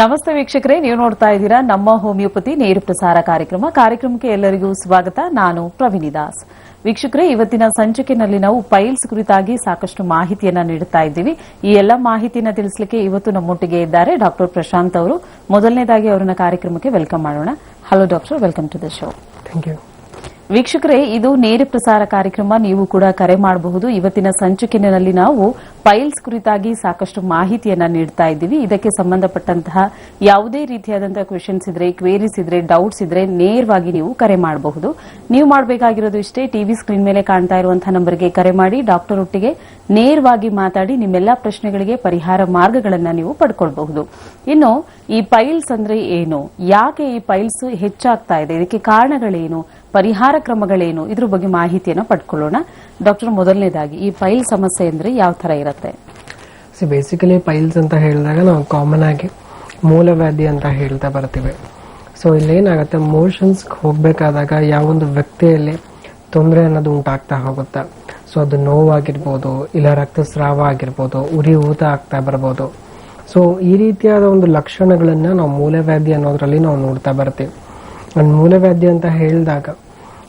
ನಮಸ್ತೆ ವೀಕ್ಷಕರೇ, ನೀವು ನೋಡ್ತಾ ಇದ್ದೀರಾ ನಮ್ಮ ಹೋಮಿಯೋಪತಿ ನೇರ ಪ್ರಸಾರ ಕಾರ್ಯಕ್ರಮಕ್ಕೆ ಎಲ್ಲರಿಗೂ ಸ್ವಾಗತ. ನಾನು ಪ್ರವೀಣಿ ದಾಸ್. ವೀಕ್ಷಕರೇ, ಇವತ್ತಿನ ಸಂಚಿಕೆಯಲ್ಲಿ ನಾವು ಪೈಲ್ಸ್ ಕುರಿತಾಗಿ ಸಾಕಷ್ಟು ಮಾಹಿತಿಯನ್ನ ನೀಡುತ್ತಾ ಇದ್ದೀವಿ. ಈ ಎಲ್ಲ ಮಾಹಿತಿಯನ್ನು ತಿಳಿಸಲಿಕ್ಕೆ ಇವತ್ತು ನಮ್ಮೊಟ್ಟಿಗೆ ಇದ್ದಾರೆ ಡಾಕ್ಟರ್ ಪ್ರಶಾಂತ್ ಅವರು. ಮೊದಲನೇದಾಗಿ ಅವರನ್ನ ಕಾರ್ಯಕ್ರಮಕ್ಕೆ ವೆಲ್ಕಮ್ ಮಾಡೋಣ. Hello doctor, welcome to the show. Thank you. ವೀಕ್ಷಕರೇ, ಇದು ನೇರ ಪ್ರಸಾರ ಕಾರ್ಯಕ್ರಮ. ನೀವು ಕೂಡ ಕರೆ ಮಾಡಬಹುದು. ಇವತ್ತಿನ ಸಂಚಿಕೆಯಲ್ಲಿ ನಾವು ಪೈಲ್ಸ್ ಕುರಿತಾಗಿ ಸಾಕಷ್ಟು ಮಾಹಿತಿಯನ್ನ ನೀಡ್ತಾ ಇದ್ದೀವಿ. ಇದಕ್ಕೆ ಸಂಬಂಧಪಟ್ಟಂತಹ ಯಾವುದೇ ರೀತಿಯಾದಂತಹ ಕ್ವೆಶನ್ಸ್ ಇದ್ರೆ, ಕ್ವೇರೀಸ್ ಇದ್ರೆ, ಡೌಟ್ಸ್ ಇದ್ರೆ ನೇರವಾಗಿ ನೀವು ಕರೆ ಮಾಡಬಹುದು. ನೀವು ಮಾಡಬೇಕಾಗಿರೋದು ಇಷ್ಟೇ, ಟಿವಿ ಸ್ಕ್ರೀನ್ ಮೇಲೆ ಕಾಣ್ತಾ ಇರುವಂತಹ ನಂಬರ್ಗೆ ಕರೆ ಮಾಡಿ ಡಾಕ್ಟರ್ ಒಟ್ಟಿಗೆ ನೇರವಾಗಿ ಮಾತಾಡಿ ನಿಮ್ಮೆಲ್ಲಾ ಪ್ರಶ್ನೆಗಳಿಗೆ ಪರಿಹಾರ ಮಾರ್ಗಗಳನ್ನು ನೀವು ಪಡ್ಕೊಳ್ಬಹುದು. ಇನ್ನು ಈ ಪೈಲ್ಸ್ ಅಂದ್ರೆ ಏನು, ಯಾಕೆ ಈ ಪೈಲ್ಸ್ ಹೆಚ್ಚಾಗ್ತಾ ಇದೆ, ಇದಕ್ಕೆ ಕಾರಣಗಳೇನು, ಪರಿಹಾರ ಕ್ರಮಗಳೇನು, ಇದ್ರ ಬಗ್ಗೆ ಮಾಹಿತಿಯನ್ನು ಪಡ್ಕೊಳ್ಳೋಣ. ಡಾಕ್ಟರ್, ಮೊದಲನೇದಾಗಿ ಈ ಪೈಲ್ ಸಮಸ್ಯೆ ಅಂದ್ರೆ ಯಾವ ತರ ಇರುತ್ತೆ? ಬೇಸಿಕಲಿ ಪೈಲ್ಸ್ ಅಂತ ಹೇಳಿದಾಗ ನಾವು ಕಾಮನ್ ಆಗಿ ಮೂಲವ್ಯಾಧಿ ಅಂತ ಹೇಳ್ತಾ ಬರ್ತೀವಿ. ಸೊ ಇಲ್ಲೇನಾಗುತ್ತೆ, ಮೋಷನ್ಸ್ ಹೋಗ್ಬೇಕಾದಾಗ ಯಾವೊಂದು ವ್ಯಕ್ತಿಯಲ್ಲಿ ತೊಂದರೆ ಅನ್ನೋದು ಉಂಟಾಗ್ತಾ ಹೋಗುತ್ತೆ. ಸೊ ಅದು ನೋವಾಗಿರ್ಬೋದು, ಇಲ್ಲ ರಕ್ತಸ್ರಾವ ಆಗಿರ್ಬೋದು, ಉರಿ ಊತ ಆಗ್ತಾ ಬರ್ಬೋದು. ಸೊ ಈ ರೀತಿಯಾದ ಒಂದು ಲಕ್ಷಣಗಳನ್ನ ನಾವು ಮೂಲವ್ಯಾಧಿ ಅನ್ನೋದ್ರಲ್ಲಿ ನಾವು ನೋಡ್ತಾ ಬರ್ತೀವಿ. ಅಂಡ್ ಮೂಲವ್ಯಾಧಿ ಅಂತ ಹೇಳಿದಾಗ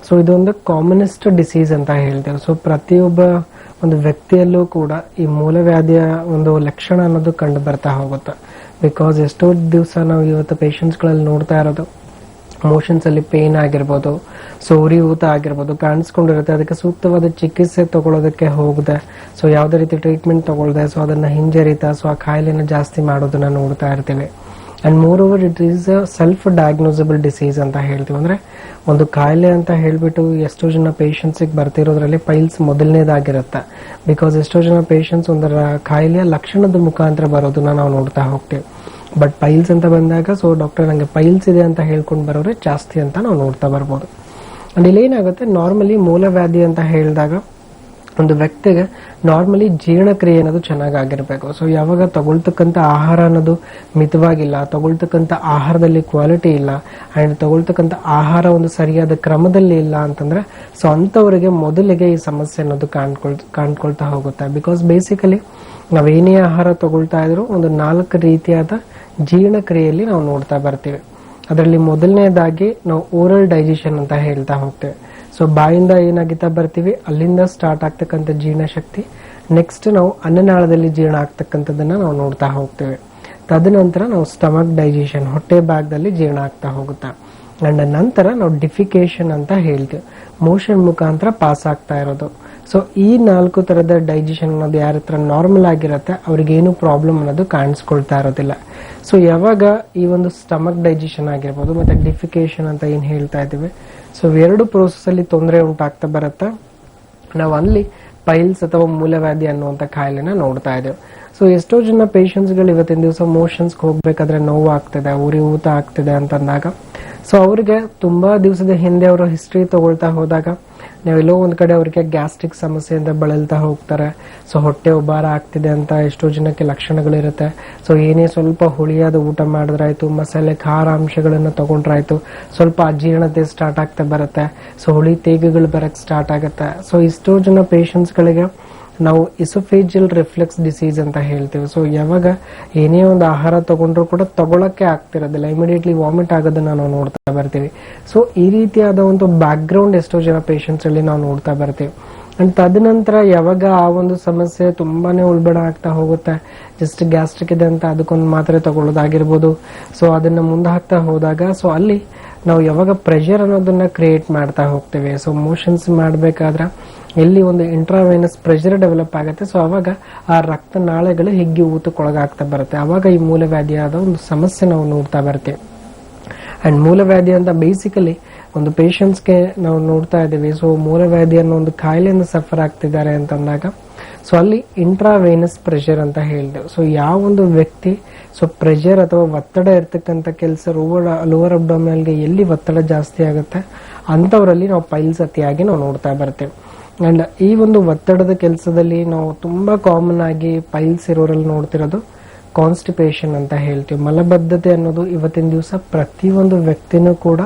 ಸೊ ಇದೊಂದು ಕಾಮನೆಸ್ಟ್ ಡಿಸೀಸ್ ಅಂತ ಹೇಳ್ತೇವೆ. ಸೊ ಪ್ರತಿಯೊಬ್ಬ ಒಂದು ವ್ಯಕ್ತಿಯಲ್ಲೂ ಕೂಡ ಈ ಮೂಲವ್ಯಾಧಿಯ ಒಂದು ಲಕ್ಷಣ ಅನ್ನೋದು ಕಂಡು ಬರ್ತಾ ಹೋಗುತ್ತೆ. ಬಿಕಾಸ್ ಎಷ್ಟೋ ದಿವಸ ನಾವು ಇವತ್ತು ಪೇಷಂಟ್ಸ್ಗಳಲ್ಲಿ ನೋಡ್ತಾ ಇರೋದು ಮೋಷನ್ಸ್ ಅಲ್ಲಿ ಪೇನ್ ಆಗಿರ್ಬೋದು, ಸೊ ಉರಿ ಊತ ಆಗಿರ್ಬೋದು ಕಾಣಿಸ್ಕೊಂಡಿರುತ್ತೆ. ಅದಕ್ಕೆ ಸೂಕ್ತವಾದ ಚಿಕಿತ್ಸೆ ತಗೊಳ್ಳೋದಕ್ಕೆ ಹೋಗದೆ, ಸೊ ಯಾವುದೇ ರೀತಿ ಟ್ರೀಟ್ಮೆಂಟ್ ತಗೊಳ್ಳದೆ, ಸೊ ಅದನ್ನ ಹಿಂಜರಿತಾ ಸೊ ಆ ಕಾಯಿಲೆನ ಜಾಸ್ತಿ ಮಾಡೋದನ್ನ ನೋಡ್ತಾ ಇರ್ತೀವಿ. And moreover it is self diagnosable disease ಅಂತ ಹೇಳ್ತೀವಿ. ಅಂದ್ರೆ ಒಂದು ಕಾಯಿಲೆ ಅಂತ ಹೇಳ್ಬಿಟ್ಟು ಎಷ್ಟೋ ಜನ ಪೇಷಂಟ್ಸಿಗೆ ಬರ್ತಿರೋದ್ರಲ್ಲಿ ಪೈಲ್ಸ್ ಮೊದಲನೇದಾಗಿರುತ್ತೆ. ಬಿಕಾಸ್ ಎಷ್ಟೋ ಜನ ಪೇಷಂಟ್ಸ್ ಒಂದರ ಕಾಯಿಲೆಯ ಲಕ್ಷಣದ ಮುಖಾಂತರ ಬರೋದನ್ನ ನಾವು ನೋಡ್ತಾ ಹೋಗ್ತೀವಿ. ಬಟ್ ಪೈಲ್ಸ್ ಅಂತ ಬಂದಾಗ ಸೊ ಡಾಕ್ಟರ್ ನಂಗೆ ಪೈಲ್ಸ್ ಇದೆ ಅಂತ ಹೇಳ್ಕೊಂಡು ಬರೋರೆ ಜಾಸ್ತಿ ಅಂತ ನಾವು ನೋಡ್ತಾ ಬರ್ಬೋದು. ಅಂಡ್ ಇಲ್ಲಿ ಏನಾಗುತ್ತೆ, ನಾರ್ಮಲಿ ಮೂಲವ್ಯಾಧಿ ಅಂತ ಹೇಳಿದಾಗ ಒಂದು ವ್ಯಕ್ತಿಗೆ ನಾರ್ಮಲಿ ಜೀರ್ಣಕ್ರಿಯೆ ಅನ್ನೋದು ಚೆನ್ನಾಗಿರ್ಬೇಕು. ಸೊ ಯಾವಾಗ ತಗೊಳ್ತಕ್ಕಂಥ ಆಹಾರ ಅನ್ನೋದು ಮಿತವಾಗಿಲ್ಲ, ತಗೊಳ್ತಕ್ಕಂಥ ಆಹಾರದಲ್ಲಿ ಕ್ವಾಲಿಟಿ ಇಲ್ಲ, ಅಂಡ್ ತಗೊಳ್ತಕ್ಕಂಥ ಆಹಾರ ಒಂದು ಸರಿಯಾದ ಕ್ರಮದಲ್ಲಿ ಇಲ್ಲ ಅಂತಂದ್ರೆ ಸೊ ಅಂಥವರಿಗೆ ಮೊದಲಿಗೆ ಈ ಸಮಸ್ಯೆ ಅನ್ನೋದು ಕಾಣ್ಕೊಳ್ತಾ ಹೋಗುತ್ತೆ. ಬಿಕಾಸ್ ಬೇಸಿಕಲಿ ನಾವೇನೇ ಆಹಾರ ತಗೊಳ್ತಾ ಇದ್ರು ಒಂದು 4 ರೀತಿಯಾದ ಜೀರ್ಣಕ್ರಿಯೆಯಲ್ಲಿ ನಾವು ನೋಡ್ತಾ ಬರ್ತೀವಿ. ಅದರಲ್ಲಿ ಮೊದಲನೇದಾಗಿ ನಾವು ಓರಲ್ ಡೈಜೆಷನ್ ಅಂತ ಹೇಳ್ತಾ ಹೋಗ್ತೇವೆ. ಸೊ ಬಾಯಿಂದ ಏನಾಗಿತ್ತಾ ಬರ್ತೀವಿ, ಅಲ್ಲಿಂದ ಸ್ಟಾರ್ಟ್ ಆಗ್ತಕ್ಕಂಥ ಜೀರ್ಣಶಕ್ತಿ. ನೆಕ್ಸ್ಟ್ ನಾವು ಅನ್ನನಾಳದಲ್ಲಿ ಜೀರ್ಣ ಆಗ್ತಕ್ಕಂಥದ್ದನ್ನ ನಾವು ನೋಡ್ತಾ ಹೋಗ್ತೇವೆ. ತದನಂತರ ನಾವು ಸ್ಟಮಕ್ ಡೈಜೆಷನ್, ಹೊಟ್ಟೆ ಭಾಗದಲ್ಲಿ ಜೀರ್ಣ ಆಗ್ತಾ ಹೋಗುತ್ತೆ. ಅಂಡ್ ನಂತರ ನಾವು ಡಿಫಿಕೇಶನ್ ಅಂತ ಹೇಳ್ತೀವಿ, ಮೋಷನ್ ಮುಖಾಂತರ ಪಾಸ್ ಆಗ್ತಾ ಇರೋದು. ಸೊ ಈ 4 ತರದ ಡೈಜೆಷನ್ ಅನ್ನೋದು ಯಾರ ಹತ್ರ ನಾರ್ಮಲ್ ಆಗಿರುತ್ತೆ ಅವ್ರಿಗೇನು ಪ್ರಾಬ್ಲಮ್ ಅನ್ನೋದು ಕಾಣಿಸ್ಕೊಳ್ತಾ ಇರೋದಿಲ್ಲ. ಸೊ ಯಾವಾಗ ಈ ಒಂದು ಸ್ಟಮಕ್ ಡೈಜೆಷನ್ ಆಗಿರ್ಬೋದು ಮತ್ತೆ ಡಿಫಿಕೇಶನ್ ಅಂತ ಏನ್ ಹೇಳ್ತಾ ಇದೀವಿ, ಸೊ ಎರಡು ಪ್ರೋಸೆಸ್ ಅಲ್ಲಿ ತೊಂದರೆ ಉಂಟಾಗ್ತಾ ಬರುತ್ತೆ. ನಾವು ಅಲ್ಲಿ ಪೈಲ್ಸ್ ಅಥವಾ ಮೂಲವ್ಯಾಧಿ ಅನ್ನುವಂಥ ಕಾಯಿಲೆನ ನೋಡ್ತಾ ಇದ್ದೇವೆ. ಸೊ ಎಷ್ಟೋ ಜನ ಪೇಷಂಟ್ಸ್ಗಳು ಇವತ್ತಿನ ದಿವಸ ಮೋಷನ್ಸ್ ಹೋಗ್ಬೇಕಾದ್ರೆ ನೋವು ಆಗ್ತಿದೆ, ಉರಿ ಊತ ಆಗ್ತಿದೆ ಅಂತಂದಾಗ ಸೊ ಅವ್ರಿಗೆ ತುಂಬಾ ದಿವಸದ ಹಿಂದೆ ಅವರು ಹಿಸ್ಟ್ರಿ ತಗೊಳ್ತಾ ಹೋದಾಗ ನಾವೆಲ್ಲೋ ಒಂದ್ ಕಡೆ ಅವ್ರಿಗೆ ಗ್ಯಾಸ್ಟ್ರಿಕ್ ಸಮಸ್ಯೆಯಿಂದ ಬಳಲ್ತಾ ಹೋಗ್ತಾರೆ. ಸೊ ಹೊಟ್ಟೆ ಉಬ್ಬಾರ ಆಗ್ತಿದೆ ಅಂತ ಎಷ್ಟೋ ಜನಕ್ಕೆ ಲಕ್ಷಣಗಳಿರುತ್ತೆ. ಸೊ ಏನೇ ಸ್ವಲ್ಪ ಹುಳಿಯಾದ ಊಟ ಮಾಡಿದ್ರಾಯ್ತು, ಮಸಾಲೆ ಖಾರ ಅಂಶಗಳನ್ನ ತಗೊಂಡ್ರಾಯ್ತು, ಸ್ವಲ್ಪ ಅಜೀರ್ಣತೆ ಸ್ಟಾರ್ಟ್ ಆಗ್ತಾ ಬರುತ್ತೆ. ಸೊ ಹುಳಿ ತೇಗಗಳು ಬರಕ್ ಸ್ಟಾರ್ಟ್ ಆಗುತ್ತೆ. ಸೊ ಇಷ್ಟೋ ಜನ ಪೇಷಂಟ್ಸ್ ಗಳಿಗೆ ನಾವು ಇಸೋಫೇಜಿಯಲ್ ರಿಫ್ಲೆಕ್ಸ್ ಡಿಸೀಸ್ ಅಂತ ಹೇಳ್ತೀವಿ. ಸೊ ಯಾವಾಗ ಏನೇ ಒಂದು ಆಹಾರ ತಗೊಂಡ್ರು ಕೂಡ ತಗೊಳಕ್ಕೆ ಆಗ್ತಿರೋದಿಲ್ಲ, ಇಮಿಡಿಯೇಟ್ಲಿ ವಾಮಿಟ್ ಆಗೋದನ್ನ ನಾವು ನೋಡ್ತಾ ಬರ್ತೀವಿ. ಸೊ ಈ ರೀತಿಯಾದ ಒಂದು ಬ್ಯಾಕ್ ಗ್ರೌಂಡ್ ಎಷ್ಟೋ ಜನ ಪೇಷಂಟ್ಸ್ ಅಲ್ಲಿ ನಾವು ನೋಡ್ತಾ ಬರ್ತೀವಿ. ಅಂಡ್ ತದನಂತರ ಯಾವಾಗ ಆ ಒಂದು ಸಮಸ್ಯೆ ತುಂಬಾನೇ ಉಲ್ಬಣ ಆಗ್ತಾ ಹೋಗುತ್ತೆ, ಜಸ್ಟ್ ಗ್ಯಾಸ್ಟ್ರಿಕ್ ಇದೆ ಅಂತ ಅದಕ್ಕೊಂದು ಮಾತ್ರೆ ತಗೊಳ್ಳೋದಾಗಿರ್ಬೋದು. ಸೊ ಅದನ್ನ ಮುಂದೆ ಹಾಕ್ತಾ ಹೋದಾಗ ಸೊ ಅಲ್ಲಿ ನಾವು ಯಾವಾಗ ಪ್ರೆಷರ್ ಅನ್ನೋದನ್ನ ಕ್ರಿಯೇಟ್ ಮಾಡ್ತಾ ಹೋಗ್ತೇವೆ. ಸೊ ಮೋಷನ್ಸ್ ಮಾಡ್ಬೇಕಾದ್ರೆ ಎಲ್ಲಿ ಒಂದು ಇಂಟ್ರಾವೈನಸ್ ಪ್ರೆಷರ್ ಡೆವಲಪ್ ಆಗುತ್ತೆ, ಸೊ ಅವಾಗ ಆ ರಕ್ತ ನಾಳೆಗಳು ಹಿಗ್ಗಿ ಊತಕ್ಕೊಳಗಾಗ್ತಾ ಬರುತ್ತೆ. ಅವಾಗ ಈ ಮೂಲವ್ಯಾಧಿಯಾದ ಒಂದು ಸಮಸ್ಯೆ ನಾವು ನೋಡ್ತಾ ಬರ್ತೀವಿ. ಅಂಡ್ ಮೂಲವ್ಯಾಧಿ ಅಂತ ಬೇಸಿಕಲಿ ಒಂದು ಪೇಷಂಟ್ಸ್ಗೆ ನಾವು ನೋಡ್ತಾ ಇದ್ದೀವಿ. ಸೊ ಮೂಲವ್ಯಾಧಿ ಅನ್ನೋ ಒಂದು ಕಾಯಿಲೆಯಿಂದ ಸಫರ್ ಆಗ್ತಿದ್ದಾರೆ ಅಂತಂದಾಗ ಸೊ ಅಲ್ಲಿ ಇಂಟ್ರಾವೈನಸ್ ಪ್ರೆಷರ್ ಅಂತ ಹೇಳಿದೆವು. ಸೊ ಯಾವ ಒಂದು ವ್ಯಕ್ತಿ ಸೊ ಪ್ರೆಷರ್ ಅಥವಾ ಒತ್ತಡ ಇರ್ತಕ್ಕಂಥ ಕೆಲಸ ಲೋವರ್ ಅಬ್ಡೋಮಿನಲ್ಗೆ ಎಲ್ಲಿ ಒತ್ತಡ ಜಾಸ್ತಿ ಆಗುತ್ತೆ ಅಂತವರಲ್ಲಿ ನಾವು ಪೈಲ್ಸ್ ಅತಿಯಾಗಿ ನಾವು ನೋಡ್ತಾ ಬರ್ತೇವೆ. ಅಂಡ್ ಈ ಒಂದು ಒತ್ತಡದ ಕೆಲಸದಲ್ಲಿ ನಾವು ತುಂಬಾ ಕಾಮನ್ ಆಗಿ ಪೈಲ್ಸ್ ಇರೋರಲ್ಲಿ ನೋಡ್ತಿರೋದು ಕಾನ್ಸ್ಟಿಪೇಷನ್ ಅಂತ ಹೇಳ್ತೀವಿ. ಮಲಬದ್ಧತೆ ಅನ್ನೋದು ಇವತ್ತಿನ ದಿವಸ ಪ್ರತಿಯೊಂದು ವ್ಯಕ್ತಿನೂ ಕೂಡ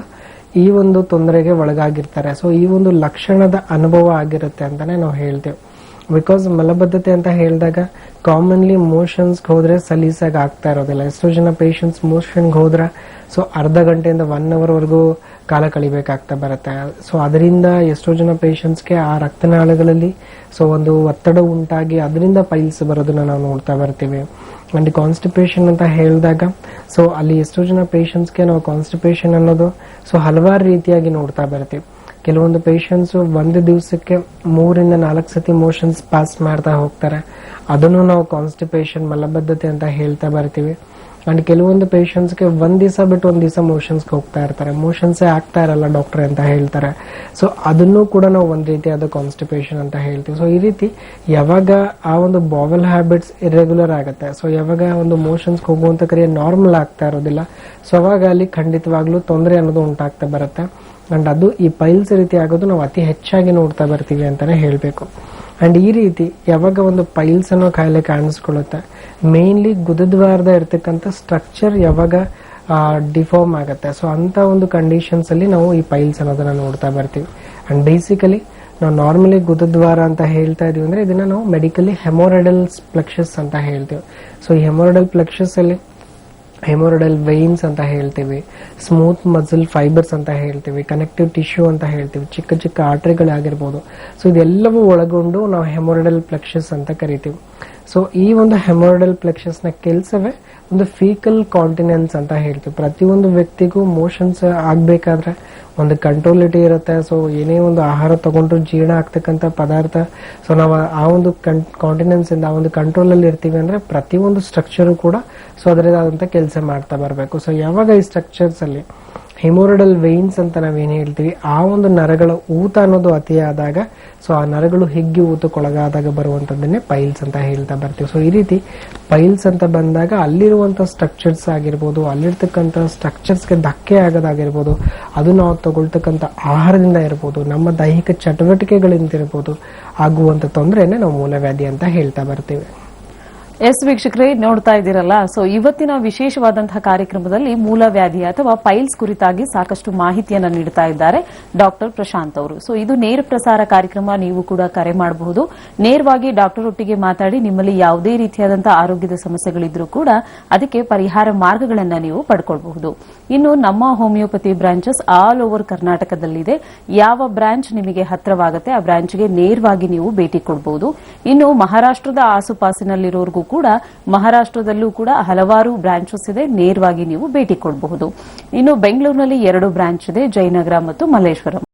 ಈ ಒಂದು ತೊಂದರೆಗೆ ಒಳಗಾಗಿರ್ತಾರೆ. ಸೊ ಈ ಒಂದು ಲಕ್ಷಣದ ಅನುಭವ ಆಗಿರುತ್ತೆ ಅಂತಾನೆ ನಾವು ಹೇಳ್ತೇವೆ. ಬಿಕಾಸ್ ಮಲಬದ್ಧತೆ ಅಂತ ಹೇಳಿದಾಗ ಕಾಮನ್ಲಿ ಮೋಷನ್ಸ್ಗೆ ಹೋದ್ರೆ ಸಲೀಸಾಗಿ ಆಗ್ತಾ ಇರೋದಿಲ್ಲ. ಎಷ್ಟೋ ಜನ ಪೇಷಂಟ್ಸ್ ಮೋಷನ್ಗೆ ಹೋದ್ರೆ ಸೊ ಅರ್ಧ ಗಂಟೆಯಿಂದ 1 hour ವರೆಗೂ ಕಾಲ ಕಳಿಬೇಕಾಗ್ತಾ ಬರುತ್ತೆ. ಸೊ ಅದರಿಂದ ಎಷ್ಟೋ ಜನ ಪೇಷಂಟ್ಸ್ಗೆ ಆ ರಕ್ತನಾಳಗಳಲ್ಲಿ ಸೊ ಒಂದು ಒತ್ತಡ ಉಂಟಾಗಿ ಅದರಿಂದ ಪೈಲ್ಸ್ ಬರೋದನ್ನ ನಾವು ನೋಡ್ತಾ ಬರ್ತೀವಿ. ಅಂಡ್ ಕಾನ್ಸ್ಟಿಪೇಷನ್ ಅಂತ ಹೇಳಿದಾಗ ಸೊ ಅಲ್ಲಿ ಎಷ್ಟೋ ಜನ ಪೇಷಂಟ್ಸ್ಗೆ ನಾವು ಕಾನ್ಸ್ಟಿಪೇಷನ್ ಅನ್ನೋದು ಸೊ ಹಲವಾರು ರೀತಿಯಾಗಿ ನೋಡ್ತಾ ಬರ್ತೀವಿ. ಕೆಲವೊಂದು ಪೇಷಂಟ್ಸ್ ಒಂದು ದಿವಸಕ್ಕೆ 3 ಇಂದ 4 ಸತಿ ಮೋಷನ್ಸ್ ಪಾಸ್ ಮಾಡ್ತಾ ಹೋಗ್ತಾರೆ, ಅದನ್ನು ನಾವು ಕಾನ್ಸ್ಟಿಪೇಷನ್ ಮಲಬದ್ಧತೆ ಅಂತ ಹೇಳ್ತಾ ಬರ್ತೀವಿ. ಅಂಡ್ ಕೆಲವೊಂದು ಪೇಷಂಟ್ಸ್ಗೆ ಒಂದ್ ದಿವಸ ಬಿಟ್ಟು ಒಂದ್ ದಿವಸ ಮೋಷನ್ಸ್ಗೆ ಹೋಗ್ತಾ ಇರ್ತಾರೆ, ಮೋಷನ್ಸೇ ಆಗ್ತಾ ಇರಲ್ಲ ಡಾಕ್ಟರ್ ಅಂತ ಹೇಳ್ತಾರೆ. ಸೊ ಅದನ್ನು ಕೂಡ ನಾವು ಒಂದ್ ರೀತಿಯಾದ ಕಾನ್ಸ್ಟಿಪೇಷನ್ ಅಂತ ಹೇಳ್ತೀವಿ. ಸೊ ಈ ರೀತಿ ಯಾವಾಗ ಆ ಒಂದು ಬಾವೆಲ್ ಹ್ಯಾಬಿಟ್ಸ್ ಇರೆಗ್ಯುಲರ್ ಆಗುತ್ತೆ, ಸೊ ಯಾವಾಗ ಒಂದು ಮೋಷನ್ಸ್ಗೆ ಹೋಗುವಂತ ಕ್ರಿಯೆ ನಾರ್ಮಲ್ ಆಗ್ತಾ ಇರೋದಿಲ್ಲ, ಸೊ ಅವಾಗ ಅಲ್ಲಿ ಖಂಡಿತವಾಗ್ಲೂ ತೊಂದರೆ ಅನ್ನೋದು ಉಂಟಾಗ್ತಾ ಬರುತ್ತೆ. ಅಂಡ್ ಅದು ಈ ಪೈಲ್ಸ್ ರೀತಿ ಆಗೋದು ನಾವು ಅತಿ ಹೆಚ್ಚಾಗಿ ನೋಡ್ತಾ ಬರ್ತೀವಿ ಅಂತಾನೆ ಹೇಳ್ಬೇಕು. ಅಂಡ್ ಈ ರೀತಿ ಯಾವಾಗ ಒಂದು ಪೈಲ್ಸ್ ಅನ್ನೋ ಕಾಯಿಲೆ ಕಾಣಿಸ್ಕೊಳ್ಳುತ್ತೆ, ಮೇನ್ಲಿ ಗುದದ್ವಾರದ ಇರ್ತಕ್ಕಂಥ ಸ್ಟ್ರಕ್ಚರ್ ಯಾವಾಗ ಡಿಫಾರ್ಮ್ ಆಗುತ್ತೆ, ಸೊ ಅಂತ ಒಂದು ಕಂಡೀಷನ್ಸ್ ಅಲ್ಲಿ ನಾವು ಈ ಪೈಲ್ಸ್ ಅನ್ನೋದನ್ನ ನೋಡ್ತಾ ಬರ್ತೀವಿ. ಅಂಡ್ ಬೇಸಿಕಲಿ ನಾವು ನಾರ್ಮಲಿ ಗುದದ್ವಾರ ಅಂತ ಹೇಳ್ತಾ ಇದೀವಿ ಅಂದ್ರೆ ಇದನ್ನ ನಾವು ಮೆಡಿಕಲಿ ಹೆಮೋರೈಡಲ್ ಪ್ಲೆಕ್ಸಸ್ ಅಂತ ಹೇಳ್ತೀವಿ. ಸೊ ಈ ಹೆಮೋರೈಡಲ್ ಪ್ಲೆಕ್ಸಸ್ ಅಲ್ಲಿ ಹೆಮೋರೈಡಲ್ ವೈನ್ಸ್ ಅಂತ ಹೇಳ್ತೀವಿ, ಸ್ಮೂತ್ ಮಸಲ್ ಫೈಬರ್ಸ್ ಅಂತ ಹೇಳ್ತೀವಿ, ಕನೆಕ್ಟಿವ್ ಟಿಶ್ಯೂ ಅಂತ ಹೇಳ್ತೀವಿ, ಚಿಕ್ಕ ಚಿಕ್ಕ ಆರ್ಟರಿಗಳಾಗಿರ್ಬೋದು. ಸೊ ಇದೆಲ್ಲವೂ ಒಳಗೊಂಡು ನಾವು ಹೆಮೋರೈಡಲ್ ಪ್ಲೆಕ್ಸಸ್ ಅಂತ ಕರಿತೀವಿ. ಸೊ ಈ ಒಂದು ಹೆಮೋರೈಡಲ್ ಪ್ಲೆಕ್ಸಸ್ ನ ಕೆಲಸವೇ ಒಂದು ಫೀಕಲ್ ಕಾಂಟಿನೆನ್ಸ್ ಅಂತ ಹೇಳ್ತೀವಿ. ಪ್ರತಿಯೊಂದು ವ್ಯಕ್ತಿಗೂ ಮೋಷನ್ಸ್ ಆಗ್ಬೇಕಾದ್ರೆ ಒಂದು ಕಂಟ್ರೋಲಿಟಿ ಇರುತ್ತೆ. ಸೊ ಏನೇ ಒಂದು ಆಹಾರ ತಗೊಂಡ್ರು ಜೀರ್ಣ ಆಗ್ತಕ್ಕಂಥ ಪದಾರ್ಥ, ಸೊ ನಾವು ಆ ಒಂದು ಕಾಂಟಿನೆನ್ಸ್ ಇಂದ ಆ ಒಂದು ಕಂಟ್ರೋಲ್ ಅಲ್ಲಿ ಇರ್ತೀವಿ ಅಂದ್ರೆ ಪ್ರತಿಯೊಂದು ಸ್ಟ್ರಕ್ಚರ್ ಕೂಡ ಸೊ ಅದರದಾದಂತ ಕೆಲಸ ಮಾಡ್ತಾ ಬರಬೇಕು. ಸೊ ಯಾವಾಗ ಈ ಸ್ಟ್ರಕ್ಚರ್ಸ್ ಅಲ್ಲಿ ಹೆಮೋರೈಡಲ್ ವೈನ್ಸ್ ಅಂತ ನಾವೇನ್ ಹೇಳ್ತೀವಿ, ಆ ಒಂದು ನರಗಳ ಊತ ಅನ್ನೋದು ಅತಿಯಾದಾಗ ಸೊ ಆ ನರಗಳು ಹಿಗ್ಗಿ ಊತಕ್ಕೊಳಗಾದಾಗ ಬರುವಂತದ್ದನ್ನೇ ಪೈಲ್ಸ್ ಅಂತ ಹೇಳ್ತಾ ಬರ್ತೀವಿ. ಸೊ ಈ ರೀತಿ ಪೈಲ್ಸ್ ಅಂತ ಬಂದಾಗ ಅಲ್ಲಿರುವಂತ ಸ್ಟ್ರಕ್ಚರ್ಸ್ ಆಗಿರ್ಬೋದು, ಅಲ್ಲಿರ್ತಕ್ಕಂಥ ಸ್ಟ್ರಕ್ಚರ್ಸ್ಗೆ ಧಕ್ಕೆ ಆಗೋದಾಗಿರ್ಬೋದು, ಅದು ನಾವು ತಗೊಳ್ತಕ್ಕಂಥ ಆಹಾರದಿಂದ ಇರ್ಬೋದು, ನಮ್ಮ ದೈಹಿಕ ಚಟುವಟಿಕೆಗಳಿಂದ ಇರ್ಬೋದು, ಆಗುವಂತ ತೊಂದರೆನೆ ನಾವು ಮೂಲವ್ಯಾಧಿ ಅಂತ ಹೇಳ್ತಾ ಬರ್ತೀವಿ. ಎಸ್ ವೀಕ್ಷಕರೇ, ನೋಡ್ತಾ ಇದ್ದೀರಲ್ಲ, ಸೊ ಇವತ್ತಿನ ವಿಶೇಷವಾದಂತಹ ಕಾರ್ಯಕ್ರಮದಲ್ಲಿ ಮೂಲವ್ಯಾಧಿ ಅಥವಾ ಪೈಲ್ಸ್ ಕುರಿತಾಗಿ ಸಾಕಷ್ಟು ಮಾಹಿತಿಯನ್ನು ನೀಡ್ತಾ ಇದ್ದಾರೆ ಡಾಕ್ಟರ್ ಪ್ರಶಾಂತ್ ಅವರು. ಸೊ ಇದು ನೇರ ಪ್ರಸಾರ ಕಾರ್ಯಕ್ರಮ, ನೀವು ಕೂಡ ಕರೆ ಮಾಡಬಹುದು. ನೇರವಾಗಿ ಡಾಕ್ಟರ್ ಒಟ್ಟಿಗೆ ಮಾತಾಡಿ ನಿಮ್ಮಲ್ಲಿ ಯಾವುದೇ ರೀತಿಯಾದಂತಹ ಆರೋಗ್ಯದ ಸಮಸ್ಯೆಗಳಿದ್ರೂ ಕೂಡ ಅದಕ್ಕೆ ಪರಿಹಾರ ಮಾರ್ಗಗಳನ್ನು ನೀವು ಪಡ್ಕೊಳ್ಬಹುದು. ಇನ್ನು ನಮ್ಮ ಹೋಮಿಯೋಪತಿ ಬ್ರಾಂಚಸ್ ಆಲ್ ಓವರ್ ಕರ್ನಾಟಕದಲ್ಲಿದೆ. ಯಾವ ಬ್ರಾಂಚ್ ನಿಮಗೆ ಹತ್ರವಾಗುತ್ತೆ ಆ ಬ್ರಾಂಚ್ಗೆ ನೇರವಾಗಿ ನೀವು ಭೇಟಿ ಕೊಡಬಹುದು. ಇನ್ನು ಮಹಾರಾಷ್ಟ್ರದ ಆಸುಪಾಸಿನಲ್ಲಿರೋರ್ಗೂ ಕೂಡ ಮಹಾರಾಷ್ಟ್ರದಲ್ಲೂ ಕೂಡ ಹಲವಾರು ಬ್ರಾಂಚಸ್ ಇದೆ, ನೇರವಾಗಿ ನೀವು ಭೇಟಿ ಕೊಡಬಹುದು. ಇನ್ನು ಬೆಂಗಳೂರಿನಲ್ಲಿ 2 ಬ್ರಾಂಚ್ ಇದೆ, ಜಯನಗರ ಮತ್ತು ಮಲ್ಲೇಶ್ವರಂ.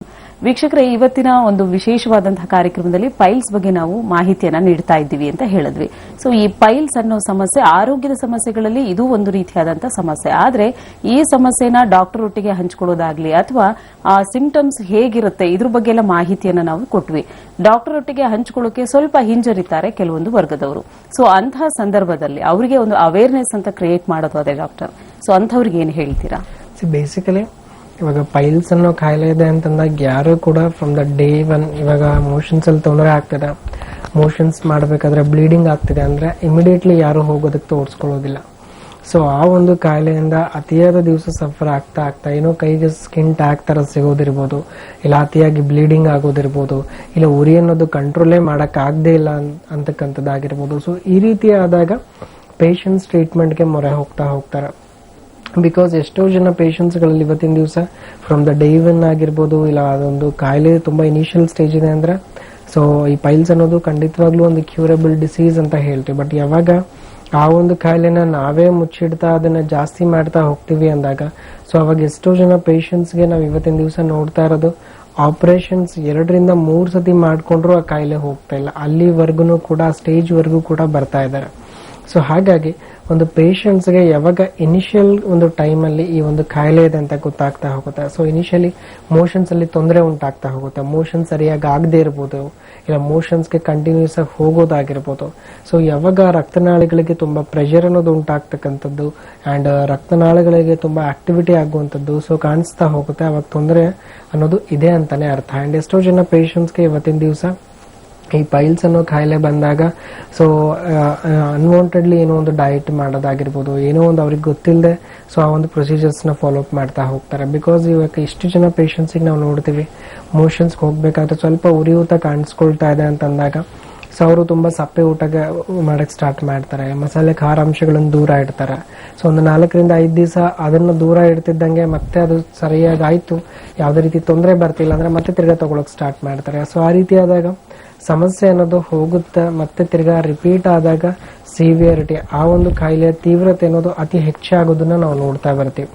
ವೀಕ್ಷಕರೇ, ಇವತ್ತಿನ ಒಂದು ವಿಶೇಷವಾದಂತಹ ಕಾರ್ಯಕ್ರಮದಲ್ಲಿ ಪೈಲ್ಸ್ ಬಗ್ಗೆ ನಾವು ಮಾಹಿತಿಯನ್ನ ನೀಡ್ತಾ ಇದ್ದೀವಿ ಅಂತ ಹೇಳಿದ್ವಿ. ಸೊ ಈ ಪೈಲ್ಸ್ ಅನ್ನೋ ಸಮಸ್ಯೆ ಆರೋಗ್ಯದ ಸಮಸ್ಯೆಗಳಲ್ಲಿ ಇದು ಒಂದು ರೀತಿಯಾದಂತಹ ಸಮಸ್ಯೆ. ಆದ್ರೆ ಈ ಸಮಸ್ಯೆನ ಡಾಕ್ಟರ್ ಒಟ್ಟಿಗೆ ಹಂಚಿಕೊಳ್ಳೋದಾಗ್ಲಿ ಅಥವಾ ಆ ಸಿಂಪ್ಟಮ್ಸ್ ಹೇಗಿರುತ್ತೆ ಇದ್ರ ಬಗ್ಗೆ ಎಲ್ಲ ಮಾಹಿತಿಯನ್ನ ನಾವು ಕೊಟ್ವಿ. ಡಾಕ್ಟರ್ ಒಟ್ಟಿಗೆ ಹಂಚಿಕೊಳ್ಳೋಕೆ ಸ್ವಲ್ಪ ಹಿಂಜರಿತಾರೆ ಕೆಲವೊಂದು ವರ್ಗದವರು. ಸೊ ಅಂತಹ ಸಂದರ್ಭದಲ್ಲಿ ಅವರಿಗೆ ಒಂದು ಅವೇರ್ನೆಸ್ ಅಂತ ಕ್ರಿಯೇಟ್ ಮಾಡೋದು ಅದೇ ಡಾಕ್ಟರ್. ಸೊ ಅಂಥವ್ರಿಗೆ ಏನು ಹೇಳ್ತೀರಾ? ಬೇಸಿಕಲಿ ಇವಾಗ ಪೈಲ್ಸ್ ಅನ್ನೋ ಕಾಯಿಲೆ ಇದೆ ಅಂತಂದಾಗ ಯಾರು ಕೂಡ ಫ್ರಮ್ ದ ಡೇ 1 ಇವಾಗ ಮೋಷನ್ಸ್ ಅಲ್ಲಿ ತೊಂದರೆ ಆಗ್ತದೆ, ಮೋಷನ್ಸ್ ಮಾಡಬೇಕಾದ್ರೆ ಬ್ಲೀಡಿಂಗ್ ಆಗ್ತಿದೆ ಅಂದ್ರೆ ಇಮಿಡಿಯೇಟ್ಲಿ ಯಾರು ಹೋಗೋದಕ್ಕೆ ತೋರಿಸ್ಕೊಳ್ಳೋದಿಲ್ಲ. ಸೊ ಆ ಒಂದು ಕಾಯಿಲೆಯಿಂದ ಅತಿಯಾದ ದಿವಸ ಸಫರ್ ಆಗ್ತಾ ಆಗ್ತಾ ಏನೋ ಕೈಗೆ ಸ್ಕಿನ್ ಟ್ಯಾಗ್ ತರ ಸಿಗೋದಿರ್ಬೋದು, ಇಲ್ಲ ಅತಿಯಾಗಿ ಬ್ಲೀಡಿಂಗ್ ಆಗೋದಿರ್ಬೋದು, ಇಲ್ಲ ಉರಿ ಅನ್ನೋದು ಕಂಟ್ರೋಲೇ ಮಾಡಕ್ ಆಗದೆ ಇಲ್ಲ ಅಂತಕ್ಕಂಥದ್ದಾಗಿರ್ಬೋದು. ಸೊ ಈ ರೀತಿ ಆದಾಗ ಪೇಷಂಟ್ಸ್ ಟ್ರೀಟ್ಮೆಂಟ್ಗೆ ಮೊರೆ ಹೋಗ್ತಾರೆ. ಬಿಕಾಸ್ ಎಷ್ಟೋ ಜನ ಪೇಷಂಟ್ಸ್ಗಳಲ್ಲಿ ಇವತ್ತಿನ ದಿವಸ ಫ್ರಮ್ ದ ಡೇ 1 ಆಗಿರ್ಬೋದು, ಇಲ್ಲ ಅದೊಂದು ಕಾಯಿಲೆ ತುಂಬಾ ಇನಿಷಿಯಲ್ ಸ್ಟೇಜ್ ಇದೆ ಅಂದ್ರೆ ಸೊ ಈ ಪೈಲ್ಸ್ ಅನ್ನೋದು ಖಂಡಿತವಾಗ್ಲೂ ಒಂದು ಕ್ಯೂರಬಲ್ ಡಿಸೀಸ್ ಅಂತ ಹೇಳ್ತೀವಿ. ಬಟ್ ಯಾವಾಗ ಆ ಒಂದು ಕಾಯಿಲೆನ ನಾವೇ ಮುಚ್ಚಿಡ್ತಾ ಅದನ್ನ ಜಾಸ್ತಿ ಮಾಡ್ತಾ ಹೋಗ್ತೀವಿ ಅಂದಾಗ ಸೊ ಅವಾಗ ಎಷ್ಟೋ ಜನ ಪೇಷಂಟ್ಸ್ಗೆ ನಾವು ಇವತ್ತಿನ ದಿವಸ ನೋಡ್ತಾ ಇರೋದು ಆಪರೇಷನ್ಸ್ 2 ರಿಂದ 3 ಸತಿ ಮಾಡ್ಕೊಂಡ್ರು ಆ ಕಾಯಿಲೆ ಹೋಗ್ತಾ ಇಲ್ಲ, ಅಲ್ಲಿವರೆಗೂ ಕೂಡ ಸ್ಟೇಜ್ ವರ್ಗೂ ಕೂಡ ಬರ್ತಾ ಇದ್ದಾರೆ. ಸೊ ಹಾಗಾಗಿ ಒಂದು ಪೇಷಂಟ್ಸ್ಗೆ ಯಾವಾಗ ಇನಿಷಿಯಲ್ ಒಂದು ಟೈಮ್ ಅಲ್ಲಿ ಈ ಒಂದು ಕಾಯಿಲೆ ಇದೆ ಅಂತ ಗೊತ್ತಾಗ್ತಾ ಹೋಗುತ್ತೆ, ಸೊ ಇನಿಷಿಯಲಿ ಮೋಷನ್ಸ್ ಅಲ್ಲಿ ತೊಂದರೆ ಉಂಟಾಗ್ತಾ ಹೋಗುತ್ತೆ, ಮೋಷನ್ ಸರಿಯಾಗಿ ಆಗದೆ ಇರ್ಬೋದು, ಇಲ್ಲ ಮೋಷನ್ಸ್ಗೆ ಕಂಟಿನ್ಯೂಸ್ ಆಗಿ ಹೋಗೋದಾಗಿರ್ಬೋದು. ಸೊ ಯಾವಾಗ ರಕ್ತನಾಳಿಗಳಿಗೆ ತುಂಬಾ ಪ್ರೆಷರ್ ಅನ್ನೋದು ಉಂಟಾಗ್ತಕ್ಕಂಥದ್ದು ಅಂಡ್ ರಕ್ತನಾಳಗಳಿಗೆ ತುಂಬಾ ಆಕ್ಟಿವಿಟಿ ಆಗುವಂಥದ್ದು ಸೊ ಕಾಣಿಸ್ತಾ ಹೋಗುತ್ತೆ, ಅವಾಗ ತೊಂದರೆ ಅನ್ನೋದು ಇದೆ ಅಂತಾನೆ ಅರ್ಥ. ಅಂಡ್ ಎಷ್ಟೋ ಜನ ಪೇಷಂಟ್ಸ್ಗೆ ಇವತ್ತಿನ ದಿವಸ ಈ ಪೈಲ್ಸ್ ಅನ್ನೋ ಕಾಯಿಲೆ ಬಂದಾಗ ಸೊ ಅನ್ವಾಂಟೆಡ್ಲಿ ಏನೋ ಒಂದು ಡಯಟ್ ಮಾಡೋದಾಗಿರ್ಬೋದು, ಏನೋ ಒಂದು ಅವ್ರಿಗೆ ಗೊತ್ತಿಲ್ಲದೆ ಸೊ ಆ ಒಂದು ಪ್ರೊಸೀಜರ್ಸ್ ನ ಫಾಲೋ ಅಪ್ ಮಾಡ್ತಾ ಹೋಗ್ತಾರೆ. ಬಿಕಾಸ್ ಇವಾಗ ಇಷ್ಟು ಜನ ಪೇಷಂಟ್ಸಿಗೆ ನಾವು ನೋಡ್ತೀವಿ ಮೋಷನ್ಸ್ಗೆ ಹೋಗ್ಬೇಕಾದ್ರೆ ಸ್ವಲ್ಪ ಉರಿಯೂತ ಕಾಣಿಸ್ಕೊಳ್ತಾ ಇದೆ ಅಂತಂದಾಗ ಸೊ ಅವರು ತುಂಬಾ ಸಪ್ಪೆ ಊಟ ಮಾಡಕ್ ಸ್ಟಾರ್ಟ್ ಮಾಡ್ತಾರೆ, ಮಸಾಲೆ ಖಾರ ಅಂಶಗಳನ್ನು ದೂರ ಇಡ್ತಾರೆ. ಸೊ ಒಂದು 4 ರಿಂದ 5 ದಿವಸ ಅದನ್ನ ದೂರ ಇಡ್ತಿದ್ದಂಗೆ ಮತ್ತೆ ಅದು ಸರಿಯಾಗಿ ಆಯ್ತು, ಯಾವುದೇ ರೀತಿ ತೊಂದರೆ ಬರ್ತಿಲ್ಲ ಅಂದ್ರೆ ಮತ್ತೆ ತಿರ್ಗಾ ತಗೊಳಕ್ ಸ್ಟಾರ್ಟ್ ಮಾಡ್ತಾರೆ. ಸೊ ಆ ರೀತಿ ಆದಾಗ ಸಮಸ್ಯೆ ಅನ್ನೋದು ಹೋಗುತ್ತೆ, ಮತ್ತೆ ತಿರ್ಗಾ ರಿಪೀಟ್ ಆದಾಗ ಸಿವಿಯರಿಟಿ, ಆ ಒಂದು ಕಾಯಿಲೆಯ ತೀವ್ರತೆ ಅನ್ನೋದು ಅತಿ ಹೆಚ್ಚಾಗೋದನ್ನ ನಾವು ನೋಡ್ತಾ ಬರ್ತೀವಿ.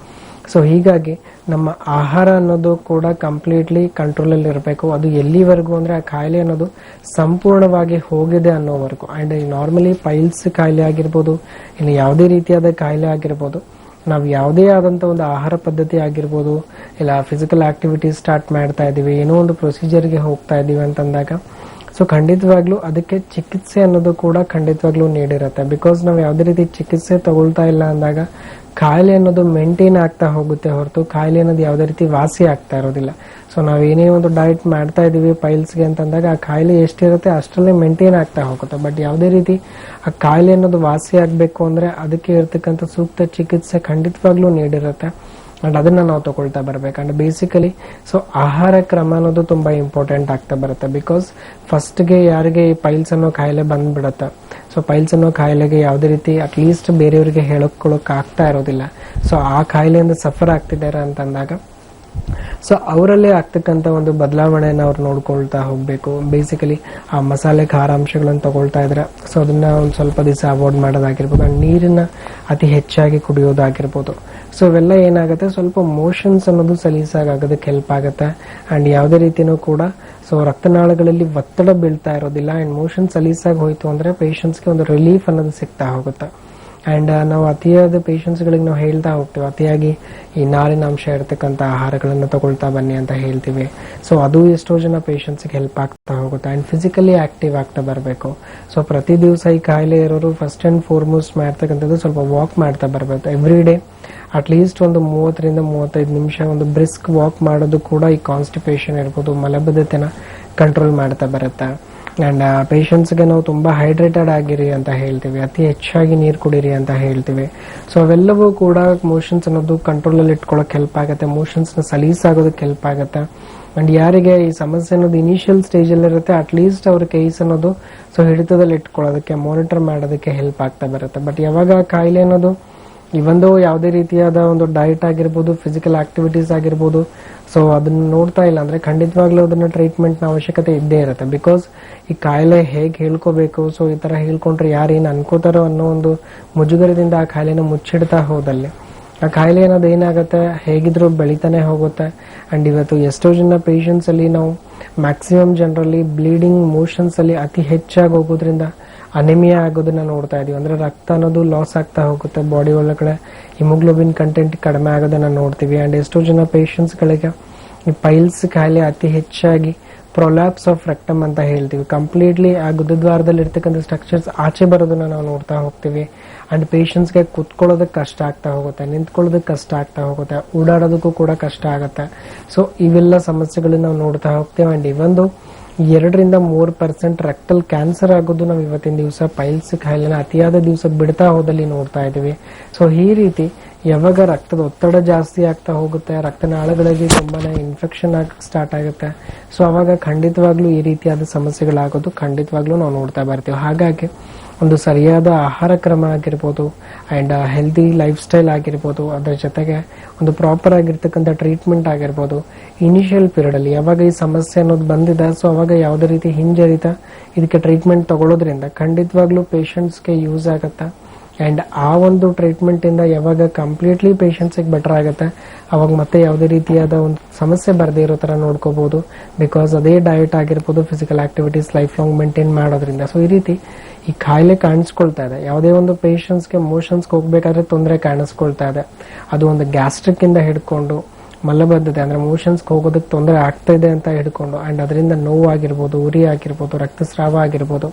ಸೊ ಹೀಗಾಗಿ ನಮ್ಮ ಆಹಾರ ಅನ್ನೋದು ಕೂಡ ಕಂಪ್ಲೀಟ್ಲಿ ಕಂಟ್ರೋಲ್ ಅಲ್ಲಿ ಇರಬೇಕು. ಅದು ಎಲ್ಲಿವರೆಗೂ ಅಂದ್ರೆ ಆ ಕಾಯಿಲೆ ಅನ್ನೋದು ಸಂಪೂರ್ಣವಾಗಿ ಹೋಗಿದೆ ಅನ್ನೋವರೆಗೂ. ಅಂಡ್ ನಾರ್ಮಲಿ ಪೈಲ್ಸ್ ಕಾಯಿಲೆ ಆಗಿರ್ಬೋದು, ಇನ್ನು ಯಾವುದೇ ರೀತಿಯಾದ ಕಾಯಿಲೆ ಆಗಿರ್ಬೋದು, ನಾವು ಯಾವುದೇ ಆದಂತ ಒಂದು ಆಹಾರ ಪದ್ಧತಿ ಆಗಿರ್ಬೋದು, ಇಲ್ಲ ಫಿಸಿಕಲ್ ಆಕ್ಟಿವಿಟೀಸ್ ಸ್ಟಾರ್ಟ್ ಮಾಡ್ತಾ ಇದೀವಿ, ಏನೋ ಒಂದು ಪ್ರೊಸೀಜರ್ಗೆ ಹೋಗ್ತಾ ಇದೀವಿ ಅಂತಂದಾಗ ಸೊ ಖಂಡಿತವಾಗ್ಲೂ ಅದಕ್ಕೆ ಚಿಕಿತ್ಸೆ ಅನ್ನೋದು ಕೂಡ ಖಂಡಿತವಾಗ್ಲೂ ನೀಡಿರುತ್ತೆ. ಬಿಕಾಸ್ ನಾವು ಯಾವುದೇ ರೀತಿ ಚಿಕಿತ್ಸೆ ತಗೊಳ್ತಾ ಇಲ್ಲ ಅಂದಾಗ ಕಾಯಿಲೆ ಅನ್ನೋದು ಮೇಂಟೈನ್ ಆಗ್ತಾ ಹೋಗುತ್ತೆ ಹೊರತು ಕಾಯಿಲೆ ಅನ್ನೋದು ಯಾವುದೇ ರೀತಿ ವಾಸಿ ಆಗ್ತಾ ಇರೋದಿಲ್ಲ. ಸೊ ನಾವೇನೇ ಒಂದು ಡಯಟ್ ಮಾಡ್ತಾ ಇದೀವಿ ಪೈಲ್ಸ್ಗೆ ಅಂತಂದಾಗ ಆ ಕಾಯಿಲೆ ಎಷ್ಟಿರುತ್ತೆ ಅಷ್ಟರಲ್ಲೇ ಮೇಂಟೈನ್ ಆಗ್ತಾ ಹೋಗುತ್ತೆ. ಬಟ್ ಯಾವುದೇ ರೀತಿ ಆ ಕಾಯಿಲೆ ಅನ್ನೋದು ವಾಸಿ ಆಗ್ಬೇಕು ಅಂದ್ರೆ ಅದಕ್ಕೆ ಇರ್ತಕ್ಕಂಥ ಸೂಕ್ತ ಚಿಕಿತ್ಸೆ ಖಂಡಿತವಾಗ್ಲೂ ನೀಡಿರುತ್ತೆ. ಅಂಡ್ ಅದನ್ನ ನಾವು ತಗೊಳ್ತಾ ಬರ್ಬೇಕು. ಅಂಡ್ ಬೇಸಿಕಲಿ ಸೊ ಆಹಾರ ಕ್ರಮ ಅನ್ನೋದು ತುಂಬಾ ಇಂಪಾರ್ಟೆಂಟ್ ಆಗ್ತಾ ಬರುತ್ತೆ. ಬಿಕಾಸ್ ಫಸ್ಟ್ಗೆ ಯಾರಿಗೆ ಈ ಪೈಲ್ಸ್ ಅನ್ನೋ ಕಾಯಿಲೆ ಬಂದ್ಬಿಡುತ್ತೆ, ಸೊ ಪೈಲ್ಸ್ ಅನ್ನೋ ಕಾಯಿಲೆಗೆ ಯಾವುದೇ ರೀತಿ ಅಟ್ಲೀಸ್ಟ್ ಬೇರೆಯವರಿಗೆ ಹೇಳ್ಕೊಳಕ್ ಆಗ್ತಾ ಇರೋದಿಲ್ಲ, ಸೊ ಆ ಕಾಯಿಲೆಯಿಂದ ಸಫರ್ ಆಗ್ತಿದ್ದಾರೆ ಅಂತಂದಾಗ ಸೊ ಅವರಲ್ಲೇ ಆಗ್ತಕ್ಕಂಥ ಒಂದು ಬದಲಾವಣೆನ ಅವ್ರು ನೋಡ್ಕೊಳ್ತಾ ಹೋಗ್ಬೇಕು. ಬೇಸಿಕಲಿ ಆ ಮಸಾಲೆ ಖಾರ ಅಂಶಗಳನ್ನು ತಗೊಳ್ತಾ ಇದ್ರೆ ಸೊ ಅದನ್ನ ಒಂದು ಸ್ವಲ್ಪ ದಿವಸ ಅವಾಯ್ಡ್ ಮಾಡೋದಾಗಿರ್ಬೋದು, ಅಂಡ್ ನೀರನ್ನ ಅತಿ ಹೆಚ್ಚಾಗಿ ಕುಡಿಯೋದಾಗಿರ್ಬೋದು. ಸೊ ಇವೆಲ್ಲ ಏನಾಗುತ್ತೆ, ಸ್ವಲ್ಪ ಮೋಷನ್ಸ್ ಅನ್ನೋದು ಸಲೀಸಾಗೋದಕ್ಕೆ ಹೆಲ್ಪ್ ಆಗುತ್ತೆ. ಅಂಡ್ ಯಾವುದೇ ರೀತಿನೂ ಕೂಡ ಸೊ ರಕ್ತನಾಳಗಳಲ್ಲಿ ಒತ್ತಡ ಬೀಳ್ತಾ ಇರೋದಿಲ್ಲ. ಅಂಡ್ ಮೋಷನ್ ಸಲೀಸಾಗಿ ಹೋಯ್ತು ಅಂದ್ರೆ ಪೇಷಂಟ್ಸ್ಗೆ ಒಂದು ರಿಲೀಫ್ ಅನ್ನೋದು ಸಿಗ್ತಾ ಹೋಗುತ್ತೆ. ಅಂಡ್ ನಾವು ಅತಿಯಾದ ಪೇಷಂಟ್ಸ್ಗಳಿಗೆ ನಾವು ಹೇಳ್ತಾ ಹೋಗ್ತೀವಿ, ಅತಿಯಾಗಿ ಈ ನಾರಿನ ಅಂಶ ಇರತಕ್ಕಂಥ ಆಹಾರಗಳನ್ನು ತಗೊಳ್ತಾ ಬನ್ನಿ ಅಂತ ಹೇಳ್ತೀವಿ. ಸೊ ಅದು ಎಷ್ಟೋ ಜನ ಪೇಷಂಟ್ಸ್ಗೆ ಹೆಲ್ಪ್ ಆಗ್ತಾ ಹೋಗುತ್ತೆ. ಅಂಡ್ ಫಿಸಿಕಲಿ ಆಕ್ಟಿವ್ ಆಗ್ತಾ ಬರಬೇಕು. ಸೊ ಪ್ರತಿ ದಿವಸ ಈ ಕಾಯಿಲೆ ಇರೋರು ಫಸ್ಟ್ ಅಂಡ್ ಫಾರ್ಮೋಸ್ಟ್ ಮಾಡ್ತಕ್ಕಂಥದ್ದು ಸ್ವಲ್ಪ ವಾಕ್ ಮಾಡ್ತಾ ಬರಬೇಕು. ಎವ್ರಿ ಡೇ ಅಟ್ಲೀಸ್ಟ್ ಒಂದು 30 ರಿಂದ 35 ನಿಮಿಷ ಒಂದು ಬ್ರಿಸ್ಕ್ ವಾಕ್ ಮಾಡೋದು ಕೂಡ ಈ ಕಾನ್ಸ್ಟಿಪೇಷನ್ ಇರ್ಬೋದು, ಮಲಬದ್ಧತೆನ ಕಂಟ್ರೋಲ್ ಮಾಡ್ತಾ ಬರುತ್ತೆ. ಅಂಡ್ ಪೇಷಂಟ್ಸ್ಗೆ ನಾವು ತುಂಬಾ ಹೈಡ್ರೇಟೆಡ್ ಆಗಿರಿ ಅಂತ ಹೇಳ್ತೀವಿ, ಅತಿ ಹೆಚ್ಚಾಗಿ ನೀರು ಕುಡೀರಿ ಅಂತ ಹೇಳ್ತೀವಿ. ಸೊ ಅವೆಲ್ಲವೂ ಕೂಡ ಮೋಷನ್ಸ್ ಅನ್ನೋದು ಕಂಟ್ರೋಲ್ ಅಲ್ಲಿ ಇಟ್ಕೊಳ್ಳೋಕೆ ಹೆಲ್ಪ್ ಆಗುತ್ತೆ, ಮೋಷನ್ಸ್ ನ ಸಲೀಸಾಗೋದಕ್ಕೆ ಹೆಲ್ಪ್ ಆಗುತ್ತೆ. ಅಂಡ್ ಯಾರಿಗೆ ಈ ಸಮಸ್ಯೆ ಅನ್ನೋದು ಇನಿಷಿಯಲ್ ಸ್ಟೇಜ್ ಅಲ್ಲಿ ಇರುತ್ತೆ ಅಟ್ಲೀಸ್ಟ್ ಅವ್ರ ಕೇಸ್ ಅನ್ನೋದು ಸೊ ಹಿಡಿತದಲ್ಲಿ ಇಟ್ಕೊಳ್ಳೋದಕ್ಕೆ, ಮಾನಿಟರ್ ಮಾಡೋದಕ್ಕೆ ಹೆಲ್ಪ್ ಆಗ್ತಾ ಬರುತ್ತೆ. ಬಟ್ ಯಾವಾಗ ಕಾಯಿಲೆ ಅನ್ನೋದು ಇವೊಂದು ಯಾವುದೇ ರೀತಿಯಾದ ಒಂದು ಡಯಟ್ ಆಗಿರ್ಬೋದು, ಫಿಸಿಕಲ್ ಆಕ್ಟಿವಿಟೀಸ್ ಆಗಿರ್ಬೋದು, ಸೊ ಅದನ್ನ ನೋಡ್ತಾ ಇಲ್ಲ ಅಂದ್ರೆ ಖಂಡಿತವಾಗ್ಲೂ ಅದನ್ನ ಟ್ರೀಟ್ಮೆಂಟ್ ನ ಅವಶ್ಯಕತೆ ಇದ್ದೇ ಇರುತ್ತೆ. ಬಿಕಾಸ್ ಈ ಕಾಯಿಲೆ ಹೇಗೆ ಹೇಳ್ಕೋಬೇಕು, ಸೊ ಈ ತರ ಹೇಳ್ಕೊಂಡ್ರೆ ಯಾರೇನು ಅನ್ಕೋತಾರೋ ಅನ್ನೋ ಒಂದು ಮುಜುಗರದಿಂದ ಆ ಕಾಯಿಲೆನ ಮುಚ್ಚಿಡ್ತಾ ಹೋದಲ್ಲಿ ಆ ಕಾಯಿಲೆ ಅನ್ನೋದು ಏನಾಗುತ್ತೆ ಹೇಗಿದ್ರು ಬೆಳಿತಾನೆ ಹೋಗುತ್ತೆ. ಅಂಡ್ ಇವತ್ತು ಎಷ್ಟೋ ಜನ ಪೇಷಂಟ್ಸ್ ಅಲ್ಲಿ ನಾವು ಮ್ಯಾಕ್ಸಿಮಮ್ ಜನರಲ್ಲಿ ಬ್ಲೀಡಿಂಗ್ ಮೋಷನ್ಸ್ ಅಲ್ಲಿ ಅತಿ ಹೆಚ್ಚಾಗಿ ಹೋಗೋದ್ರಿಂದ ಅನಿಮಿಯಾ ಆಗೋದನ್ನ ನೋಡ್ತಾ ಇದೀವಿ. ಅಂದ್ರೆ ರಕ್ತ ಅನ್ನೋದು ಲಾಸ್ ಆಗ್ತಾ ಹೋಗುತ್ತೆ, ಬಾಡಿ ಒಳಗಡೆ ಹಿಮೋಗ್ಲೋಬಿನ್ ಕಂಟೆಂಟ್ ಕಡಿಮೆ ಆಗೋದನ್ನ ನೋಡ್ತೀವಿ. ಅಂಡ್ ಎಷ್ಟೋ ಜನ ಪೇಷಂಟ್ಸ್ ಗಳಿಗೆ ಈ ಪೈಲ್ಸ್ ಕಾಯಿಲೆ ಅತಿ ಹೆಚ್ಚಾಗಿ ಪ್ರೊಲ್ಯಾಪ್ಸ್ ಆಫ್ ರೆಕ್ಟಮ್ ಅಂತ ಹೇಳ್ತೀವಿ, ಕಂಪ್ಲೀಟ್ಲಿ ಆ ಗುದದ್ವಾರದಲ್ಲಿ ಇರ್ತಕ್ಕಂಥ ಸ್ಟ್ರಕ್ಚರ್ಸ್ ಆಚೆ ಬರೋದನ್ನ ನಾವು ನೋಡ್ತಾ ಹೋಗ್ತೀವಿ. ಅಂಡ್ ಪೇಷಂಟ್ಸ್ಗೆ ಕುತ್ಕೊಳ್ಳೋದಕ್ಕೆ ಕಷ್ಟ ಆಗ್ತಾ ಹೋಗುತ್ತೆ, ನಿಂತ್ಕೊಳ್ಳೋದಕ್ಕೆ ಕಷ್ಟ ಆಗ್ತಾ ಹೋಗುತ್ತೆ, ಓಡಾಡೋದಕ್ಕೂ ಕೂಡ ಕಷ್ಟ ಆಗುತ್ತೆ. ಸೊ ಇವೆಲ್ಲ ಸಮಸ್ಯೆಗಳನ್ನ ನಾವು ನೋಡ್ತಾ ಹೋಗ್ತೇವೆ. ಅಂಡ್ ಇವೊಂದು 2 ರಿಂದ 3% ರೆಕ್ಟಲ್ ಕ್ಯಾನ್ಸರ್ ಆಗೋದು ನಾವು ಇವತ್ತಿನ ದಿವಸ ಪೈಲ್ಸ್ ಕಾಯಿಲೆನ ಅತಿಯಾದ ದಿವಸ ಬಿಡ್ತಾ ಹೋದಲ್ಲಿ ನೋಡ್ತಾ ಇದೀವಿ. ಸೊ ಈ ರೀತಿ ಯಾವಾಗ ರಕ್ತದ ಒತ್ತಡ ಜಾಸ್ತಿ ಆಗ್ತಾ ಹೋಗುತ್ತೆ, ರಕ್ತನಾಳಗಳಲ್ಲಿ ತುಂಬಾನೇ ಇನ್ಫೆಕ್ಷನ್ ಆಗಕ್ಕೆ ಸ್ಟಾರ್ಟ್ ಆಗುತ್ತೆ, ಸೊ ಅವಾಗ ಖಂಡಿತವಾಗ್ಲೂ ಈ ರೀತಿಯಾದ ಸಮಸ್ಯೆಗಳಾಗೋದು ಖಂಡಿತವಾಗ್ಲೂ ನಾವು ನೋಡ್ತಾ ಬರ್ತೀವಿ. ಹಾಗಾಗಿ ಒಂದು ಸರಿಯಾದ ಆಹಾರ ಕ್ರಮ ಆಗಿರ್ಬೋದು ಅಂಡ್ ಹೆಲ್ದಿ ಲೈಫ್ ಸ್ಟೈಲ್ ಆಗಿರ್ಬೋದು, ಅದರ ಜೊತೆಗೆ ಒಂದು ಪ್ರಾಪರ್ ಆಗಿರ್ತಕ್ಕಂಥ ಟ್ರೀಟ್ಮೆಂಟ್ ಆಗಿರ್ಬೋದು, ಇನಿಷಿಯಲ್ ಪೀರಿಯಡ್ ಅಲ್ಲಿ ಯಾವಾಗ ಈ ಸಮಸ್ಯೆ ಅನ್ನೋದು ಬಂದಿದೆ ಸೊ ಅವಾಗ ಯಾವುದೇ ರೀತಿ ಹಿಂಜರಿತ ಇದಕ್ಕೆ ಟ್ರೀಟ್ಮೆಂಟ್ ತಗೊಳ್ಳೋದ್ರಿಂದ ಖಂಡಿತವಾಗ್ಲೂ ಪೇಷಂಟ್ಸ್ಗೆ ಯೂಸ್ ಆಗುತ್ತೆ. ಅಂಡ್ ಆ ಒಂದು ಟ್ರೀಟ್ಮೆಂಟ್ ಇಂದ ಯಾವಾಗ ಕಂಪ್ಲೀಟ್ಲಿ ಪೇಷಂಟ್ಸ್ಗೆ ಬೆಟರ್ ಆಗುತ್ತೆ ಅವಾಗ ಮತ್ತೆ ಯಾವುದೇ ರೀತಿಯಾದ ಒಂದು ಸಮಸ್ಯೆ ಬರದೇ ಇರೋ ತರ ನೋಡ್ಕೋಬಹುದು. ಬಿಕಾಸ್ ಅದೇ ಡಯಟ್ ಆಗಿರ್ಬೋದು, physical activities life long maintain ಮಾಡೋದ್ರಿಂದ. ಸೊ ಈ ರೀತಿ ಈ ಕಾಯಿಲೆ ಕಾಣಿಸ್ಕೊಳ್ತಾ ಇದೆ. ಯಾವುದೇ ಒಂದು ಪೇಷಂಟ್ಸ್ಗೆ ಮೋಷನ್ಸ್ಗೆ ಹೋಗ್ಬೇಕಾದ್ರೆ ತೊಂದರೆ ಕಾಣಿಸ್ಕೊಳ್ತಾ ಇದೆ, ಅದು ಒಂದು ಗ್ಯಾಸ್ಟ್ರಿಕ್ ಇಂದ ಹಿಡ್ಕೊಂಡು ಮಲಬದ್ಧತೆ ಅಂದ್ರೆ ಮೋಷನ್ಸ್ಗೆ ಹೋಗೋದಕ್ಕೆ ತೊಂದರೆ ಆಗ್ತಾ ಇದೆ ಅಂತ ಹಿಡ್ಕೊಂಡು ಅಂಡ್ ಅದರಿಂದ ನೋವು ಆಗಿರ್ಬೋದು, ಉರಿ ಆಗಿರ್ಬೋದು, ರಕ್ತಸ್ರಾವ ಆಗಿರ್ಬೋದು,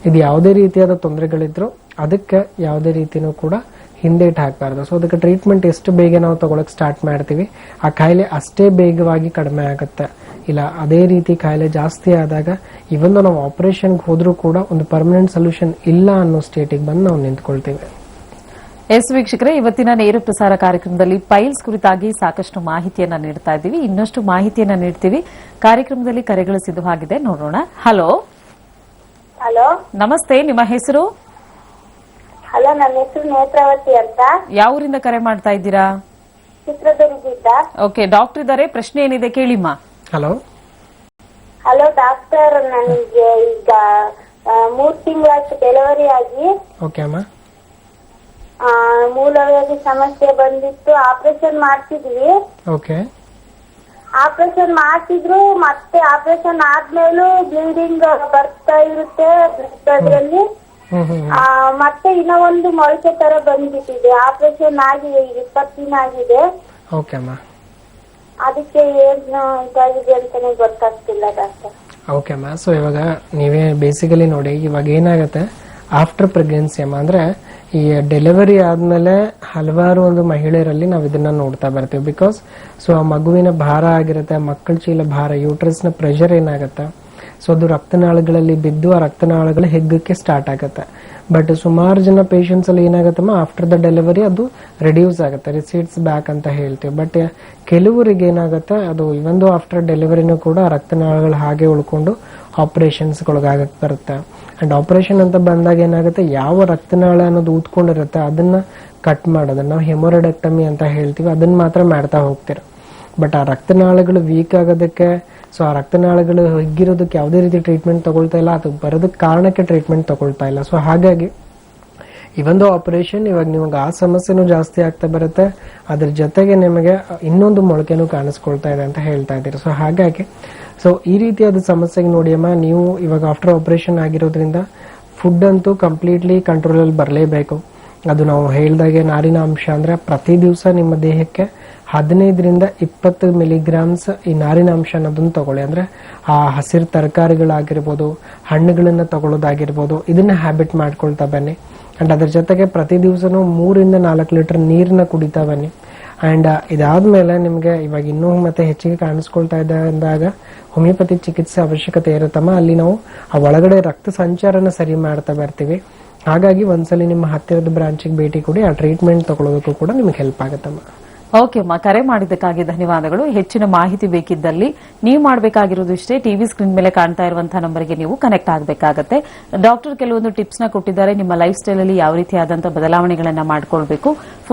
ಇದು ಯಾವುದೇ ರೀತಿಯಾದ ತೊಂದರೆಗಳಿದ್ರು ಅದಕ್ಕೆ ಯಾವುದೇ ರೀತಿನೂ ಕೂಡ ಹಿಂದೇಟ್ ಹಾಕಬಾರ್ದು. ಸೊ ಅದಕ್ಕೆ ಟ್ರೀಟ್ಮೆಂಟ್ ಎಷ್ಟು ಬೇಗ ನಾವು ತಗೊಳಕ್ ಸ್ಟಾರ್ಟ್ ಮಾಡ್ತೀವಿ ಆ ಕಾಯಿಲೆ ಅಷ್ಟೇ ಬೇಗವಾಗಿ ಕಡಿಮೆ ಆಗುತ್ತೆ. ಇಲ್ಲ ಅದೇ ರೀತಿ ಕಾಯಿಲೆ ಜಾಸ್ತಿ ಆದಾಗ ಇವೊಂದು ನಾವು ಆಪರೇಷನ್ಗೆ ಹೋದ್ರೂ ಕೂಡ ಒಂದು ಪರ್ಮನೆಂಟ್ ಸೊಲ್ಯೂಷನ್ ಇಲ್ಲ ಅನ್ನೋ ಸ್ಟೇಟಿಗೆ ಬಂದು ನಾವು ನಿಂತ್ಕೊಳ್ತೀವಿ. ಎಸ್ ವೀಕ್ಷಕರೇ, ಇವತ್ತಿನ ನೇರ ಪ್ರಸಾರ ಕಾರ್ಯಕ್ರಮದಲ್ಲಿ ಪೈಲ್ಸ್ ಕುರಿತಾಗಿ ಸಾಕಷ್ಟು ಮಾಹಿತಿಯನ್ನ ನೀಡ್ತಾ ಇದ್ದೀವಿ. ಇನ್ನಷ್ಟು ಮಾಹಿತಿಯನ್ನ ನೀಡ್ತೀವಿ. ಕಾರ್ಯಕ್ರಮದಲ್ಲಿ ಕರೆಗಳು ಸಿದ್ಧವಾಗಿದೆ, ನೋಡೋಣ. ಹಲೋ ಹಲೋ ನಮಸ್ತೆ, ನಿಮ್ಮ ಹೆಸರು? ಹಲೋ, ನನ್ನ ಹೆಸರು ನೇತ್ರಾವತಿ ಅಂತ, ಯಾವ ಊರಿಂದ ಕರೆ ಮಾಡ್ತಾ ಇದ್ದೀರಾ? ಚಿತ್ರದುರ್ಗದಿಂದ. ಓಕೆ, ಡಾಕ್ಟರ್ ಇದ್ದಾರೆ, ಪ್ರಶ್ನೆ ಏನಿದೆ ಕೇಳಿಮ್ಮ. ಹಲೋ ಹಲೋ ಡಾಕ್ಟರ್, ನನಗೆ ಈಗ 3 ತಿಂಗಳಾಯ್ತು ಡೆಲಿವರಿ ಆಗಿ. ಓಕೆ ಅಮ್ಮ. ಮೂಲವ್ಯಾಧಿ ಸಮಸ್ಯೆ ಬಂದಿತ್ತು, ಆಪರೇಷನ್ ಮಾಡ್ತಿದ್ವಿ. ಓಕೆ. ಆಪರೇಷನ್ ಮಾಡ್ತಿದ್ರು, ಮತ್ತೆ ಆಪರೇಷನ್ ಆದ್ಮೇಲೂ ಬ್ಲೀಡಿಂಗ್ ಬರ್ತಾ ಇರುತ್ತೆ ಅದ್ರಲ್ಲಿ. ಮತ್ತೆ ಇನ್ನೂ ಒಂದು ಮೊಳಕೆ ತರ ಬಂದ್ಬಿಟ್ಟಿದೆ. ಆಪರೇಷನ್ ಆಗಿದೆ, ಈಗ 20 ದಿನ ಆಗಿದೆ. ಓಕೆ ಅಮ್ಮ. ಅದಕ್ಕೆ ಏನು ಇದಾಗಿದೆ ಅಂತಾನೆ ಗೊತ್ತಾಗ್ತಿಲ್ಲ ಡಾಕ್ಟರ್. ಓಕೆ ಅಮ್ಮ. ಸೊ ಇವಾಗ ನೀವೇ ಬೇಸಿಕಲಿ ನೋಡಿ, ಇವಾಗ ಏನಾಗುತ್ತೆ ಆಫ್ಟರ್ ಪ್ರೆಗ್ನೆನ್ಸಿ ಅಮ್ಮ, ಅಂದ್ರೆ ಈ ಡೆಲಿವರಿ ಆದ್ಮೇಲೆ ಹಲವಾರು ಒಂದು ಮಹಿಳೆಯರಲ್ಲಿ ನಾವು ಇದನ್ನ ನೋಡ್ತಾ ಬರ್ತೀವಿ. ಬಿಕಾಸ್ ಸೊ ಆ ಮಗುವಿನ ಭಾರ ಆಗಿರುತ್ತೆ, ಮಕ್ಕಳ ಚೀಲ ಭಾರ, ಯೂಟ್ರಸ್ ನ ಪ್ರೆಷರ್ ಏನಾಗುತ್ತೆ, ಸೊ ಅದು ರಕ್ತನಾಳಗಳಲ್ಲಿ ಬಿದ್ದು ಆ ರಕ್ತನಾಳಗಳು ಹಿಗ್ಗಕ್ಕೆ ಸ್ಟಾರ್ಟ್ ಆಗುತ್ತೆ. ಬಟ್ ಸುಮಾರು ಜನ ಪೇಷಂಟ್ಸ್ ಅಲ್ಲಿ ಏನಾಗುತ್ತಮ್ಮ, ಆಫ್ಟರ್ ದ ಡೆಲಿವರಿ ಅದು ರಿಡ್ಯೂಸ್ ಆಗುತ್ತೆ, ರಿಸೀಟ್ಸ್ ಬ್ಯಾಕ್ ಅಂತ ಹೇಳ್ತೀವಿ. ಬಟ್ ಕೆಲವರಿಗೆ ಏನಾಗುತ್ತೆ, ಅದು ಇವೊಂದು ಆಫ್ಟರ್ ಡೆಲಿವರಿನೂ ಕೂಡ ರಕ್ತನಾಳಗಳು ಹಾಗೆ ಉಳ್ಕೊಂಡು ಆಪರೇಷನ್ಸ್ ಒಳಗಾಗಕ್ಕೆ ಬರುತ್ತೆ. ಅಂಡ್ ಆಪರೇಷನ್ ಅಂತ ಬಂದಾಗ ಏನಾಗುತ್ತೆ, ಯಾವ ರಕ್ತನಾಳ ಅನ್ನೋದು ಊದ್ಕೊಂಡಿರುತ್ತೆ ಅದನ್ನ ಕಟ್ ಮಾಡೋದನ್ನ ನಾವು ಹೆಮೊರೈಡೆಕ್ಟಮಿ ಅಂತ ಹೇಳ್ತೀವಿ, ಅದನ್ನ ಮಾತ್ರ ಮಾಡ್ತಾ ಹೋಗ್ತೀರ. ಬಟ್ ಆ ರಕ್ತನಾಳಗಳು ವೀಕ್ ಆಗೋದಕ್ಕೆ, ಸೊ ಆ ರಕ್ತನಾಳಗಳು ಹಿಗ್ಗಿರೋದಕ್ಕೆ ಯಾವುದೇ ರೀತಿ ಟ್ರೀಟ್ಮೆಂಟ್ ತಗೊಳ್ತಾ ಇಲ್ಲ, ಅದು ಬರೋದಕ್ಕೆ ಕಾರಣಕ್ಕೆ ಟ್ರೀಟ್ಮೆಂಟ್ ತಗೊಳ್ತಾ ಇಲ್ಲ. ಸೊ ಹಾಗಾಗಿ ಈ ಒಂದು ಆಪರೇಷನ್ ಇವಾಗ ನಿಮಗೆ ಆ ಸಮಸ್ಯೆನೂ ಜಾಸ್ತಿ ಆಗ್ತಾ ಬರುತ್ತೆ, ಅದ್ರ ಜೊತೆಗೆ ನಿಮಗೆ ಇನ್ನೊಂದು ಮೊಳಕೆನೂ ಕಾಣಿಸ್ಕೊಳ್ತಾ ಇದೆ ಅಂತ ಹೇಳ್ತಾ ಇದ್ದೀರಿ. ಸೊ ಹಾಗಾಗಿ ಸೊ ಈ ರೀತಿಯಾದ ಸಮಸ್ಯೆಗೆ ನೋಡಿ ಅಮ್ಮ, ನೀವು ಇವಾಗ ಆಫ್ಟರ್ ಆಪರೇಷನ್ ಆಗಿರೋದ್ರಿಂದ ಫುಡ್ ಅಂತೂ ಕಂಪ್ಲೀಟ್ಲಿ ಕಂಟ್ರೋಲಲ್ಲಿ ಬರಲೇಬೇಕು. ಅದು ನಾವು ಹೇಳ್ದಾಗೆ ನಾರಿನಾಂಶ ಅಂದ್ರೆ ಪ್ರತಿ ದಿವಸ ನಿಮ್ಮ ದೇಹಕ್ಕೆ 15ರಿಂದ 20 ಮಿಲಿಗ್ರಾಮ್ಸ್ ಈ ನಾರಿನಾಂಶ ಅನ್ನೋದನ್ನ ತಗೊಳ್ಳಿ. ಅಂದ್ರೆ ಆ ಹಸಿರು ತರಕಾರಿಗಳಾಗಿರ್ಬೋದು, ಹಣ್ಣುಗಳನ್ನ ತಗೊಳ್ಳೋದಾಗಿರ್ಬೋದು, ಇದನ್ನ ಹ್ಯಾಬಿಟ್ ಮಾಡ್ಕೊಳ್ತಾ ಬನ್ನಿ. ಅಂಡ್ ಅದ್ರ ಜೊತೆಗೆ ಪ್ರತಿ ದಿವಸನೂ 3ರಿಂದ 4 ಲೀಟರ್ ನೀರನ್ನ ಕುಡಿತಾ ಬನ್ನಿ. ಅಂಡ್ ಇದಾದ್ಮೇಲೆ ನಿಮ್ಗೆ ಇವಾಗ ಇನ್ನೂ ಮತ್ತೆ ಹೆಚ್ಚಿಗೆ ಕಾಣಿಸ್ಕೊಳ್ತಾ ಇದೆ ಅಂದಾಗ ಹೋಮಿಯೋಪತಿ ಚಿಕಿತ್ಸೆ ಅವಶ್ಯಕತೆ ಇರುತ್ತಮ್ಮ. ಅಲ್ಲಿ ನಾವು ಆ ಒಳಗಡೆ ರಕ್ತ ಸಂಚಾರನ ಸರಿ ಮಾಡ್ತಾ ಬರ್ತೀವಿ. ಹಾಗಾಗಿ ಒಂದ್ಸಲಿ ನಿಮ್ಮ ಹತ್ತಿರದ ಬ್ರಾಂಚಿಗೆ ಭೇಟಿ ಕೊಡಿ, ಆ ಟ್ರೀಟ್ಮೆಂಟ್ ತಗೊಳ್ಳೋದಕ್ಕೂ ಕೂಡ ನಿಮ್ಗೆ ಹೆಲ್ಪ್ ಆಗುತ್ತಮ್ಮ. ಓಕೆ ಅಮ್ಮ, ಕರೆ ಮಾಡಿದ್ದಕ್ಕಾಗಿ ಧನ್ಯವಾದಗಳು. ಹೆಚ್ಚಿನ ಮಾಹಿತಿ ಬೇಕಿದ್ದಲ್ಲಿ ನೀವು ಮಾಡಬೇಕಾಗಿರೋದು ಇಷ್ಟೇ, ಟಿವಿ ಸ್ಕ್ರೀನ್ ಮೇಲೆ ಕಾಣ್ತಾ ಇರುವಂತಹ ನಂಬರ್ಗೆ ನೀವು ಕನೆಕ್ಟ್ ಆಗಬೇಕಾಗತ್ತೆ. ಡಾಕ್ಟರ್ ಕೆಲವೊಂದು ಟಿಪ್ಸ್ ನ ಕೊಟ್ಟಿದ್ದಾರೆ, ನಿಮ್ಮ ಲೈಫ್ ಸ್ಟೈಲ್ ಅಲ್ಲಿ ಯಾವ ರೀತಿಯಾದಂತಹ ಬದಲಾವಣೆಗಳನ್ನ ಮಾಡ್ಕೊಳ್ಬೇಕು,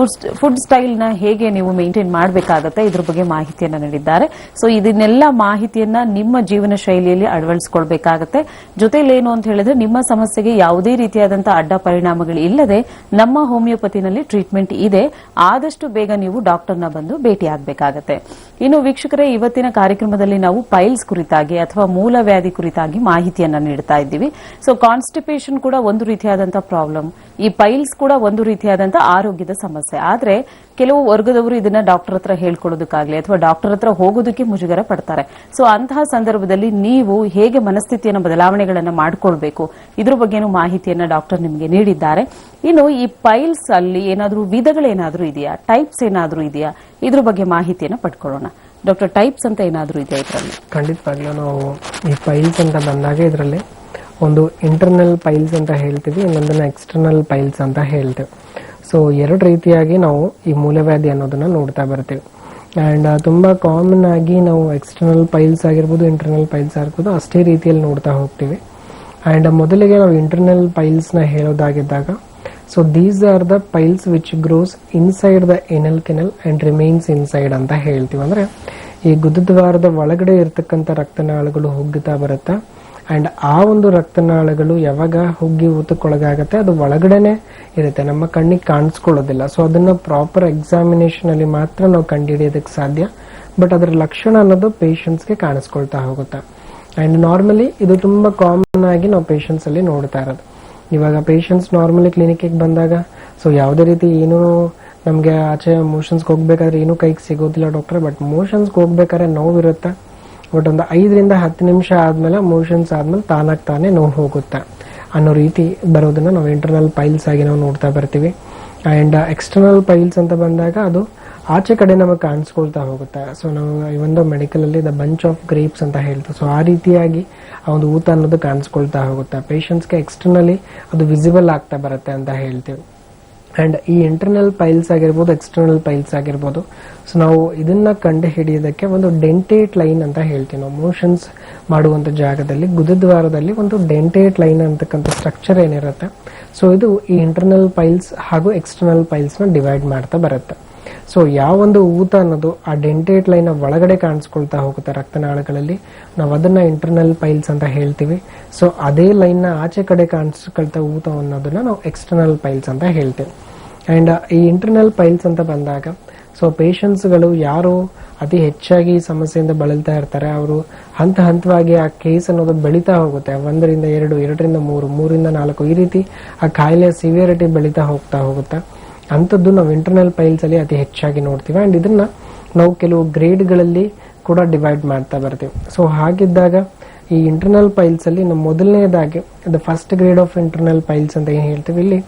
ಫುಡ್ ಸ್ಟೈಲ್ ನ ಹೇಗೆ ನೀವು ಮೇಂಟೈನ್ ಮಾಡಬೇಕಾಗತ್ತೆ, ಇದ್ರ ಬಗ್ಗೆ ಮಾಹಿತಿಯನ್ನ ನೀಡಿದ್ದಾರೆ. ಸೊ ಇದನ್ನೆಲ್ಲ ಮಾಹಿತಿಯನ್ನ ನಿಮ್ಮ ಜೀವನ ಶೈಲಿಯಲ್ಲಿ ಅಳವಡಿಸಿಕೊಳ್ಬೇಕಾಗತ್ತೆ. ಜೊತೆಲಿ ಏನು ಅಂತ ಹೇಳಿದ್ರೆ, ನಿಮ್ಮ ಸಮಸ್ಯೆಗೆ ಯಾವುದೇ ರೀತಿಯಾದಂತಹ ಅಡ್ಡ ಪರಿಣಾಮಗಳು ಇಲ್ಲದೆ ನಮ್ಮ ಹೋಮಿಯೋಪತಿನಲ್ಲಿ ಟ್ರೀಟ್ಮೆಂಟ್ ಇದೆ. ಆದಷ್ಟು ಬೇಗ ನೀವು ಡಾಕ್ಟರ್ನ ಬಂದು ಭೇಟಿ ಆಗಬೇಕಾಗತ್ತೆ. ಇನ್ನು ವೀಕ್ಷಕರೇ, ಇವತ್ತಿನ ಕಾರ್ಯಕ್ರಮದಲ್ಲಿ ನಾವು ಪೈಲ್ಸ್ ಕುರಿತಾಗಿ ಅಥವಾ ಮೂಲವ್ಯಾಧಿ ಕುರಿತಾಗಿ ಮಾಹಿತಿಯನ್ನ ನೀಡ್ತಾ ಇದ್ದೀವಿ. ಸೊ ಕಾನ್ಸ್ಟಿಪೇಷನ್ ಕೂಡ ಒಂದು ರೀತಿಯಾದಂತಹ ಪ್ರಾಬ್ಲಮ್, ಈ ಪೈಲ್ಸ್ ಕೂಡ ಒಂದು ರೀತಿಯಾದಂತಹ ಆರೋಗ್ಯದ ಸಮಸ್ಯೆ. ಆದ್ರೆ ಕೆಲವು ವರ್ಗದವರು ಇದನ್ನ ಡಾಕ್ಟರ್ ಹತ್ರ ಹೇಳ್ಕೊಳ್ಳೋದಕ್ಕಾಗ್ಲಿ ಅಥವಾ ಡಾಕ್ಟರ್ ಹತ್ರ ಹೋಗೋದಕ್ಕೆ ಮುಜುಗರ ಪಡ್ತಾರೆ. ಸೊ ಅಂತಹ ಸಂದರ್ಭದಲ್ಲಿ ನೀವು ಹೇಗೆ ಮನಸ್ಥಿತಿಯನ್ನು ಬದಲಾವಣೆಗಳನ್ನ ಮಾಡ್ಕೊಳ್ಬೇಕು, ಇದ್ರ ಬಗ್ಗೆನೂ ಮಾಹಿತಿಯನ್ನ ಡಾಕ್ಟರ್ ನಿಮಗೆ ನೀಡಿದ್ದಾರೆ. ಇನ್ನು ಈ ಪೈಲ್ಸ್ ಅಲ್ಲಿ ಏನಾದ್ರೂ ವಿಧಗಳೇನಾದ್ರೂ ಇದೆಯಾ, ಟೈಪ್ಸ್ ಏನಾದ್ರೂ ಇದೆಯಾ, ಇದ್ರ ಬಗ್ಗೆ ಮಾಹಿತಿಯನ್ನ ಪಡ್ಕೊಳ್ಳೋಣ. ಡಾಕ್ಟರ್, ಟೈಪ್ಸ್ ಅಂತ ಏನಾದ್ರೂ ಇದೆಯಾ ಇದರಲ್ಲಿ? ಖಂಡಿತವಾಗ್ಲೂ ನಾವು ಈ ಪೈಲ್ಸ್ ಅಂತ ಬಂದಾಗ ಇದರಲ್ಲಿ ಒಂದು ಇಂಟರ್ನಲ್ ಪೈಲ್ಸ್ ಅಂತ ಹೇಳ್ತೀವಿ, ಇನ್ನೊಂದನ್ನ ಎಕ್ಸ್ಟರ್ನಲ್ ಪೈಲ್ಸ್ ಅಂತ ಹೇಳ್ತೀವಿ. ಸೊ 2 ರೀತಿಯಾಗಿ ನಾವು ಈ ಮೂಲವ್ಯಾಧಿ ಅನ್ನೋದನ್ನ ನೋಡ್ತಾ ಬರ್ತೀವಿ. ಅಂಡ್ ತುಂಬಾ ಕಾಮನ್ ಆಗಿ ನಾವು ಎಕ್ಸ್ಟರ್ನಲ್ ಪೈಲ್ಸ್ ಆಗಿರ್ಬೋದು, ಇಂಟರ್ನಲ್ ಪೈಲ್ಸ್ ಆಗಿರ್ಬೋದು, ಅಷ್ಟೇ ರೀತಿಯಲ್ಲಿ ನೋಡ್ತಾ ಹೋಗ್ತೀವಿ. ಅಂಡ್ ಮೊದಲಿಗೆ ನಾವು ಇಂಟರ್ನಲ್ ಪೈಲ್ಸ್ ನ ಹೇಳೋದಾಗಿದ್ದಾಗ, so these are the piles which grows inside the anal canal and remains inside ಅಂತ ಹೇಳ್ತೀವಿ. ಅಂದ್ರೆ ಈ ಗುದದ್ವಾರದ ಒಳಗಡೆ ಇರ್ತಕ್ಕಂಥ ರಕ್ತನಾಳಗಳು ಹುಗ್ಗುತ್ತಾ ಬರುತ್ತೆ. ಅಂಡ್ ಆ ಒಂದು ರಕ್ತನಾಳಗಳು ಯಾವಾಗ ಹುಗ್ಗಿ ಊತಕ್ಕೊಳಗಾಗತ್ತೆ, ಅದು ಒಳಗಡೆನೆ ಇರುತ್ತೆ, ನಮ್ಮ ಕಣ್ಣಿಗೆ ಕಾಣಿಸ್ಕೊಳ್ಳೋದಿಲ್ಲ. ಸೊ ಅದನ್ನ ಪ್ರಾಪರ್ ಎಕ್ಸಾಮಿನೇಷನ್ ಅಲ್ಲಿ ಮಾತ್ರ ನಾವು ಕಂಡುಹಿಡಿಯೋದಕ್ಕೆ ಸಾಧ್ಯ. ಬಟ್ ಅದರ ಲಕ್ಷಣ ಅನ್ನೋದು ಪೇಷಂಟ್ಸ್ಗೆ ಕಾಣಿಸ್ಕೊಳ್ತಾ ಹೋಗುತ್ತೆ. ಅಂಡ್ ನಾರ್ಮಲಿ ಇದು ತುಂಬಾ ಕಾಮನ್ ಆಗಿ ನಾವು ಪೇಷಂಟ್ಸ್ ಅಲ್ಲಿ ನೋಡ್ತಾ ಇರೋದು. ಇವಾಗ ಪೇಷಂಟ್ಸ್ ನಾರ್ಮಲಿ ಕ್ಲಿನಿಕ್ಗೆ ಬಂದಾಗ ಸೊ ಯಾವುದೇ ರೀತಿ ಏನೂ ನಮಗೆ ಆಚೆ ಮೋಷನ್ಸ್ಗೆ ಹೋಗ್ಬೇಕಾದ್ರೆ ಏನೂ ಕೈಗೆ ಸಿಗೋದಿಲ್ಲ ಡಾಕ್ಟರ್, ಬಟ್ ಮೋಷನ್ಸ್ಗೆ ಹೋಗ್ಬೇಕಾದ್ರೆ ನೋವಿರುತ್ತೆ. ಬಟ್ ಒಂದು 5ರಿಂದ 10 ನಿಮಿಷ ಆದ್ಮೇಲೆ ಮೋಷನ್ಸ್ ಆದ್ಮೇಲೆ ತಾನೇ ನೋವು ಹೋಗುತ್ತೆ ಅನ್ನೋ ರೀತಿ ಬರೋದನ್ನ ನಾವು ಇಂಟರ್ನಲ್ ಪೈಲ್ಸ್ ಆಗಿ ನಾವು ನೋಡ್ತಾ ಬರ್ತೀವಿ. ಅಂಡ್ ಎಕ್ಸ್ಟರ್ನಲ್ ಪೈಲ್ಸ್ ಅಂತ ಬಂದಾಗ ಅದು ಆಚೆ ಕಡೆ ನಮಗೆ ಕಾಣಿಸ್ಕೊಳ್ತಾ ಹೋಗುತ್ತೆ. ಸೊ ನಾವು ಇವೊಂದು ಮೆಡಿಕಲ್ ಅಲ್ಲಿ ದ ಬಂಚ್ ಆಫ್ ಗ್ರೇಪ್ಸ್ ಅಂತ ಹೇಳ್ತೀವಿ. ಸೊ ಆ ರೀತಿಯಾಗಿ ಆ ಒಂದು ಊತ ಅನ್ನೋದು ಕಾಣಿಸ್ಕೊಳ್ತಾ ಹೋಗುತ್ತೆ. ಪೇಷಂಟ್ಸ್ಗೆ ಎಕ್ಸ್ಟರ್ನಲಿ ಅದು ವಿಸಿಬಲ್ ಆಗ್ತಾ ಬರುತ್ತೆ ಅಂತ ಹೇಳ್ತೀವಿ. ಅಂಡ್ ಈ ಇಂಟರ್ನಲ್ ಪೈಲ್ಸ್ ಆಗಿರ್ಬೋದು, ಎಕ್ಸ್ಟರ್ನಲ್ ಪೈಲ್ಸ್ ಆಗಿರ್ಬೋದು, ಸೊ ನಾವು ಇದನ್ನ ಕಂಡು ಹಿಡಿಯೋದಕ್ಕೆ ಒಂದು ಡೆಂಟೇಟ್ ಲೈನ್ ಅಂತ ಹೇಳ್ತೀವಿ. ನಾವು ಮೋಷನ್ಸ್ ಮಾಡುವಂತ ಜಾಗದಲ್ಲಿ ಗುದದ್ವಾರದಲ್ಲಿ ಒಂದು ಡೆಂಟೇಟ್ ಲೈನ್ ಅಂತಕ್ಕಂಥ ಸ್ಟ್ರಕ್ಚರ್ ಏನಿರುತ್ತೆ, ಸೊ ಇದು ಈ ಇಂಟರ್ನಲ್ ಪೈಲ್ಸ್ ಹಾಗೂ ಎಕ್ಸ್ಟರ್ನಲ್ ಪೈಲ್ಸ್ ನ ಡಿವೈಡ್ ಮಾಡ್ತಾ ಬರುತ್ತೆ. ಸೊ ಯಾವೊಂದು ಊತ ಅನ್ನೋದು ಆ ಡೆಂಟೇಟ್ ಲೈನ್ ಒಳಗಡೆ ಕಾಣಿಸ್ಕೊಳ್ತಾ ಹೋಗುತ್ತೆ ರಕ್ತನಾಳಗಳಲ್ಲಿ, ನಾವು ಅದನ್ನ ಇಂಟರ್ನಲ್ ಪೈಲ್ಸ್ ಅಂತ ಹೇಳ್ತೀವಿ. ಸೊ ಅದೇ ಲೈನ್ ನ ಆಚೆ ಕಡೆ ಕಾಣಿಸ್ಕೊಳ್ತಾ ಊತ ಅನ್ನೋದನ್ನ ನಾವು ಎಕ್ಸ್ಟರ್ನಲ್ ಪೈಲ್ಸ್ ಅಂತ ಹೇಳ್ತೀವಿ. ಅಂಡ್ ಈ ಇಂಟರ್ನಲ್ ಪೈಲ್ಸ್ ಅಂತ ಬಂದಾಗ, ಸೊ ಪೇಷಂಟ್ಸ್ಗಳು ಯಾರು ಅತಿ ಹೆಚ್ಚಾಗಿ ಸಮಸ್ಯೆಯಿಂದ ಬಳಲ್ತಾ ಇರ್ತಾರೆ, ಅವರು ಹಂತ ಹಂತವಾಗಿ ಆ ಕೇಸ್ ಅನ್ನೋದು ಬೆಳೀತಾ ಹೋಗುತ್ತೆ. 1 ರಿಂದ 2, 2 ರಿಂದ 3, 3 ರಿಂದ 4 ಈ ರೀತಿ ಆ ಕಾಯಿಲೆಯ ಸಿವಿಯರಿಟಿ ಬೆಳೀತಾ ಹೋಗುತ್ತೆ. ಅಂಥದ್ದು ನಾವು ಇಂಟರ್ನಲ್ ಪೈಲ್ಸ್ ಅಲ್ಲಿ ಅತಿ ಹೆಚ್ಚಾಗಿ ನೋಡ್ತೀವಿ. ಅಂಡ್ ಇದನ್ನ ನಾವು ಕೆಲವು ಗ್ರೇಡ್ಗಳಲ್ಲಿ ಕೂಡ ಡಿವೈಡ್ ಮಾಡ್ತಾ ಬರ್ತೀವಿ. ಸೊ ಹಾಗಿದ್ದಾಗ ಈ ಇಂಟರ್ನಲ್ ಪೈಲ್ಸ್ ಅಲ್ಲಿ ನಾವು ಮೊದಲನೇದಾಗಿ the first grade of internal piles ಅಂತ ಏನ್ ಹೇಳ್ತೀವಿ, ಇಲ್ಲಿ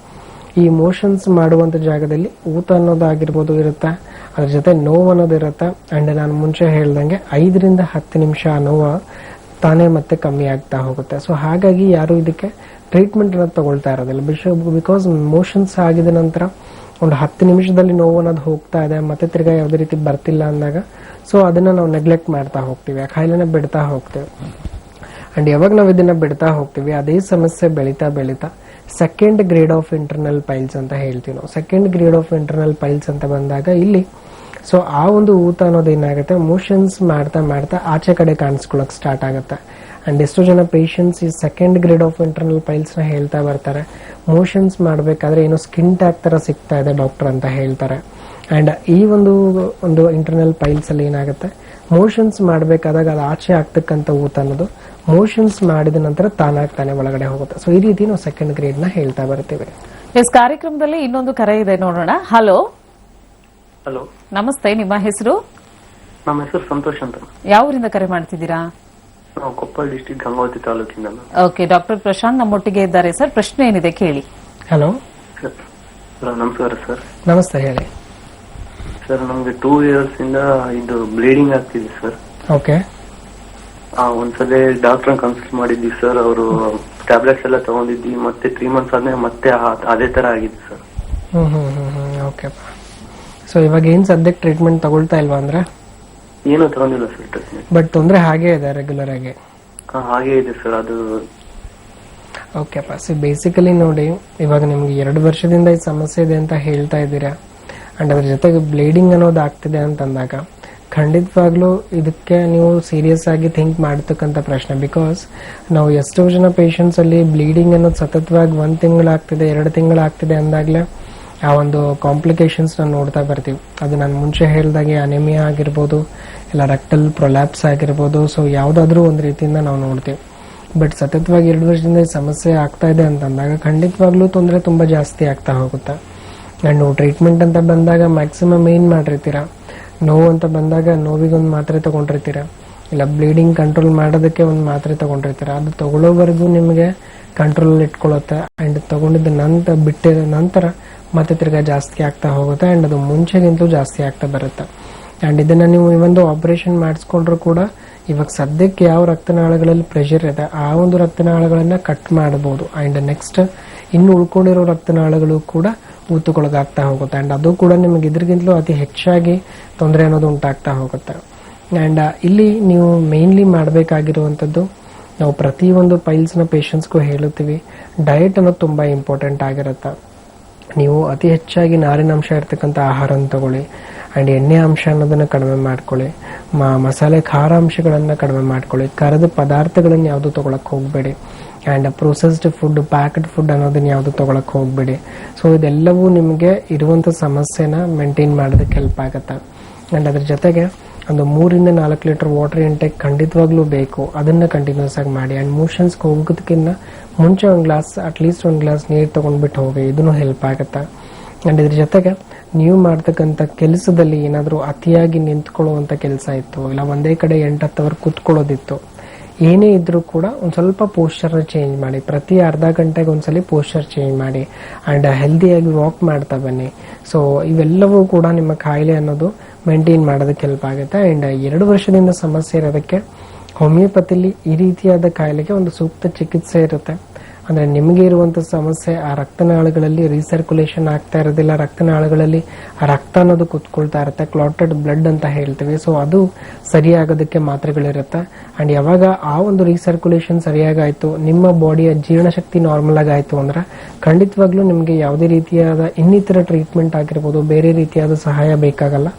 ಈ ಮೋಷನ್ಸ್ ಮಾಡುವಂತ ಜಾಗದಲ್ಲಿ ಊತ ಅನ್ನೋದಾಗಿರ್ಬೋದು ಇರುತ್ತೆ, ಅದ್ರ ಜೊತೆ ನೋವು ಅನ್ನೋದು ಇರುತ್ತೆ. ಅಂಡ್ ನಾನು ಮುಂಚೆ ಹೇಳ್ದಂಗೆ 5 ರಿಂದ 10 ನಿಮಿಷ ನೋವು ತಾನೇ ಮತ್ತೆ ಕಮ್ಮಿ ಆಗ್ತಾ ಹೋಗುತ್ತೆ. ಸೊ ಹಾಗಾಗಿ ಯಾರು ಇದಕ್ಕೆ ಟ್ರೀಟ್ಮೆಂಟ್ ಅನ್ನೋದು ತಗೊಳ್ತಾ ಇರೋದಿಲ್ಲ. ಬಿಕಾಸ್ ಮೋಷನ್ಸ್ ಆಗಿದ ನಂತರ ಒಂದು 10 ನಿಮಿಷದಲ್ಲಿ ನೋವು ಅನ್ನೋದು ಹೋಗ್ತಾ ಇದೆ, ಮತ್ತೆ ತಿರ್ಗಾ ಯಾವುದೇ ರೀತಿ ಬರ್ತಿಲ್ಲ ಅಂದಾಗ ಸೊ ಅದನ್ನ ನಾವು ನೆಗ್ಲೆಕ್ಟ್ ಮಾಡ್ತಾ ಹೋಗ್ತೀವಿ, ಆ ಕಾಯಿಲೆನ ಬಿಡ್ತಾ ಹೋಗ್ತೀವಿ. ಅಂಡ್ ಯಾವಾಗ ನಾವು ಇದನ್ನ ಬಿಡ್ತಾ ಹೋಗ್ತೀವಿ, ಅದೇ ಸಮಸ್ಯೆ ಬೆಳೀತಾ second grade of internal piles ಅಂತ ಹೇಳ್ತೀವಿ ನಾವು. Second grade of internal piles ಅಂತ ಬಂದಾಗ ಇಲ್ಲಿ ಸೊ ಆ ಒಂದು ಊತ ಅನ್ನೋದು ಏನಾಗುತ್ತೆ, ಮೋಷನ್ಸ್ ಮಾಡ್ತಾ ಆಚೆ ಕಡೆ ಕಾಣಿಸ್ಕೊಳಕ್ ಸ್ಟಾರ್ಟ್ ಆಗುತ್ತೆ. ಅಂಡ್ ಎಷ್ಟೋ ಜನ ಪೇಷಂಟ್ಸ್ ಈ second grade of internal piles ನ ಹೇಳ್ತಾ ಬರ್ತಾರೆ, ಮೋಷನ್ಸ್ ಮಾಡ್ಬೇಕಾದ್ರೆ ಏನೋ ಸ್ಕಿನ್ ಟ್ಯಾಗ್ ತರ ಸಿಗ್ತಾ ಇದೆ ಡಾಕ್ಟರ್ ಅಂತ ಹೇಳ್ತಾರೆ. ಅಂಡ್ ಈ ಒಂದು ಇಂಟರ್ನಲ್ ಪೈಲ್ಸ್ ಅಲ್ಲಿ ಏನಾಗುತ್ತೆ, ಮೋಷನ್ಸ್ ಮಾಡ್ಬೇಕಾದಾಗ ಅದು ಆಚೆ ಆಗ್ತಕ್ಕಂಥ ಊತ ಅನ್ನೋದು ಮೋಷನ್ಸ್ ಮಾಡಿದ ನಂತರ ತಾನಾಗ್ತಾನೆ ಒಳಗಡೆ ಹೋಗುತ್ತೆ. ಸೊ ಈ ರೀತಿ ನಾವು ಸೆಕೆಂಡ್ ಗ್ರೇಡ್ ನ ಹೇಳ್ತಾ ಬರ್ತೀವಿ. ಎಸ್, ಕಾರ್ಯಕ್ರಮದಲ್ಲಿ ಇನ್ನೊಂದು ಕರೆ ಇದೆ, ನೋಡೋಣ. ಹಲೋ ಹಲೋ, ನಮಸ್ತೆ, ನಿಮ್ಮ ಹೆಸರು? ನಮ್ಮ ಹೆಸರು ಸಂತೋಷ್ ಅಂತ. ಯಾವ ಊರಿಂದ ಕರೆ ಮಾಡ್ತಿದ್ದೀರಾ? ನಾವು ಕೊಪ್ಪಳ ಡಿಸ್ಟ್ರಿಕ್ಟ್ ಗಂಗಾವತಿ ತಾಲೂಕಿಂದ. ಓಕೆ, ಡಾಕ್ಟರ್ ಪ್ರಶಾಂತ್ ನಮ್ಮೊಟ್ಟಿಗೆ ಇದ್ದಾರೆ ಸರ್. ಪ್ರಶ್ನೆ ಏನಿದೆ ಕೇಳಿ. ಹಲೋ ನಮಸ್ಕಾರ ಸರ್. ನಮಸ್ತೆ, ಹೇಳಿ ಸರ್. ನಮ್ಗೆ 2 years ಇಂದ ಇದು ಬ್ಲೀಡಿಂಗ್ ಆಗ್ತಿದೆ ಸರ್. ಓಕೆ. ಒಂದ್ಸಲ ಡಾಕ್ಟರ್ ಕನ್ಸಲ್ಟ್ ಮಾಡಿದ್ವಿ ಸರ್, ಅವರು ಟ್ಯಾಬ್ಲೆಟ್ಸ್ ಎಲ್ಲ ತಗೊಂಡಿದ್ವಿ, ಮತ್ತೆ 3 months ಆದ್ಮೇಲೆ ಮತ್ತೆ ಅದೇ ತರ ಆಗಿದೆ ಸರ್. ಓಕೆ. ಸೊ ಇವಾಗ ಏನ್ ಸದ್ಯಕ್ಕೆ ಟ್ರೀಟ್ಮೆಂಟ್ ತಗೊಳ್ತಾ ಇಲ್ವಾ ಅಂದ್ರೆ? ಏನು ತಗೊಂಡಿಲ್ಲ ಸರ್ ಟ್ರೀಟ್ಮೆಂಟ್. ಬಟ್ ತೊಂದ್ರೆ ಹಾಗೆ ಇದೆ ರೆಗ್ಯುಲರ್ ಆಗಿ? ಹಾಗೆ ಇದೆ ಸರ್ ಅದು. ಓಕೆ ಸೊ ಬೇಸಿಕಲಿ ನೋಡಿ, ಇವಾಗ ನಿಮ್ಗೆ 2 ವರ್ಷದಿಂದ ಈ ಸಮಸ್ಯೆ ಇದೆ ಅಂತ ಹೇಳ್ತಾ ಇದ್ದೀರಾ, ಅಂಡ್ ಅದ್ರ ಜೊತೆಗೆ ಬ್ಲೀಡಿಂಗ್ ಅನ್ನೋದು ಆಗ್ತಿದೆ ಅಂತಂದಾಗ ಖಂಡಿತವಾಗ್ಲೂ ಇದಕ್ಕೆ ನೀವು ಸೀರಿಯಸ್ ಆಗಿ ಥಿಂಕ್ ಮಾಡತಕ್ಕಂಥ ಪ್ರಶ್ನೆ. ಬಿಕಾಸ್ ನಾವು ಎಷ್ಟೋ ಜನ ಪೇಷಂಟ್ಸ್ ಅಲ್ಲಿ ಬ್ಲೀಡಿಂಗ್ ಅನ್ನೋದು ಸತತವಾಗಿ 1 ತಿಂಗಳಾಗ್ತಿದೆ, 2 ತಿಂಗಳಾಗ್ತಿದೆ ಅಂದಾಗ್ಲೇ ಆ ಒಂದು ಕಾಂಪ್ಲಿಕೇಶನ್ಸ್ ನಾವು ನೋಡ್ತಾ ಬರ್ತೀವಿ. ಅದು ನಾನು ಮುಂಚೆ ಹೇಳ್ದಾಗೆ ಅನೆಮಿಯಾ ಆಗಿರ್ಬೋದು, ಇಲ್ಲ ರೆಕ್ಟಲ್ ಪ್ರೊಲ್ಯಾಪ್ಸ್ ಆಗಿರ್ಬೋದು, ಸೊ ಯಾವ್ದಾದ್ರೂ ಒಂದು ರೀತಿಯಿಂದ ನಾವು ನೋಡ್ತೀವಿ. ಬಟ್ ಸತತವಾಗಿ 2 ವರ್ಷದಿಂದ ಈ ಸಮಸ್ಯೆ ಆಗ್ತಾ ಇದೆ ಅಂತಂದಾಗ ಖಂಡಿತವಾಗ್ಲೂ ತೊಂದರೆ ತುಂಬಾ ಜಾಸ್ತಿ ಆಗ್ತಾ ಹೋಗುತ್ತೆ. ಅಂಡ್ ಟ್ರೀಟ್ಮೆಂಟ್ ಅಂತ ಬಂದಾಗ ಮ್ಯಾಕ್ಸಿಮಮ್ ಏನ್ ಮಾಡಿರ್ತೀರಾ, ನೋವು ಅಂತ ಬಂದಾಗ ನೋವಿಗೊಂದು ಮಾತ್ರೆ ತಗೊಂಡಿರ್ತೀರಾ, ಇಲ್ಲ ಬ್ಲೀಡಿಂಗ್ ಕಂಟ್ರೋಲ್ ಮಾಡೋದಕ್ಕೆ ಒಂದು ಮಾತ್ರೆ ತಗೊಂಡಿರ್ತೀರಾ. ಅದು ತಗೊಳ್ಳೋವರೆಗೂ ನಿಮಗೆ ಕಂಟ್ರೋಲ್ ಇಟ್ಕೊಳ್ಳುತ್ತೆ. ಅಂಡ್ ತಗೊಂಡಿದ್ದ ನಂತರ ಬಿಟ್ಟಿದ ನಂತರ ಮತ್ತೆ ತಿರ್ಗಾ ಜಾಸ್ತಿ ಆಗ್ತಾ ಹೋಗುತ್ತೆ. ಅಂಡ್ ಅದು ಮುಂಚೆಗಿಂತಲೂ ಜಾಸ್ತಿ ಆಗ್ತಾ ಬರುತ್ತೆ. ಅಂಡ್ ಇದನ್ನ ನೀವು ಒಂದು ಆಪರೇಷನ್ ಮಾಡಿಸ್ಕೊಂಡ್ರು ಕೂಡ ಇವಾಗ ಸದ್ಯಕ್ಕೆ ಯಾವ ರಕ್ತನಾಳಗಳಲ್ಲಿ ಪ್ರೆಷರ್ ಇದೆ ಆ ಒಂದು ರಕ್ತನಾಳಗಳನ್ನ ಕಟ್ ಮಾಡಬಹುದು. ಅಂಡ್ ನೆಕ್ಸ್ಟ್ ಇನ್ನು ಉಳ್ಕೊಂಡಿರೋ ರಕ್ತನಾಳಗಳು ಕೂಡ ಊತಕ್ಕೊಳಗಾಗ್ತಾ ಹೋಗುತ್ತೆ. ಅಂಡ್ ಅದು ಕೂಡ ನಿಮಗೆ ಇದ್ರಿಗಿಂತಲೂ ಅತಿ ಹೆಚ್ಚಾಗಿ ತೊಂದರೆ ಅನ್ನೋದು ಉಂಟಾಗ್ತಾ ಹೋಗುತ್ತೆ. ಅಂಡ್ ಇಲ್ಲಿ ನೀವು ಮೇನ್ಲಿ ಮಾಡಬೇಕಾಗಿರುವಂತದ್ದು, ನಾವು ಪ್ರತಿಯೊಂದು ಪೈಲ್ಸ್ ನ ಪೇಷಂಟ್ಸ್ಗೂ ಹೇಳುತ್ತೀವಿ, ಡಯಟ್ ಅನ್ನೋದು ತುಂಬಾ ಇಂಪಾರ್ಟೆಂಟ್ ಆಗಿರುತ್ತೆ. ನೀವು ಅತಿ ಹೆಚ್ಚಾಗಿ ನಾರಿನಾಂಶ ಇರ್ತಕ್ಕಂಥ ಆಹಾರನ ತಗೊಳ್ಳಿ. ಅಂಡ್ ಎಣ್ಣೆ ಅಂಶ ಅನ್ನೋದನ್ನ ಕಡಿಮೆ ಮಾಡ್ಕೊಳ್ಳಿ. ಮಸಾಲೆ ಖಾರ ಅಂಶಗಳನ್ನ ಕಡಿಮೆ ಮಾಡ್ಕೊಳ್ಳಿ. ಕರದ ಪದಾರ್ಥಗಳನ್ನ ಯಾವ್ದು ತಗೊಳಕ್ ಹೋಗ್ಬೇಡಿ. And processed food, packed food ಅನ್ನೋದನ್ನ ಯಾವ್ದು ತಗೊಳಕ್ ಹೋಗ್ಬೇಡಿ. ಸೊ ಇದೆಲ್ಲವೂ ನಿಮಗೆ ಇರುವಂತ ಸಮಸ್ಯೆನ ಮೇಂಟೈನ್ ಮಾಡೋದಕ್ಕೆ ಹೆಲ್ಪ್ ಆಗುತ್ತೆ. ಅಂಡ್ ಅದ್ರ ಜೊತೆಗೆ ಒಂದು 3 ರಿಂದ 4 ಲೀಟರ್ ವಾಟರ್ ಇಂಟೇಕ್ ಖಂಡಿತವಾಗ್ಲೂ ಬೇಕು. ಅದನ್ನ ಕಂಟಿನ್ಯೂಸ್ ಆಗಿ ಮಾಡಿ. ಅಂಡ್ ಮೋಷನ್ಸ್ ಹೋಗೋದಕ್ಕಿಂತ ಮುಂಚೆ ಅಟ್ಲೀಸ್ಟ್ ಒಂದು ಗ್ಲಾಸ್ ನೀರು ತಗೊಂಡ್ಬಿಟ್ಟು ಹೋಗಿ, ಇದನ್ನು ಹೆಲ್ಪ್ ಆಗುತ್ತೆ. ಅಂಡ್ ಇದ್ರ ಜೊತೆಗೆ ನೀವು ಮಾಡ್ತಕ್ಕಂಥ ಕೆಲಸದಲ್ಲಿ ಏನಾದರೂ ಅತಿಯಾಗಿ ನಿಂತ್ಕೊಳ್ಳುವಂತ ಕೆಲಸ ಇತ್ತು, ಇಲ್ಲ ಒಂದೇ ಕಡೆ 8-10 ಅವರ್ ಕೂತ್ಕೊಳ್ಳೋದಿತ್ತು, ಏನೇ ಇದ್ರೂ ಕೂಡ ಒಂದ್ ಸ್ವಲ್ಪ ಪೋಸ್ಚರ್ ಚೇಂಜ್ ಮಾಡಿ. ಪ್ರತಿ ಅರ್ಧ ಗಂಟೆಗೆ ಒಂದ್ಸಲಿ ಪೋಸ್ಚರ್ ಚೇಂಜ್ ಮಾಡಿ. ಅಂಡ್ ಹೆಲ್ದಿಯಾಗಿ ವಾಕ್ ಮಾಡ್ತಾ ಬನ್ನಿ. ಸೊ ಇವೆಲ್ಲವೂ ಕೂಡ ನಿಮ್ಮ ಕಾಯಿಲೆ ಅನ್ನೋದು ಮೇಂಟೈನ್ ಮಾಡೋದಕ್ಕೆ ಹೆಲ್ಪ್ ಆಗುತ್ತೆ. ಅಂಡ್ 2 ವರ್ಷದಿಂದ ಸಮಸ್ಯೆ ಇರೋದಕ್ಕೆ ಹೋಮಿಯೋಪತಿಲಿ ಈ ರೀತಿಯಾದ ಕಾಯಿಲೆಗೆ ಒಂದು ಸೂಕ್ತ ಚಿಕಿತ್ಸೆ ಇರುತ್ತೆ. ಅಂದರೆ ನಿಮಗೆ ಇರುವಂಥ ಸಮಸ್ಯೆ ಆ ರಕ್ತನಾಳಗಳಲ್ಲಿ ರೀಸರ್ಕ್ಯುಲೇಷನ್ ಆಗ್ತಾ ಇರೋದಿಲ್ಲ, ರಕ್ತನಾಳಗಳಲ್ಲಿ ಆ ರಕ್ತ ಅನ್ನೋದು ಕುತ್ಕೊಳ್ತಾ ಇರುತ್ತೆ, ಕ್ಲಾಟೆಡ್ ಬ್ಲಡ್ ಅಂತ ಹೇಳ್ತೀವಿ. ಸೊ ಅದು ಸರಿಯಾಗೋದಕ್ಕೆ ಮಾತ್ರೆಗಳಿರುತ್ತೆ. ಆ್ಯಂಡ್ ಯಾವಾಗ ಆ ಒಂದು ರೀಸರ್ಕ್ಯುಲೇಷನ್ ಸರಿಯಾಗಾಯಿತು, ನಿಮ್ಮ ಬಾಡಿಯ ಜೀರ್ಣಶಕ್ತಿ ನಾರ್ಮಲ್ ಆಗಾಯಿತು ಅಂದ್ರೆ ಖಂಡಿತವಾಗ್ಲೂ ನಿಮಗೆ ಯಾವುದೇ ರೀತಿಯಾದ ಇನ್ನಿತರ ಟ್ರೀಟ್ಮೆಂಟ್ ಆಗಿರ್ಬೋದು, ಬೇರೆ ರೀತಿಯಾದ ಸಹಾಯ ಬೇಕಾಗಲ್ಲ.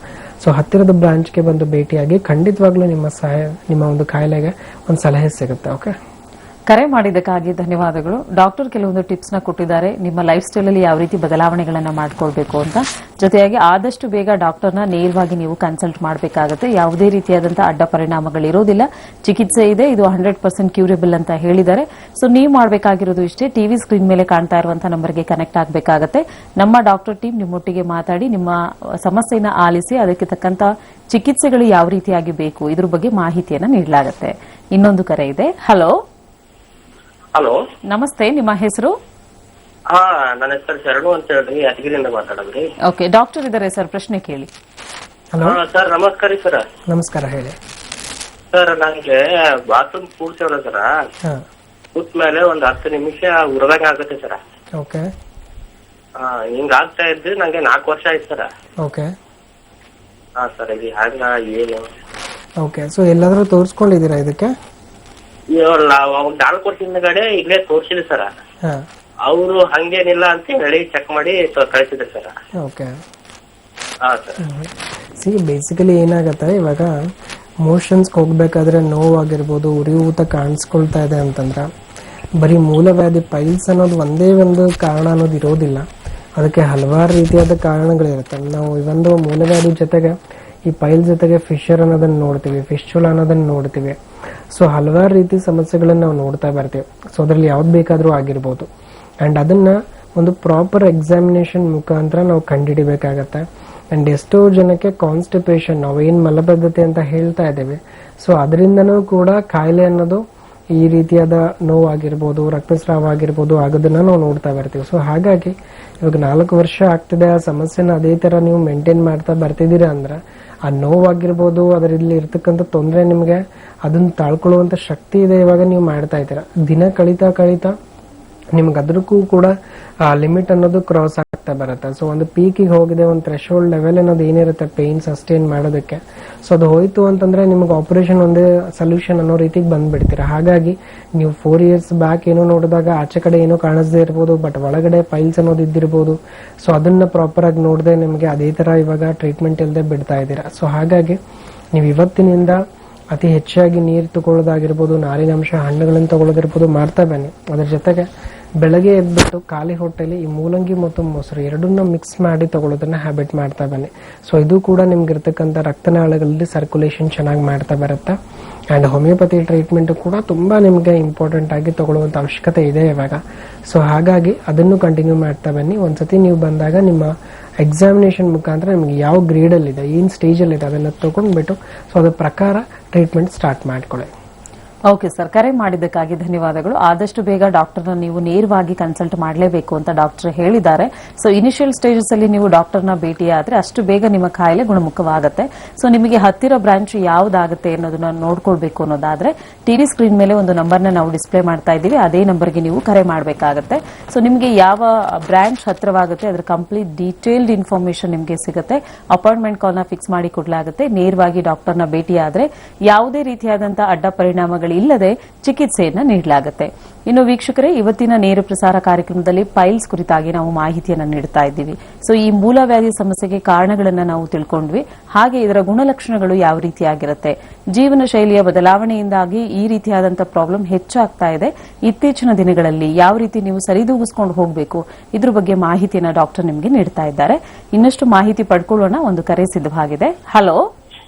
ಸೊ ಹತ್ತಿರದ ಬ್ರಾಂಚ್ಗೆ ಬಂದು ಭೇಟಿಯಾಗಿ ಖಂಡಿತವಾಗ್ಲೂ ನಿಮ್ಮ ಒಂದು ಕಾಯಿಲೆಗೆ ಒಂದು ಸಲಹೆ ಸಿಗುತ್ತೆ. ಓಕೆ, ಕರೆ ಮಾಡಿದ್ದಕ್ಕಾಗಿ ಧನ್ಯವಾದಗಳು. ಡಾಕ್ಟರ್ ಕೆಲವೊಂದು ಟಿಪ್ಸ್ ನ ಕೊಟ್ಟಿದ್ದಾರೆ, ನಿಮ್ಮ ಲೈಫ್ ಸ್ಟೈಲ್ ಅಲ್ಲಿ ಯಾವ ರೀತಿ ಬದಲಾವಣೆಗಳನ್ನ ಮಾಡ್ಕೊಳ್ಬೇಕು ಅಂತ. ಜೊತೆಯಾಗಿ ಆದಷ್ಟು ಬೇಗ ಡಾಕ್ಟರ್ನ ನೇರವಾಗಿ ನೀವು ಕನ್ಸಲ್ಟ್ ಮಾಡಬೇಕಾಗುತ್ತೆ. ಯಾವುದೇ ರೀತಿಯಾದಂತಹ ಅಡ್ಡ ಪರಿಣಾಮಗಳಿರೋದಿಲ್ಲ, ಚಿಕಿತ್ಸೆ ಇದೆ, ಇದು 100% ಕ್ಯೂರೇಬಲ್ ಅಂತ ಹೇಳಿದ್ದಾರೆ. ಸೊ ನೀವು ಮಾಡಬೇಕಾಗಿರೋದು ಇಷ್ಟೇ, ಟಿವಿ ಸ್ಕ್ರೀನ್ ಮೇಲೆ ಕಾಣ್ತಾ ಇರುವಂತಹ ನಂಬರ್ಗೆ ಕನೆಕ್ಟ್ ಆಗಬೇಕಾಗುತ್ತೆ. ನಮ್ಮ ಡಾಕ್ಟರ್ ಟೀಮ್ ನಿಮ್ಮೊಟ್ಟಿಗೆ ಮಾತಾಡಿ ನಿಮ್ಮ ಸಮಸ್ಯೆನ ಆಲಿಸಿ ಅದಕ್ಕೆ ತಕ್ಕಂತ ಚಿಕಿತ್ಸೆಗಳು ಯಾವ ರೀತಿಯಾಗಿ ಬೇಕು ಇದ್ರ ಬಗ್ಗೆ ಮಾಹಿತಿಯನ್ನ ನೀಡಲಾಗುತ್ತೆ. ಇನ್ನೊಂದು ಕರೆ ಇದೆ. ಹಲೋ ಹಲೋ, ನಮಸ್ತೆ, ನಿಮ್ಮ ಹೆಸರು? ಹಾ, ನನ್ನ ಹೆಸರು ಶರಣು ಅಂತ ಹೇಳ್ರಿ, ಯಾದಗಿರಿಯಿಂದ ಮಾತಾಡೋದ್ರಿ. ಓಕೆ, ಡಾಕ್ಟರ್ ಇದ್ದಾರೆ ಸರ್, ಪ್ರಶ್ನೆ ಕೇಳಿ. ಹಲೋ ಸರ್ ನಮಸ್ಕಾರ ಸರ್. ನಮಸ್ಕಾರ, ಹೇಳಿ ಸರ್. ನನಗೆ ಬಾತ್ರೂಮ್ ಕೂಡ್ಸೇವಲ್ಲ ಸರ, ಹಾಂ ಕೂತ್ಮೇಲೆ ಒಂದ್ 10 ನಿಮಿಷ ಉರದಂಗ ಆಗುತ್ತೆ ಸರ. ಓಕೆ ಹಿಂಗ ಆಗ್ತಾ ಇದ್ದು ನಂಗೆ 4 ವರ್ಷ ಆಯ್ತು ಸರ. ಓಕೆ ಹಾ ಸರ್, ಇದು ಹ್ಯಾಂಗ ಏನು? ಓಕೆ, ಸೊ ಎಲ್ಲಾದರೂ ತೋರಿಸ್ಕೊಂಡಿದ್ದೀರಾ ಇದಕ್ಕೆ? 4 ವರ್ಷದ ಕಡೆ ಇಲ್ಲೇ ತೋರ್ಸಿಲ್ಲ ಸರ. ಹಾಂ, ಅವರು ಹಂಗೇನಿಲ್ಲ ಅಂತ ಹೇಳಿ ಚೆಕ್ ಮಾಡಿ ಕಳಿಸಿದ್ರು ಸರ. ಓಕೆ. ಹಾ ಸರ್. ಸಿ ಬೇಸಿಕಲಿ ಏನಾಗುತ್ತೆ, ಇವಾಗ ಮೋಷನ್ಸ್ಗೆ ಹೋಗ್ಬೇಕಾದ್ರೆ ನೋವಾಗಿರ್ಬೋದು, ಉರಿಯೂತ ಕಾಣಿಸ್ಕೊಳ್ತಾ ಇದೆ ಅಂತಂದ್ರೆ ಬರೀ ಮೂಲವ್ಯಾಧಿ ಪೈಲ್ಸ್ ಅನ್ನೋದು ಒಂದೇ ಒಂದು ಕಾರಣ ಅನ್ನೋದು ಇರೋದಿಲ್ಲ. ಅದಕ್ಕೆ ಹಲವಾರು ರೀತಿಯಾದ ಕಾರಣಗಳಿರುತ್ತೆ. ನಾವು ಈ ಒಂದು ಮೂಲವ್ಯಾಧಿ ಜೊತೆಗೆ ಈ ಪೈಲ್ ಜೊತೆಗೆ ಫಿಶರ್ ಅನ್ನೋದನ್ನ ನೋಡ್ತೀವಿ, ಫಿಶ್ಚುಲ ಅನ್ನೋದನ್ನ ನೋಡ್ತೀವಿ. ಸೊ ಹಲವಾರು ರೀತಿ ಸಮಸ್ಯೆಗಳನ್ನ ನಾವು ನೋಡ್ತಾ ಬರ್ತೀವಿ. ಸೊ ಅದ್ರಲ್ಲಿ ಯಾವ್ದು ಬೇಕಾದ್ರೂ ಆಗಿರ್ಬೋದು. ಅಂಡ್ ಅದನ್ನ ಒಂದು ಪ್ರಾಪರ್ ಎಕ್ಸಾಮಿನೇಷನ್ ಮುಖಾಂತರ ನಾವು ಕಂಡುಹಿಡಿಬೇಕಾಗತ್ತೆ. ಅಂಡ್ ಎಷ್ಟೋ ಜನಕ್ಕೆ ಕಾನ್ಸ್ಟಿಪೇಷನ್, ನಾವೇನ್ ಮಲಬದ್ಧತೆ ಅಂತ ಹೇಳ್ತಾ ಇದ್ದೇವೆ, ಸೊ ಅದರಿಂದನೂ ಕೂಡ ಕಾಯಿಲೆ ಅನ್ನೋದು ಈ ರೀತಿಯಾದ ನೋವಾಗಿರ್ಬೋದು, ರಕ್ತಸ್ರಾವ ಆಗಿರ್ಬೋದು ಆಗೋದನ್ನ ನಾವು ನೋಡ್ತಾ ಬರ್ತೀವಿ. ಸೊ ಹಾಗಾಗಿ ಇವಾಗ 4 ವರ್ಷ ಆಗ್ತಿದೆ, ಆ ಸಮಸ್ಯೆನ ಅದೇ ತರ ನೀವು ಮೇಂಟೈನ್ ಮಾಡ್ತಾ ಬರ್ತಿದ್ದೀರಾ ಅಂದ್ರೆ ಆ ನೋವಾಗಿರ್ಬೋದು, ಅದರಲ್ಲಿ ಇರ್ತಕ್ಕಂಥ ತೊಂದರೆ ನಿಮಗೆ ಅದನ್ನ ತಾಳ್ಕೊಳ್ಳುವಂತ ಶಕ್ತಿ ಇದೆ. ಇವಾಗ ನೀವು ಮಾಡ್ತಾ ಇದ್ದೀರಾ, ದಿನ ಕಳೀತಾ ನಿಮ್ಗೆ ಅದಕ್ಕೂ ಕೂಡ ಲಿಮಿಟ್ ಅನ್ನೋದು ಕ್ರಾಸ್ ಆಗ್ತಾ ಬರುತ್ತೆ. ಸೊ ಒಂದು ಪೀಕಿಗೆ ಹೋಗಿದೆ, ಒಂದು ಥ್ರೆಶೋಲ್ಡ್ ಲೆವೆಲ್ ಅನ್ನೋದು ಏನಿರುತ್ತೆ ಪೇನ್ ಸಸ್ಟೈನ್ ಮಾಡೋದಕ್ಕೆ, ಸೊ ಅದು ಹೋಯ್ತು ಅಂತಂದ್ರೆ ನಿಮ್ಗೆ ಆಪರೇಷನ್ ಒಂದೇ ಸೊಲ್ಯೂಷನ್ ಅನ್ನೋ ರೀತಿಗೆ ಬಂದ್ಬಿಡ್ತೀರಾ. ಹಾಗಾಗಿ ನೀವು 4 years ಬ್ಯಾಕ್ ಏನೋ ನೋಡಿದಾಗ ಆಚೆ ಕಡೆ ಏನೋ ಕಾಣಿಸದೇ ಇರ್ಬೋದು, ಬಟ್ ಒಳಗಡೆ ಪೈಲ್ಸ್ ಅನ್ನೋದು ಇದ್ದಿರ್ಬೋದು. ಸೊ ಅದನ್ನ ಪ್ರಾಪರ್ ಆಗಿ ನೋಡದೆ ನಿಮಗೆ ಅದೇ ತರ ಇವಾಗ ಟ್ರೀಟ್ಮೆಂಟ್ ಇಲ್ಲದೆ ಬಿಡ್ತಾ ಇದ್ದೀರಾ. ಸೊ ಹಾಗಾಗಿ ನೀವು ಇವತ್ತಿನಿಂದ ಅತಿ ಹೆಚ್ಚಾಗಿ ನೀರು ತಗೊಳ್ಳೋದಾಗಿರ್ಬೋದು, ನಾರಿನಾಂಶ ಹಣ್ಣುಗಳನ್ನು ತಗೊಳ್ಳೋದಿರ್ಬೋದು ಮಾಡ್ತಾ ಬನ್ನಿ. ಅದ್ರ ಜೊತೆಗೆ ಬೆಳಗ್ಗೆ ಎದ್ಬಿಟ್ಟು ಖಾಲಿ ಹೊಟ್ಟೆಲಿ ಈ ಮೂಲಂಗಿ ಮತ್ತು ಮೊಸರು ಎರಡನ್ನ ಮಿಕ್ಸ್ ಮಾಡಿ ತಗೊಳ್ಳೋದನ್ನ ಹ್ಯಾಬಿಟ್ ಮಾಡ್ತಾ ಬನ್ನಿ. ಸೊ ಇದು ಕೂಡ ನಿಮ್ಗೆ ಇರ್ತಕ್ಕಂಥ ರಕ್ತನಾಳಗಳಲ್ಲಿ ಸರ್ಕ್ಯುಲೇಷನ್ ಚೆನ್ನಾಗಿ ಮಾಡ್ತಾ ಬರುತ್ತೆ. ಆ್ಯಂಡ್ ಹೋಮಿಯೋಪತಿ ಟ್ರೀಟ್ಮೆಂಟ್ ಕೂಡ ತುಂಬ ನಿಮಗೆ ಇಂಪಾರ್ಟೆಂಟ್ ಆಗಿ ತಗೊಳ್ಳುವಂಥ ಅವಶ್ಯಕತೆ ಇದೆ ಇವಾಗ. ಸೊ ಹಾಗಾಗಿ ಅದನ್ನು ಕಂಟಿನ್ಯೂ ಮಾಡ್ತಾ ಬನ್ನಿ. ಒಂದ್ಸತಿ ನೀವು ಬಂದಾಗ ನಿಮ್ಮ ಎಕ್ಸಾಮಿನೇಷನ್ ಮುಖಾಂತರ ನಿಮ್ಗೆ ಯಾವ ಗ್ರೇಡಲ್ಲಿದೆ, ಏನು ಸ್ಟೇಜಲ್ಲಿದೆ ಅದನ್ನು ತೊಗೊಂಡ್ಬಿಟ್ಟು ಸೊ ಅದ್ರ ಪ್ರಕಾರ ಟ್ರೀಟ್ಮೆಂಟ್ ಸ್ಟಾರ್ಟ್ ಮಾಡ್ಕೊಳ್ಳಿ. ಓಕೆ ಸರ್, ಕರೆ ಮಾಡಿದ್ದಕ್ಕಾಗಿ ಧನ್ಯವಾದಗಳು. ಆದಷ್ಟು ಬೇಗ ಡಾಕ್ಟರ್ನ ನೀವು ನೇರವಾಗಿ ಕನ್ಸಲ್ಟ್ ಮಾಡಲೇಬೇಕು ಅಂತ ಡಾಕ್ಟರ್ ಹೇಳಿದ್ದಾರೆ. ಸೊ ಇನಿಷಿಯಲ್ ಸ್ಟೇಜಸ್ ಅಲ್ಲಿ ನೀವು ಡಾಕ್ಟರ್ನ ಭೇಟಿಯಾದ್ರೆ ಅಷ್ಟು ಬೇಗ ನಿಮ್ಮ ಕಾಯಿಲೆ ಗುಣಮುಖವಾಗುತ್ತೆ. ಸೊ ನಿಮಗೆ ಹತ್ತಿರ ಬ್ರಾಂಚ್ ಯಾವ್ದಾಗುತ್ತೆ ಅನ್ನೋದನ್ನ ನೋಡ್ಕೊಳ್ಬೇಕು ಅನ್ನೋದಾದ್ರೆ ಟಿವಿ ಸ್ಕ್ರೀನ್ ಮೇಲೆ ಒಂದು ನಂಬರ್ನ ನಾವು ಡಿಸ್ಪ್ಲೇ ಮಾಡ್ತಾ ಇದ್ದೀವಿ, ಅದೇ ನಂಬರ್ಗೆ ನೀವು ಕರೆ ಮಾಡಬೇಕಾಗುತ್ತೆ. ಸೊ ನಿಮಗೆ ಯಾವ ಬ್ರಾಂಚ್ ಹತ್ತಿರವಾಗುತ್ತೆ ಅದರ ಕಂಪ್ಲೀಟ್ ಡೀಟೇಲ್ಡ್ ಇನ್ಫಾರ್ಮೇಶನ್ ನಿಮಗೆ ಸಿಗುತ್ತೆ. ಅಪಾಯಿಂಟ್ಮೆಂಟ್ ಕಾಲ್ನ ಫಿಕ್ಸ್ ಮಾಡಿ ಕೊಡಲಾಗುತ್ತೆ. ನೇರವಾಗಿ ಡಾಕ್ಟರ್ನ ಭೇಟಿಯಾದ್ರೆ ಯಾವುದೇ ರೀತಿಯಾದಂತಹ ಅಡ್ಡ ಪರಿಣಾಮಗಳು ಇಲ್ಲದೆ ಚಿಕಿತ್ಸೆಯನ್ನ ನೀಡಲಾಗುತ್ತೆ. ಇನ್ನು ವೀಕ್ಷಕರೇ, ಇವತ್ತಿನ ನೇರ ಪ್ರಸಾರ ಕಾರ್ಯಕ್ರಮದಲ್ಲಿ ಪೈಲ್ಸ್ ಕುರಿತಾಗಿ ನಾವು ಮಾಹಿತಿಯನ್ನು ನೀಡ್ತಾ ಇದ್ದೀವಿ. ಸೊ ಈ ಮೂಲವ್ಯಾಧಿ ಸಮಸ್ಯೆಗೆ ಕಾರಣಗಳನ್ನ ನಾವು ತಿಳ್ಕೊಂಡ್ವಿ, ಹಾಗೆ ಇದರ ಗುಣಲಕ್ಷಣಗಳು ಯಾವ ರೀತಿಯಾಗಿರುತ್ತೆ, ಜೀವನ ಶೈಲಿಯ ಬದಲಾವಣೆಯಿಂದಾಗಿ ಈ ರೀತಿಯಾದಂತಹ ಪ್ರಾಬ್ಲಮ್ ಹೆಚ್ಚಾಗ್ತಾ ಇದೆ, ಇತ್ತೀಚಿನ ದಿನಗಳಲ್ಲಿ ಯಾವ ರೀತಿ ನೀವು ಸರಿದೂಗಿಸ್ಕೊಂಡು ಹೋಗಬೇಕು, ಇದ್ರ ಬಗ್ಗೆ ಮಾಹಿತಿಯನ್ನ ಡಾಕ್ಟರ್ ನಿಮಗೆ ನೀಡ್ತಾ ಇದ್ದಾರೆ. ಇನ್ನಷ್ಟು ಮಾಹಿತಿ ಪಡ್ಕೊಳ್ಳೋಣ. ಒಂದು ಕರೆ ಸಿದ್ಧವಾಗಿದೆ. ಹಲೋ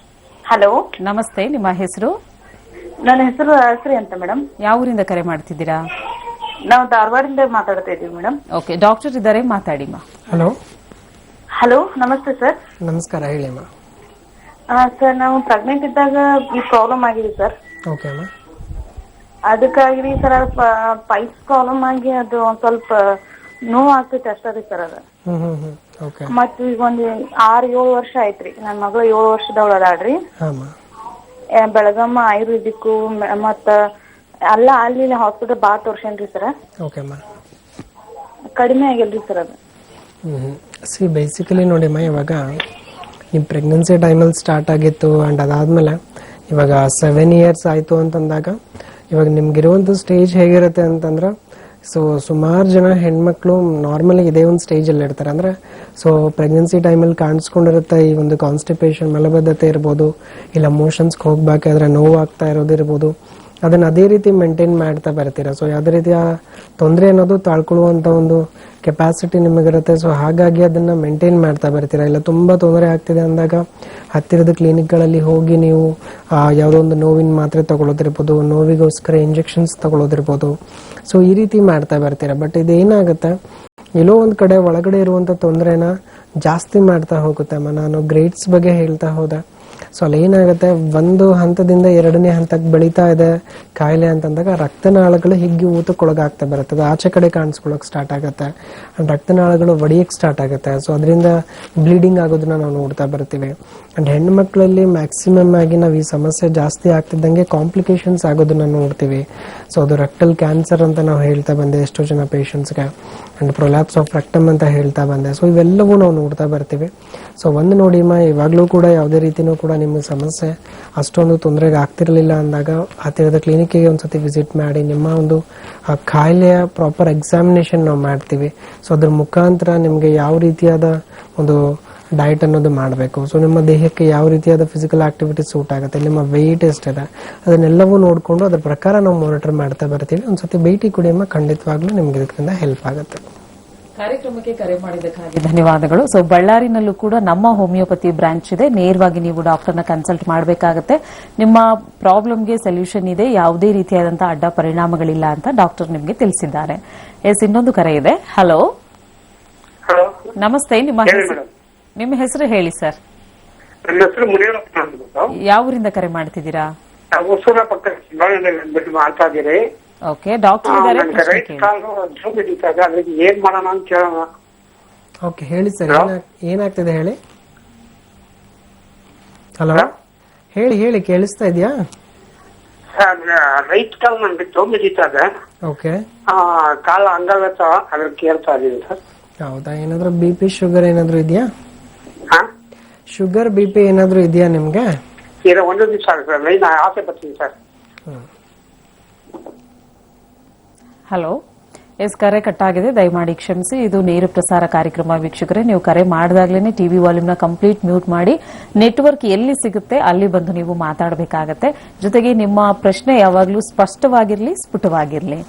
ಹಲೋ, ನಮಸ್ತೆ, ನಿಮ್ಮ ಹೆಸರು? ನನ್ನ ಹೆಸರು ಶ್ರೀ ಅಂತ ಮೇಡಮ್. ಯಾವ ಊರಿಂದ ಕರೆ ಮಾಡ್ತಿದ್ದೀರಾ? ನಾವು ಧಾರವಾಡದಿಂದ ಮಾತಾಡ್ತಾ ಇದೀವಿ ಮೇಡಮ್. ಓಕೆ, ಡಾಕ್ಟರ್ ಇದ್ದಾರೆ, ಮಾತಾಡಿಮ್ಮ. ಹಲೋ ಹಲೋ, ನಮಸ್ತೆ ಸರ್. ನಮಸ್ಕಾರ, ಹೇಳಿ ಅಮ್ಮ. ಸರ್, ನಾವು ಪ್ರೆಗ್ನೆಂಟ್ ಇದ್ದಾಗ ಈ ಪ್ರಾಬ್ಲಮ್ ಆಗಿದೆ ಸರ್. ಓಕೆ ಅಮ್ಮ. ಅದಕ್ಕಾಗಿ ಸರ್ ಪೈಲ್ಸ್ ಪ್ರಾಬ್ಲಮ್ ಆಗಿ ಅದು ಒಂದ್ ಸ್ವಲ್ಪ ನೋವು ಆಗ್ತೈತೆ ಅಷ್ಟೇ ಸರ್. ಅದು ಓಕೆ. ಮತ್ ಈಗ ಒಂದ್ 6-7 ವರ್ಷ ಆಯ್ತ್ರಿ. ನನ್ ಮಗಳು 7 ವರ್ಷದವಳು ಅದಾಳ್ರಿ. ಬೆಳಗಮ್ಮ ಆಯುರ್ವೇದಿಕ್ ಮತ್ತ ಅಲ್ಲ ಅಲ್ಲಿ ಹಾಸ್ಪಿಟಲ್ ಭಾಳ ತೋರ್ಸೇನ್ರಿ ಸರ್, ಓಕೆ ಅಮ್ಮ. ಕಡಿಮೆ ಆಗಿಲ್ರಿ ಸರ್ ಅದು. ಸಿ ಬೇಸಿಕಲಿ ನೋಡಿಮ್ಮ, ಇವಾಗ ನಿಮ್ಮ ಪ್ರೆಗ್ನೆನ್ಸಿ ಟೈಮಲ್ಲಿ ಸ್ಟಾರ್ಟ್ ಆಗಿತ್ತು ಆ್ಯಂಡ್ ಅದಾದಮೇಲೆ ಇವಾಗ 7 ಇಯರ್ಸ್ ಆಯಿತು ಅಂತಂದಾಗ ಇವಾಗ ನಿಮ್ಗಿರುವಂಥ ಸ್ಟೇಜ್ ಹೇಗಿರುತ್ತೆ ಅಂತಂದ್ರೆ, ಸೊ ಸುಮಾರು ಜನ ಹೆಣ್ಮಕ್ಳು ನಾರ್ಮಲಿ ಇದೇ ಒಂದು ಸ್ಟೇಜಲ್ಲಿ ಇರ್ತಾರೆ. ಅಂದರೆ ಸೊ ಪ್ರೆಗ್ನೆನ್ಸಿ ಟೈಮಲ್ಲಿ ಕಾಣಿಸ್ಕೊಂಡಿರುತ್ತೆ ಈ ಒಂದು ಕಾನ್ಸ್ಟಿಪೇಷನ್, ಮಲಬದ್ಧತೆ ಇರ್ಬೋದು, ಇಲ್ಲ ಮೋಷನ್ಸ್ಗೆ ಹೋಗ್ಬೇಕಾದ್ರೆ ನೋವು ಆಗ್ತಾ ಇರೋದಿರ್ಬೋದು, ಅದನ್ನು ಅದೇ ರೀತಿ ಮೇಂಟೈನ್ ಮಾಡ್ತಾ ಬರ್ತೀರಾ. ಸೊ ಯಾವುದೇ ರೀತಿಯ ತೊಂದರೆ ಅನ್ನೋದು ತಾಳ್ಕೊಳ್ಳುವಂಥ ಒಂದು ಕೆಪಾಸಿಟಿ ನಿಮಗಿರುತ್ತೆ. ಸೊ ಹಾಗಾಗಿ ಅದನ್ನು ಮೇಂಟೈನ್ ಮಾಡ್ತಾ ಬರ್ತೀರಾ. ಇಲ್ಲ ತುಂಬ ತೊಂದರೆ ಆಗ್ತಿದೆ ಅಂದಾಗ ಹತ್ತಿರದ ಕ್ಲಿನಿಕ್ಗಳಲ್ಲಿ ಹೋಗಿ ನೀವು ಯಾವುದೋ ಒಂದು ನೋವಿನ ಮಾತ್ರೆ ತಗೊಳ್ಳೋದಿರ್ಬೋದು, ನೋವಿಗೋಸ್ಕರ ಇಂಜೆಕ್ಷನ್ಸ್ ತಗೊಳ್ಳೋದಿರ್ಬೋದು, ಸೊ ಈ ರೀತಿ ಮಾಡ್ತಾ ಬರ್ತೀರಾ. ಬಟ್ ಇದೇನಾಗುತ್ತೆ, ಎಲ್ಲೋ ಒಂದು ಕಡೆ ಒಳಗಡೆ ಇರುವಂಥ ತೊಂದರೆನ ಜಾಸ್ತಿ ಮಾಡ್ತಾ ಹೋಗುತ್ತೆ. ನಾನು ಗ್ರೇಡ್ಸ್ ಬಗ್ಗೆ ಹೇಳ್ತಾ ಹೋದೆ. ಸೊ ಅಲ್ಲಿ ಏನಾಗುತ್ತೆ, ಒಂದು ಹಂತದಿಂದ 2ನೇ ಹಂತಕ್ಕೆ ಬೆಳೀತಾ ಇದೆ ಕಾಯಿಲೆ ಅಂತಂದಾಗ ರಕ್ತನಾಳಗಳು ಹಿಗ್ಗಿ ಊತಕ್ಕೊಳಗಾಗ್ತಾ ಬರುತ್ತೆ. ಅದು ಆಚೆ ಕಡೆ ಕಾಣಿಸ್ಕೊಳ್ಳೋಕೆ ಸ್ಟಾರ್ಟ್ ಆಗುತ್ತೆ ಆ್ಯಂಡ್ ರಕ್ತನಾಳಗಳು ಒಡೆಯಕ್ಕೆ ಸ್ಟಾರ್ಟ್ ಆಗುತ್ತೆ. ಸೊ ಅದರಿಂದ ಬ್ಲೀಡಿಂಗ್ ಆಗೋದನ್ನ ನಾವು ನೋಡ್ತಾ ಬರ್ತೀವಿ. ಆ್ಯಂಡ್ ಹೆಣ್ಣು ಮಕ್ಕಳಲ್ಲಿ ಮ್ಯಾಕ್ಸಿಮಮ್ ಆಗಿ ನಾವು ಈ ಸಮಸ್ಯೆ ಜಾಸ್ತಿ ಆಗ್ತಿದ್ದಂಗೆ ಕಾಂಪ್ಲಿಕೇಶನ್ಸ್ ಆಗೋದನ್ನ ನೋಡ್ತೀವಿ. ಸೊ ಅದು ರೆಕ್ಟಲ್ ಕ್ಯಾನ್ಸರ್ ಅಂತ ನಾವು ಹೇಳ್ತಾ ಬಂದೆ ಎಷ್ಟೋ ಜನ ಪೇಷಂಟ್ಸ್ಗೆ, ಆ್ಯಂಡ್ ಪ್ರೊಲ್ಯಾಪ್ಸ್ ಆಫ್ ರೆಕ್ಟಮ್ ಅಂತ ಹೇಳ್ತಾ ಬಂದೆ. ಸೊ ಇವೆಲ್ಲವೂ ನಾವು ನೋಡ್ತಾ ಬರ್ತೀವಿ. ಸೊ ಒಂದು ನೋಡಿಮ್ಮ, ಇವಾಗಲೂ ಕೂಡ ಯಾವುದೇ ರೀತಿಯೂ ಕೂಡ ನಿಮ್ಮ ಸಮಸ್ಯೆ ಅಷ್ಟೊಂದು ತೊಂದರೆಗೆ ಆಗ್ತಿರಲಿಲ್ಲ ಅಂದಾಗ ಹತ್ತಿರದ ಕ್ಲಿನಿಕ್ಕಿಗೆ ಒಂದ್ಸತಿ ವಿಸಿಟ್ ಮಾಡಿ ನಿಮ್ಮ ಒಂದು ಕಾಯಿಲೆಯ ಪ್ರಾಪರ್ ಎಕ್ಸಾಮಿನೇಷನ್ ನಾವು ಮಾಡ್ತೀವಿ. ಸೊ ಅದ್ರ ಮುಖಾಂತರ ನಿಮಗೆ ಯಾವ ರೀತಿಯಾದ ಒಂದು ಡಯಟ್ ಅನ್ನೋದು ಮಾಡಬೇಕು, ಸೊ ನಿಮ್ಮ ದೇಹಕ್ಕೆ ಯಾವ ರೀತಿಯಾದ ಫಿಸಿಕಲ್ ಆಕ್ಟಿವಿಟಿ ಸೂಟ್ ಆಗುತ್ತೆ, ನಿಮ್ಮ ವೆಯ್ಟ್ ಎಷ್ಟಿದೆ, ಅದನ್ನೆಲ್ಲವೂ ನೋಡಿಕೊಂಡು ಅದ್ರ ಪ್ರಕಾರ ನಾವು ಮಾನಿಟರ್ ಮಾಡ್ತಾ ಬರ್ತೀವಿ. ಒಂದ್ಸತಿ ಭೇಟಿ ಕೊಡಿಯಮ್ಮ, ಖಂಡಿತವಾಗ್ಲೂ ನಿಮ್ಗೆ ಇದರಿಂದ ಹೆಲ್ಪ್ ಆಗುತ್ತೆ. ಕಾರ್ಯಕ್ರಮಕ್ಕೆ ಕರೆ ಮಾಡಿದ್ದಕ್ಕಾಗಿ ಧನ್ಯವಾದಗಳು. ಸೊ ಬಳ್ಳಾರಿನಲ್ಲೂ ಕೂಡ ನಮ್ಮ ಹೋಮಿಯೋಪತಿ ಬ್ರಾಂಚ್ ಇದೆ. ನೇರವಾಗಿ ನೀವು ಡಾಕ್ಟರ್ನ ಕನ್ಸಲ್ಟ್ ಮಾಡಬೇಕಾಗತ್ತೆ. ನಿಮ್ಮ ಪ್ರಾಬ್ಲಮ್ಗೆ ಸೊಲ್ಯೂಷನ್ ಇದೆ, ಯಾವುದೇ ರೀತಿಯಾದಂತಹ ಅಡ್ಡ ಪರಿಣಾಮಗಳಿಲ್ಲ ಅಂತ ಡಾಕ್ಟರ್ ನಿಮಗೆ ತಿಳಿಸಿದ್ದಾರೆ. ಇನ್ನೊಂದು ಕರೆ ಇದೆ. ಹಲೋ, ಹಲೋ, ನಮಸ್ತೆ. ನಿಮ್ಮ ಹೆಸರು ಹೇಳಿ ಸರ್. ನನ್ನ ಹೆಸರು ಮುನಿಯಪ್ಪ ಅಂತ. ಯಾವ ಊರಿಂದ ಕರೆ ಮಾಡ್ತಿದ್ದೀರಾ? ಹೊಸೂರ ಪಕ್ಕ ಬಿಟ್ಟು ಮಾಡ್ತಾ ಇದ್ದೀರಿ. ಓಕೆ, ಡಾಕ್ಟರ್ ಇದ್ದಾರೆ. ರೈಟ್ ಕಾಲು ಜೋಬ್ ಹಿಡಿತಾಗ ಅದಕ್ಕೆ ಏನ್ ಮಾಡೋಣ ಅಂತ ಕೇಳೋಣ. ಓಕೆ, ಹೇಳಿ ಸರ್, ಏನಾಗ್ತಿದೆ ಹೇಳಿ. ಹಲೋ, ಹೇಳಿ ಕೇಳಿಸ್ತಾ ಇದೆಯಾ? ರೈಟ್ ಕಾಲ್ ನನ್ಗೆ ಜೋಬ್ ಹಿಡಿತಾಗ, ಓಕೆ, ಕಾಲ ಅಂಗವತ್ತ ಅದ್ರ ಕೇಳ್ತಾ ಇದೀನಿ ಸರ್. ಹೌದಾ? ಏನಾದ್ರು BP ಶುಗರ್ ಏನಾದ್ರು ಇದೆಯಾ? ಶುಗರ್ BP ಏನಾದ್ರು ಇದೆಯಾ ನಿಮ್ಗೆ? ಈಗ ಒಂದು ದಿವಸ ಸರ್ ಲೈನ್ ಆಸೆ ಬರ್ತೀನಿ ಸರ್. ಹಲೋ, ಕರೆ ಕಟ್ಟಾಗಿದೆ, ದಯಮಾಡಿ ಕ್ಷಮಿಸಿ. ಇದು ನೇರ ಪ್ರಸಾರ ಕಾರ್ಯಕ್ರಮ ವೀಕ್ಷಕರೇ. ನೀವು ಕರೆ ಮಾಡಿದಾಗ್ಲೇನೆ ಟಿವಿ ವಾಲ್ಯೂಮ್ನ ಕಂಪ್ಲೀಟ್ ಮ್ಯೂಟ್ ಮಾಡಿ, ನೆಟ್ವರ್ಕ್ ಎಲ್ಲಿ ಸಿಗುತ್ತೆ ಅಲ್ಲಿ ಬಂದು ನೀವು ಮಾತಾಡಬೇಕಾಗತ್ತೆ. ಜೊತೆಗೆ ನಿಮ್ಮ ಪ್ರಶ್ನೆ ಯಾವಾಗಲೂ ಸ್ಪಷ್ಟವಾಗಿರ್ಲಿ, ಸ್ಫುಟವಾಗಿರ್ಲಿ.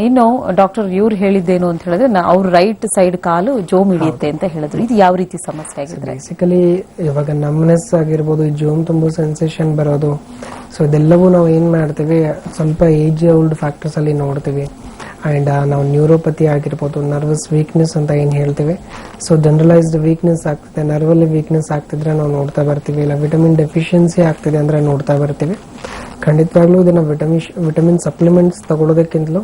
ಇನ್ನು ಡಾಕ್ಟರ್ ಇವ್ರು ಹೇಳಿದ್ದೇನು ಅಂತ ಹೇಳಿದ್ರೆ, ಅವ್ರ ರೈಟ್ ಸೈಡ್ ಕಾಲು ಜೋಮ್ ಹಿಡಿಯುತ್ತೆ ಅಂತ ಹೇಳಿದ್ರು. ಇದು ಯಾವ ರೀತಿ ಸಮಸ್ಯೆ ಆಗಿದೆ? ಬೇಸಿಕಲಿ ಇವಾಗ ನಮ್ನೆಸ್ ಆಗಿರ್ಬೋದು, ಈ ಜೋಮ್ ತುಂಬಾ ಸೆನ್ಸೇಷನ್ ಬರೋದು, ಸೊ ಇದೆಲ್ಲವೂ ನಾವು ಏನ್ ಮಾಡ್ತೀವಿ, ಸ್ವಲ್ಪ ಏಜ್ ಓಲ್ಡ್ ಫ್ಯಾಕ್ಟರ್ಸ್ ಅಲ್ಲಿ ನೋಡ್ತೀವಿ. ಅಂಡ್ ನಾವು ನ್ಯೂರೋಪತಿ ಆಗಿರ್ಬೋದು, ನರ್ವಸ್ ವೀಕ್ನೆಸ್ ಅಂತ ಏನ್ ಹೇಳ್ತೀವಿ, ಸೊ ಜನರಲೈಸ್ಡ್ ವೀಕ್ನೆಸ್ ಆಗ್ತಿದೆ, ನರ್ವಲ್ಲಿ ವೀಕ್ನೆಸ್ ಆಗ್ತಿದ್ರೆ ನಾವು ನೋಡ್ತಾ ಬರ್ತೀವಿ. ಇಲ್ಲ ವಿಟಮಿನ್ ಡೆಫಿಷಿಯನ್ಸಿ ಆಗ್ತಿದೆ ಅಂದ್ರೆ ನೋಡ್ತಾ ಬರ್ತೀವಿ. ಖಂಡಿತವಾಗ್ಲೂ ಇದನ್ನ ವಿಟಮಿನ್ ಸಪ್ಲಿಮೆಂಟ್ಸ್ ತಗೊಳ್ಳೋದಕ್ಕಿಂತಲೂ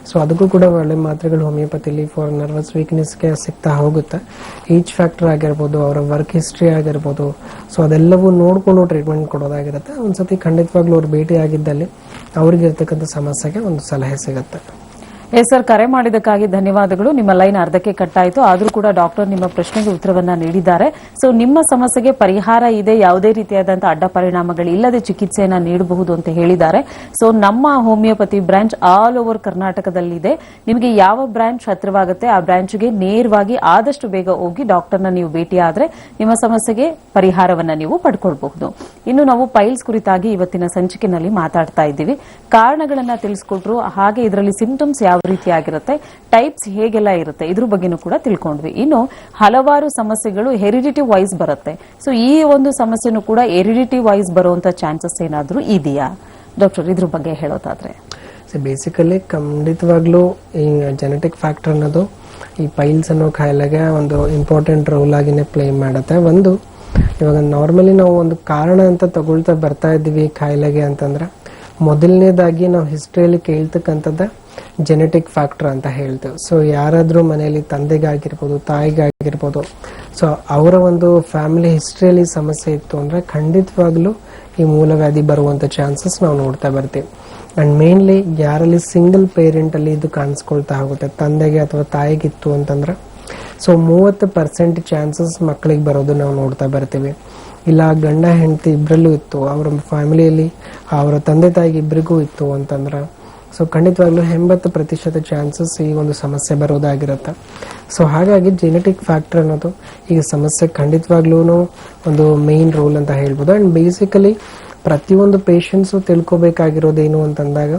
ಸೊ ಅದಕ್ಕೂ ಕೂಡ ಒಳ್ಳೆ ಮಾತ್ರೆಗಳು ಹೋಮಿಯೋಪತಿಲಿ ಫಾರ್ ನರ್ವಸ್ ವೀಕ್ನೆಸ್ಗೆ ಸಿಗ್ತಾ ಹೋಗುತ್ತೆ. ಏಜ್ ಫ್ಯಾಕ್ಟರ್ ಆಗಿರ್ಬೋದು, ಅವರ ವರ್ಕ್ ಹಿಸ್ಟ್ರಿ ಆಗಿರ್ಬೋದು, ಸೊ ಅದೆಲ್ಲವೂ ನೋಡಿಕೊಂಡು ಟ್ರೀಟ್ಮೆಂಟ್ ಕೊಡೋದಾಗಿರುತ್ತೆ. ಒಂದ್ಸತಿ ಖಂಡಿತವಾಗ್ಲೂ ಅವ್ರು ಭೇಟಿ ಆಗಿದ್ದಲ್ಲಿ ಅವ್ರಿಗೆ ಇರ್ತಕ್ಕಂಥ ಸಮಸ್ಯೆಗೆ ಒಂದು ಸಲಹೆ ಸಿಗುತ್ತೆ. ಸರ್, ಕರೆ ಮಾಡಿದ್ದಕ್ಕಾಗಿ ಧನ್ಯವಾದಗಳು. ನಿಮ್ಮ ಲೈನ್ ಅರ್ಧಕ್ಕೆ ಕಟ್ಟಾಯಿತು, ಆದರೂ ಕೂಡ ಡಾಕ್ಟರ್ ನಿಮ್ಮ ಪ್ರಶ್ನೆಗೆ ಉತ್ತರವನ್ನ ನೀಡಿದ್ದಾರೆ. ಸೊ ನಿಮ್ಮ ಸಮಸ್ಯೆಗೆ ಪರಿಹಾರ ಇದೆ, ಯಾವುದೇ ರೀತಿಯಾದಂತಹ ಅಡ್ಡ ಪರಿಣಾಮಗಳಿಲ್ಲದೆ ಚಿಕಿತ್ಸೆಯನ್ನ ನೀಡಬಹುದು ಅಂತ ಹೇಳಿದ್ದಾರೆ. ಸೊ ನಮ್ಮ ಹೋಮಿಯೋಪತಿ ಬ್ರಾಂಚ್ ಆಲ್ ಓವರ್ ಕರ್ನಾಟಕದಲ್ಲಿದೆ. ನಿಮಗೆ ಯಾವ ಬ್ರಾಂಚ್ ಹತ್ತಿರವಾಗುತ್ತೆ ಆ ಬ್ರಾಂಚ್ಗೆ ನೇರವಾಗಿ ಆದಷ್ಟು ಬೇಗ ಹೋಗಿ ಡಾಕ್ಟರ್ನ ನೀವು ಭೇಟಿಯಾದ್ರೆ ನಿಮ್ಮ ಸಮಸ್ಯೆಗೆ ಪರಿಹಾರವನ್ನ ನೀವು ಪಡ್ಕೊಳ್ಬಹುದು. ಇನ್ನು ನಾವು ಪೈಲ್ಸ್ ಕುರಿತಾಗಿ ಇವತ್ತಿನ ಸಂಚಿಕೆಯಲ್ಲಿ ಮಾತಾಡ್ತಾ ಇದ್ದೀವಿ. ಕಾರಣಗಳನ್ನ ತಿಳಿಸ್ಕೊಟ್ರು, ಹಾಗೆ ಇದರಲ್ಲಿ ಸಿಂಪ್ಟಮ್ಸ್ ಯಾವ ರೀತಿಯಾಗಿರುತ್ತೆ, ಟೈಪ್ಸ್ ಹೇಗೆಲ್ಲ ಇರುತ್ತೆ, ಇದ್ರ ಬಗ್ಗೆನೂ ಕೂಡ ತಿಳ್ಕೊಂಡ್ವಿ. ಇನ್ನು ಹಲವಾರು ಸಮಸ್ಯೆಗಳು ಹೆರಿಡಿಟಿ ವೈಸ್ ಬರುತ್ತೆ. ಸೊ ಈ ಒಂದು ಸಮಸ್ಯೆನೂ ಕೂಡ ಹೆರಿಡಿಟಿ ವೈಸ್ ಬರುವಂತ ಚಾನ್ಸಸ್ ಏನಾದ್ರೂ ಇದೆಯಾ ಡಾಕ್ಟರ್, ಇದ್ರ ಬಗ್ಗೆ ಹೇಳೋದಾದ್ರೆ? ಬೇಸಿಕಲಿ ಖಂಡಿತವಾಗ್ಲೂ ಈ ಜೆನೆಟಿಕ್ ಫ್ಯಾಕ್ಟರ್ ಅನ್ನೋದು ಈ ಪೈಲ್ಸ್ ಅನ್ನೋ ಕಾಯಿಲೆಗೆ ಒಂದು ಇಂಪಾರ್ಟೆಂಟ್ ರೋಲ್ ಆಗಿನೇ ಪ್ಲೇ ಮಾಡುತ್ತೆ. ಒಂದು ಇವಾಗ ನಾರ್ಮಲಿ ನಾವು ಒಂದು ಕಾರಣ ಅಂತ ತಗೊಳ್ತಾ ಬರ್ತಾ ಇದ್ದೀವಿ ಕಾಯಿಲೆಗೆ ಅಂತಂದ್ರೆ, ಮೊದಲನೇದಾಗಿ ನಾವು ಹಿಸ್ಟ್ರಿಯಲ್ಲಿ ಕೇಳ್ತಕ್ಕಂಥದ್ದೇ ಜೆನೆಟಿಕ್ ಫ್ಯಾಕ್ಟರ್ ಅಂತ ಹೇಳ್ತೇವೆ. ಸೊ ಯಾರಾದ್ರೂ ಮನೆಯಲ್ಲಿ ತಂದೆಗಾಗಿರ್ಬೋದು, ತಾಯಿಗಾಗಿರ್ಬೋದು, ಸೊ ಅವರ ಒಂದು ಫ್ಯಾಮಿಲಿ ಹಿಸ್ಟ್ರಿಯಲ್ಲಿ ಸಮಸ್ಯೆ ಇತ್ತು ಅಂದರೆ ಖಂಡಿತವಾಗ್ಲೂ ಈ ಮೂಲವ್ಯಾಧಿ ಬರುವಂಥ ಚಾನ್ಸಸ್ ನಾವು ನೋಡ್ತಾ ಬರ್ತೀವಿ. ಆ್ಯಂಡ್ ಮೇನ್ಲಿ ಯಾರಲ್ಲಿ ಸಿಂಗಲ್ ಪೇರೆಂಟಲ್ಲಿ ಇದು ಕಾಣಿಸ್ಕೊಳ್ತಾ ಹೋಗುತ್ತೆ, ತಂದೆಗೆ ಅಥವಾ ತಾಯಿಗಿತ್ತು ಅಂತಂದ್ರೆ ಸೊ 30% ಚಾನ್ಸಸ್ ಮಕ್ಕಳಿಗೆ ಬರೋದು ನಾವು ನೋಡ್ತಾ ಬರ್ತೀವಿ. ಇಲ್ಲ ಗಂಡ ಹೆಂಡತಿ ಇಬ್ಬರಲ್ಲೂ ಇತ್ತು, ಅವರ ಫ್ಯಾಮಿಲಿಯಲ್ಲಿ ಅವರ ತಂದೆ ತಾಯಿಗೆ ಇಬ್ಬರಿಗೂ ಇತ್ತು ಅಂತಂದ್ರೆ ಸೊ ಖಂಡಿತವಾಗ್ಲೂ 80% ಚಾನ್ಸಸ್ ಈ ಒಂದು ಸಮಸ್ಯೆ ಬರೋದಾಗಿರುತ್ತೆ. ಸೊ ಹಾಗಾಗಿ ಜೆನೆಟಿಕ್ ಫ್ಯಾಕ್ಟರ್ ಅನ್ನೋದು ಈಗ ಸಮಸ್ಯೆ ಖಂಡಿತವಾಗ್ಲೂ ಒಂದು ಮೇನ್ ರೋಲ್ ಅಂತ ಹೇಳ್ಬೋದು. ಆ್ಯಂಡ್ ಬೇಸಿಕಲಿ ಪ್ರತಿಯೊಂದು ಪೇಷಂಟ್ಸು ತಿಳ್ಕೊಬೇಕಾಗಿರೋದೇನು ಅಂತಂದಾಗ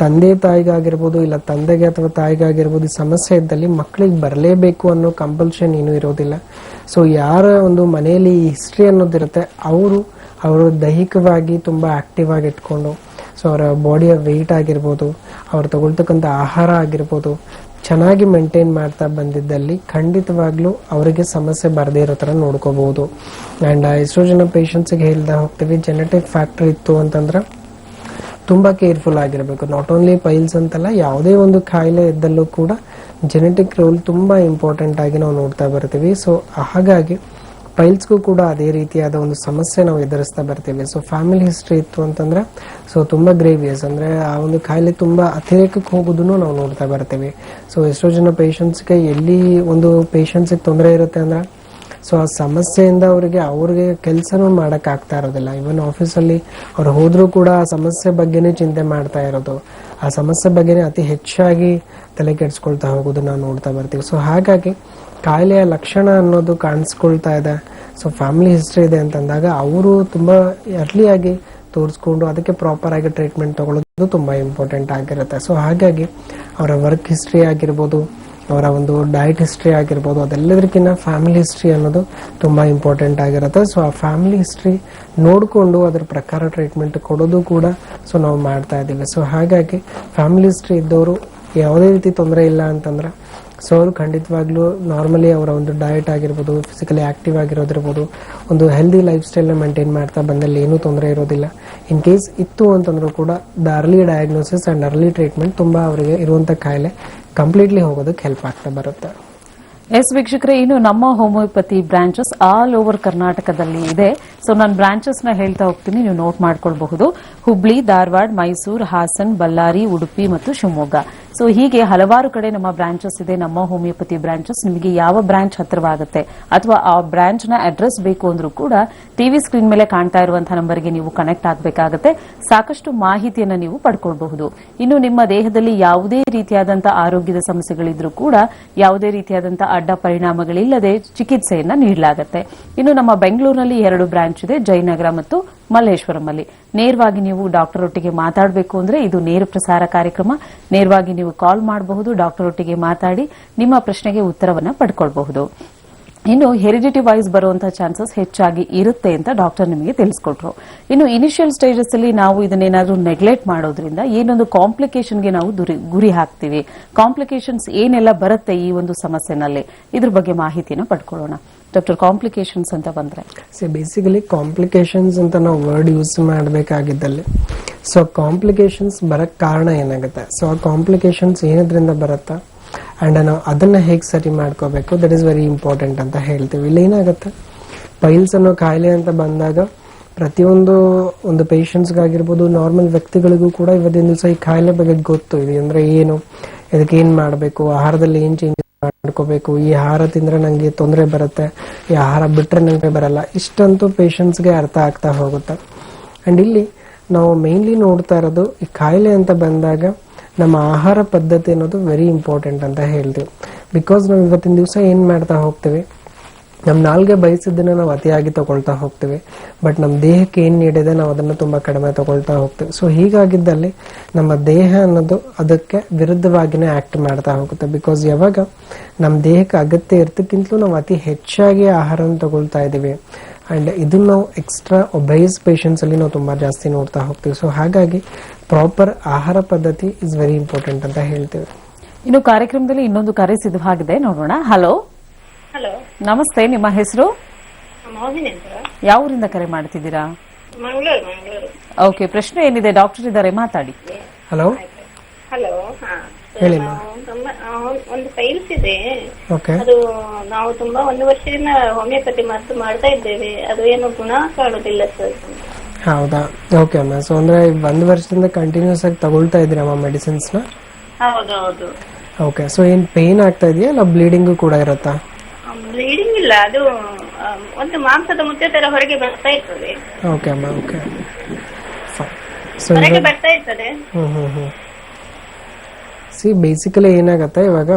ತಂದೆ ತಾಯಿಗಾಗಿರ್ಬೋದು ಇಲ್ಲ ತಂದೆಗೆ ಅಥವಾ ತಾಯಿಗಾಗಿರ್ಬೋದು ಈ ಸಮಸ್ಯೆ ಇದ್ದಲ್ಲಿ ಮಕ್ಕಳಿಗೆ ಬರಲೇಬೇಕು ಅನ್ನೋ ಕಂಪಲ್ಷನ್ ಏನೂ ಇರೋದಿಲ್ಲ. ಸೊ ಯಾರ ಒಂದು ಮನೆಯಲ್ಲಿ ಈ ಹಿಸ್ಟ್ರಿ ಅನ್ನೋದಿರುತ್ತೆ ಅವರು ದೈಹಿಕವಾಗಿ ತುಂಬ ಆಕ್ಟಿವ್ ಆಗಿ ಇಟ್ಕೊಂಡು ಸೊ ಅವರ ಬಾಡಿಯ ವೆಯ್ಟ್ ಆಗಿರ್ಬೋದು, ಅವ್ರು ತಗೊಳ್ತಕ್ಕಂಥ ಆಹಾರ ಆಗಿರ್ಬೋದು ಚೆನ್ನಾಗಿ ಮೇಂಟೈನ್ ಮಾಡ್ತಾ ಬಂದಿದ್ದಲ್ಲಿ ಖಂಡಿತವಾಗ್ಲೂ ಅವರಿಗೆ ಸಮಸ್ಯೆ ಬರದೇ ಇರೋ ಥರ ನೋಡ್ಕೋಬಹುದು. ಆ್ಯಂಡ್ ಎಷ್ಟೋ ಜನ ಪೇಷಂಟ್ಸಿಗೆ ಹೇಳ್ತಾ ಹೋಗ್ತೀವಿ ಜೆನೆಟಿಕ್ ಫ್ಯಾಕ್ಟರ್ ಇತ್ತು ಅಂತಂದ್ರೆ ತುಂಬ ಕೇರ್ಫುಲ್ ಆಗಿರಬೇಕು. ನಾಟ್ ಓನ್ಲಿ ಪೈಲ್ಸ್ ಅಂತಲ್ಲ, ಯಾವುದೇ ಒಂದು ಕಾಯಿಲೆ ಇದ್ದಲ್ಲೂ ಕೂಡ ಜೆನೆಟಿಕ್ ರೋಲ್ ತುಂಬ ಇಂಪಾರ್ಟೆಂಟ್ ಆಗಿ ನಾವು ನೋಡ್ತಾ ಬರ್ತೀವಿ. ಸೊ ಹಾಗಾಗಿ ಪೈಲ್ಸ್ಗೂ ಕೂಡ ಅದೇ ರೀತಿಯಾದ ಒಂದು ಸಮಸ್ಯೆ ನಾವು ಎದುರಿಸ್ತಾ ಬರ್ತೀವಿ. ಸೊ ಫ್ಯಾಮಿಲಿ ಹಿಸ್ಟ್ರಿ ಇತ್ತು ಅಂತಂದ್ರೆ ಸೊ ತುಂಬ ಗ್ರೇವಿಯಸ್ ಅಂದರೆ ಆ ಒಂದು ಕಾಯಿಲೆ ತುಂಬ ಅತಿರೇಕಕ್ಕೆ ಹೋಗೋದನ್ನು ನಾವು ನೋಡ್ತಾ ಬರ್ತೀವಿ. ಸೊ ಎಷ್ಟೋ ಜನ ಪೇಷಂಟ್ಸ್ಗೆ ಎಲ್ಲಿ ಒಂದು ಪೇಷಂಟ್ಸಿಗೆ ತೊಂದರೆ ಇರುತ್ತೆ ಅಂದ್ರೆ ಸೊ ಆ ಸಮಸ್ಯೆಯಿಂದ ಅವ್ರಿಗೆ ಕೆಲಸನೂ ಮಾಡೋಕ್ಕಾಗ್ತಾ ಇರೋದಿಲ್ಲ. ಇವನ್ ಆಫೀಸಲ್ಲಿ ಅವ್ರು ಹೋದರೂ ಕೂಡ ಆ ಸಮಸ್ಯೆ ಬಗ್ಗೆನೇ ಚಿಂತೆ ಮಾಡ್ತಾ ಇರೋದು, ಆ ಸಮಸ್ಯೆ ಬಗ್ಗೆನೇ ಅತಿ ಹೆಚ್ಚಾಗಿ ತಲೆ ಕೆಡಿಸ್ಕೊಳ್ತಾ ಹೋಗೋದು ನಾವು ನೋಡ್ತಾ ಬರ್ತೀವಿ. ಸೊ ಹಾಗಾಗಿ ಕಾಯಿಲೆಯ ಲಕ್ಷಣ ಅನ್ನೋದು ಕಾಣಿಸ್ಕೊಳ್ತಾ ಇದೆ, ಸೊ ಫ್ಯಾಮಿಲಿ ಹಿಸ್ಟ್ರಿ ಇದೆ ಅಂತಂದಾಗ ಅವರು ತುಂಬ ಅರ್ಲಿಯಾಗಿ ತೋರಿಸ್ಕೊಂಡು ಅದಕ್ಕೆ ಪ್ರಾಪರ್ ಆಗಿ ಟ್ರೀಟ್ಮೆಂಟ್ ತಗೊಳ್ಳೋದು ತುಂಬ ಇಂಪಾರ್ಟೆಂಟ್ ಆಗಿರುತ್ತೆ. ಸೊ ಹಾಗಾಗಿ ಅವರ ವರ್ಕ್ ಹಿಸ್ಟ್ರಿ ಆಗಿರ್ಬೋದು, ಅವರ ಒಂದು ಡಯಟ್ ಹಿಸ್ಟ್ರಿ ಆಗಿರ್ಬೋದು, ಅದೆಲ್ಲದಕ್ಕಿಂತ ಫ್ಯಾಮಿಲಿ ಹಿಸ್ಟ್ರಿ ಅನ್ನೋದು ತುಂಬ ಇಂಪಾರ್ಟೆಂಟ್ ಆಗಿರುತ್ತೆ. ಸೊ ಆ ಫ್ಯಾಮಿಲಿ ಹಿಸ್ಟ್ರಿ ನೋಡಿಕೊಂಡು ಅದರ ಪ್ರಕಾರ ಟ್ರೀಟ್ಮೆಂಟ್ ಕೊಡೋದು ಕೂಡ ಸೊ ನಾವು ಮಾಡ್ತಾ ಇದ್ದೀವಿ. ಸೊ ಹಾಗಾಗಿ ಫ್ಯಾಮಿಲಿ ಹಿಸ್ಟ್ರಿ ಇದ್ದವರು ಯಾವುದೇ ರೀತಿ ತೊಂದರೆ ಇಲ್ಲ ಅಂತಂದ್ರೆ ಸೊ ಅವರು ಖಂಡಿತವಾಗ್ಲೂ ನಾರ್ಮಲಿ ಅವರ ಒಂದು ಡಯಟ್ ಆಗಿರ್ಬೋದು, ಫಿಸಿಕಲಿ ಆಕ್ಟಿವ್ ಆಗಿರೋದಿರ್ಬೋದು, ಒಂದು ಹೆಲ್ದಿ ಲೈಫ್ ಸ್ಟೈಲ್ನ ಮೇಂಟೈನ್ ಮಾಡ್ತಾ ಬಂದಲ್ಲಿ ಏನೂ ತೊಂದರೆ ಇರೋದಿಲ್ಲ. ಇನ್ ಕೇಸ್ ಇತ್ತು ಅಂತಂದ್ರೂ ಕೂಡ the early diagnosis and early treatment ತುಂಬ ಅವರಿಗೆ ಇರುವಂಥ ಕಾಯಿಲೆ ಕಂಪ್ಲೀಟ್ಲಿ ಹೋಗೋದಕ್ಕೆ ಹೆಲ್ಪ್ ಆಗ್ತಾ ಬರುತ್ತೆ. ಎಸ್ ವೀಕ್ಷಕರೇ, ಇನ್ನು ನಮ್ಮ ಹೋಮಿಯೋಪತಿ ಬ್ರಾಂಚಸ್ ಆಲ್ ಓವರ್ ಕರ್ನಾಟಕದಲ್ಲಿ ಇದೆ. ಸೊ ನಾನು ಬ್ರಾಂಚಸ್ ನ ಹೇಳ್ತಾ ಹೋಗ್ತೀನಿ, ನೀವು ನೋಟ್ ಮಾಡ್ಕೊಳ್ಬಹುದು. ಹುಬ್ಳಿ, ಧಾರವಾಡ, ಮೈಸೂರು, ಹಾಸನ್, ಬಳ್ಳಾರಿ, ಉಡುಪಿ ಮತ್ತು ಶಿವಮೊಗ್ಗ. ಸೊ ಹೀಗೆ ಹಲವಾರು ಕಡೆ ನಮ್ಮ ಬ್ರಾಂಚಸ್ ಇದೆ. ನಮ್ಮ ಹೋಮಿಯೋಪತಿ ಬ್ರಾಂಚಸ್ ನಿಮಗೆ ಯಾವ ಬ್ರಾಂಚ್ ಹತ್ತಿರವಾಗುತ್ತೆ ಅಥವಾ ಆ ಬ್ರಾಂಚ್ ನ ಅಡ್ರೆಸ್ ಬೇಕು ಅಂದ್ರೂ ಕೂಡ ಟಿವಿ ಸ್ಕ್ರೀನ್ ಮೇಲೆ ಕಾಣ್ತಾ ಇರುವಂತಹ ನಂಬರ್ಗೆ ನೀವು ಕನೆಕ್ಟ್ ಆಗಬೇಕಾಗುತ್ತೆ. ಸಾಕಷ್ಟು ಮಾಹಿತಿಯನ್ನು ನೀವು ಪಡ್ಕೊಳ್ಬಹುದು. ಇನ್ನು ನಿಮ್ಮ ದೇಹದಲ್ಲಿ ಯಾವುದೇ ರೀತಿಯಾದಂತಹ ಆರೋಗ್ಯದ ಸಮಸ್ಯೆಗಳಿದ್ರೂ ಕೂಡ ಯಾವುದೇ ರೀತಿಯಾದಂತಹ ಅಡ್ಡ ಪರಿಣಾಮಗಳಿಲ್ಲದೆ ಚಿಕಿತ್ಸೆಯನ್ನ ನೀಡಲಾಗುತ್ತೆ. ಇನ್ನು ನಮ್ಮ ಬೆಂಗಳೂರಿನಲ್ಲಿ 2 ಬ್ರಾಂಚ್ ಇದೆ, ಜಯನಗರ ಮತ್ತು ಮಲ್ಲೇಶ್ವರಂ ಅಲ್ಲಿ. ನೇರವಾಗಿ ನೀವು ಡಾಕ್ಟರ್ ಒಟ್ಟಿಗೆ ಮಾತಾಡಬೇಕು ಅಂದ್ರೆ ಇದು ನೇರ ಪ್ರಸಾರ ಕಾರ್ಯಕ್ರಮ. ನೇರವಾಗಿ ನೀವು ಕಾಲ್ ಮಾಡಬಹುದು, ಡಾಕ್ಟರ್ ಒಟ್ಟಿಗೆ ಮಾತಾಡಿ ನಿಮ್ಮ ಪ್ರಶ್ನೆಗೆ ಉತ್ತರವನ್ನ ಪಡ್ಕೊಳ್ಬಹುದು. ಇನ್ನು ಹೆರಿಡಿಟಿ ವೈಸ್ ಬರುವಂತಹ ಚಾನ್ಸಸ್ ಹೆಚ್ಚಾಗಿ ಇರುತ್ತೆ ಅಂತ ಡಾಕ್ಟರ್ ನಿಮಗೆ ತಿಳಿಸ್ಕೊಟ್ರು. ಇನ್ನು ಇನಿಷಿಯಲ್ ಸ್ಟೇಜಸ್ ಅಲ್ಲಿ ನಾವು ಇದನ್ನೇನಾದ್ರೂ ನೆಗ್ಲೆಕ್ಟ್ ಮಾಡೋದ್ರಿಂದ ಏನೊಂದು ಕಾಂಪ್ಲಿಕೇಶನ್ಗೆ ನಾವು ಗುರಿ ಹಾಕ್ತೀವಿ. ಕಾಂಪ್ಲಿಕೇಶನ್ಸ್ ಏನೆಲ್ಲ ಬರುತ್ತೆ ಈ ಒಂದು ಸಮಸ್ಯೆನಲ್ಲಿ, ಇದ್ರ ಬಗ್ಗೆ ಮಾಹಿತಿನ ಪಡ್ಕೊಳ್ಳೋಣ. ಡಾಕ್ಟರ್, ಕಾಂಪ್ಲಿಕೇಶನ್ಸ್ ಅಂತ ಬಂದ್ರೆ ಬೇಸಿಕಲಿ ಕಾಂಪ್ಲಿಕೇಶನ್ಸ್ ಅಂತ ನಾವು ವರ್ಡ್ ಯೂಸ್ ಮಾಡಬೇಕಾಗಿದ್ದಲ್ಲಿ ಸೊ ಕಾಂಪ್ಲಿಕೇಶನ್ಸ್ ಬರಕ್ ಕಾರಣ ಏನಾಗುತ್ತೆ, ಸೊ ಆ ಕಾಂಪ್ಲಿಕೇಶನ್ಸ್ ಏನದ್ರಿಂದ ಬರುತ್ತಾ ಅಂಡ್ ನಾವು ಅದನ್ನ ಹೇಗೆ ಸರಿ ಮಾಡ್ಕೋಬೇಕು, ದಟ್ ಈಸ್ ವೆರಿ ಇಂಪಾರ್ಟೆಂಟ್ ಅಂತ ಹೇಳ್ತೀವಿ. ಇಲ್ಲಿ ಏನಾಗುತ್ತೆ, ಪೈಲ್ಸ್ ಅನ್ನೋ ಕಾಯಿಲೆ ಅಂತ ಬಂದಾಗ ಪ್ರತಿಯೊಂದು ಒಂದು ಪೇಷಂಟ್ಸ್ಗಾಗಿರ್ಬೋದು, ನಾರ್ಮಲ್ ವ್ಯಕ್ತಿಗಳಿಗೂ ಕೂಡ ಇವತ್ತಿನ ದಿವಸ ಈ ಕಾಯಿಲೆ ಬಗ್ಗೆ ಗೊತ್ತು. ಇದು ಅಂದ್ರೆ ಏನು, ಇದಕ್ಕೆ ಏನ್ ಮಾಡಬೇಕು, ಆಹಾರದಲ್ಲಿ ಏನ್ ಚೇಂಜ್ ಮಾಡ್ಕೋಬೇಕು, ಈ ಆಹಾರ ತಿಂದ್ರೆ ನಂಗೆ ತೊಂದರೆ ಬರುತ್ತೆ, ಈ ಆಹಾರ ಬಿಟ್ರೆ ನಂಗೆ ಬರಲ್ಲ, ಇಷ್ಟಂತೂ ಪೇಷಂಟ್ಸ್ಗೆ ಅರ್ಥ ಆಗ್ತಾ ಹೋಗುತ್ತೆ. ಅಂಡ್ ಇಲ್ಲಿ ನಾವು ಮೇನ್ಲಿ ನೋಡ್ತಾ ಇರೋದು ಈ ಕಾಯಿಲೆ ಅಂತ ಬಂದಾಗ ನಮ್ಮ ಆಹಾರ ಪದ್ಧತಿ ಅನ್ನೋದು ವೆರಿ ಇಂಪಾರ್ಟೆಂಟ್ ಅಂತ ಹೇಳ್ತೀವಿ. ಬಿಕಾಸ್ ನಾವು ಇವತ್ತಿನ ದಿವಸ ಏನ್ ಮಾಡ್ತಾ ಹೋಗ್ತೀವಿ, ನಮ್ಮ ನಾಲ್ಗೆ ಬಯಸಿದ್ದನ್ನ ನಾವು ಅತಿಯಾಗಿ ತಗೊಳ್ತಾ ಹೋಗ್ತೀವಿ, ಬಟ್ ನಮ್ಮ ದೇಹಕ್ಕೆ ಏನ್ ನೀಡಿದೆ ನಾವು ಅದನ್ನು ತುಂಬಾ ಕಡಿಮೆ ತಗೊಳ್ತಾ ಹೋಗ್ತೀವಿ. ಸೊ ಹೀಗಾಗಿದ್ದಲ್ಲಿ ನಮ್ಮ ದೇಹ ಅನ್ನೋದು ಅದಕ್ಕೆ ವಿರುದ್ಧವಾಗಿನೇ ಆಕ್ಟ್ ಮಾಡ್ತಾ ಹೋಗುತ್ತೆ. ಬಿಕಾಸ್ ಯಾವಾಗ ನಮ್ಮ ದೇಹಕ್ಕೆ ಅಗತ್ಯ ಇರ್ತಕ್ಕಿಂತಲೂ ನಾವು ಅತಿ ಹೆಚ್ಚಾಗಿ ಆಹಾರವನ್ನು ತಗೊಳ್ತಾ ಇದ್ದೀವಿ. ಅಂಡ್ ಇದನ್ನ ನಾವು ಎಕ್ಸ್ಟ್ರಾ ಒಬೈಸ್ ಪೇಷಂಟ್ಸ್ ಅಲ್ಲಿ ನಾವು ತುಂಬಾ ಜಾಸ್ತಿ ನೋಡ್ತಾ ಹೋಗ್ತೀವಿ. ಸೊ ಹಾಗಾಗಿ ಪ್ರಾಪರ್ ಆಹಾರ ಪದ್ಧತಿ ಇಸ್ ವೆರಿ ಇಂಪಾರ್ಟೆಂಟ್ ಅಂತ ಹೇಳ್ತೀವಿ. ಇನ್ನು ಕಾರ್ಯಕ್ರಮದಲ್ಲಿ ಇನ್ನೊಂದು ಕರೆ ಸಿದ್ಧವಾಗಿದೆ, ನೋಡೋಣ. ಹಲೋ, ಹಲೋ, ನಮಸ್ತೆ. ನಿಮ್ಮ ಹೆಸರು? ಮೋಹಿನಿ ಅಂತ. ಯಾವ ಊರಿಂದ ಕರೆ ಮಾಡ್ತಿದ್ದೀರಾ? ಮಂಗಳೂರು. ಓಕೆ, ಪ್ರಶ್ನೆ ಏನಿದೆ? ಡಾಕ್ಟರ್ ಇದ್ದಾರೆ, ಮಾತಾಡಿ. Hello, hello. ಹೇಳಿ. ನಮ್ಮ ಒಂದು ಫೈಲ್ಸ್ ಇದೆ. ಓಕೆ. ಅದು ನಾವು ತುಂಬಾ 1 ವರ್ಷದಿಂದ ಹೋಮಿಯೋಪತಿ ಮದ್ದು ಮಾಡ್ತಾ ಇದ್ದೇವೆ. ಅದು ಏನು ಗುಣ ಕಾಣುದಿಲ್ಲ ಸರ್. ಹೌದಾ? ಓಕೆ ಅಮ್ಮ. ಸೊ ಅಂದ್ರೆ 1 ವರ್ಷದಿಂದ ಕಂಟಿನ್ಯೂಸ್ ಆಗಿ ತಗೊಳ್ತಾ ಇದ್ದೀರಮ್ಮ ಮೆಡಿಸಿನ್ಸ್ ನ? ಹೌದೌದು. ಓಕೆ. ಸೊ ಏನ್ ಪೇನ್ ಆಗ್ತಾ ಇದೆಯಾ ಇಲ್ಲ ಬ್ಲೀಡಿಂಗ್ ಕೂಡ ಇರುತ್ತಾ? ಬ್ಲೀಡಿಂಗ್ ಇಲ್ಲ, ಅದು ಒಂದು ಮಾಂಸದ ಮುದ್ದೆ ತರ ಹೊರಗೆ ಬರ್ತಾ ಇರ್ತದೆ. ಓಕೆ ಅಮ್ಮ. ಓಕೆ. ಸೊ ಹೊರಗೆ ಬರ್ತಾ ಇರ್ತದೆ. ಸಿ ಬೇಸಿಕಲಿ ಏನಾಗತ್ತೆ, ಇವಾಗ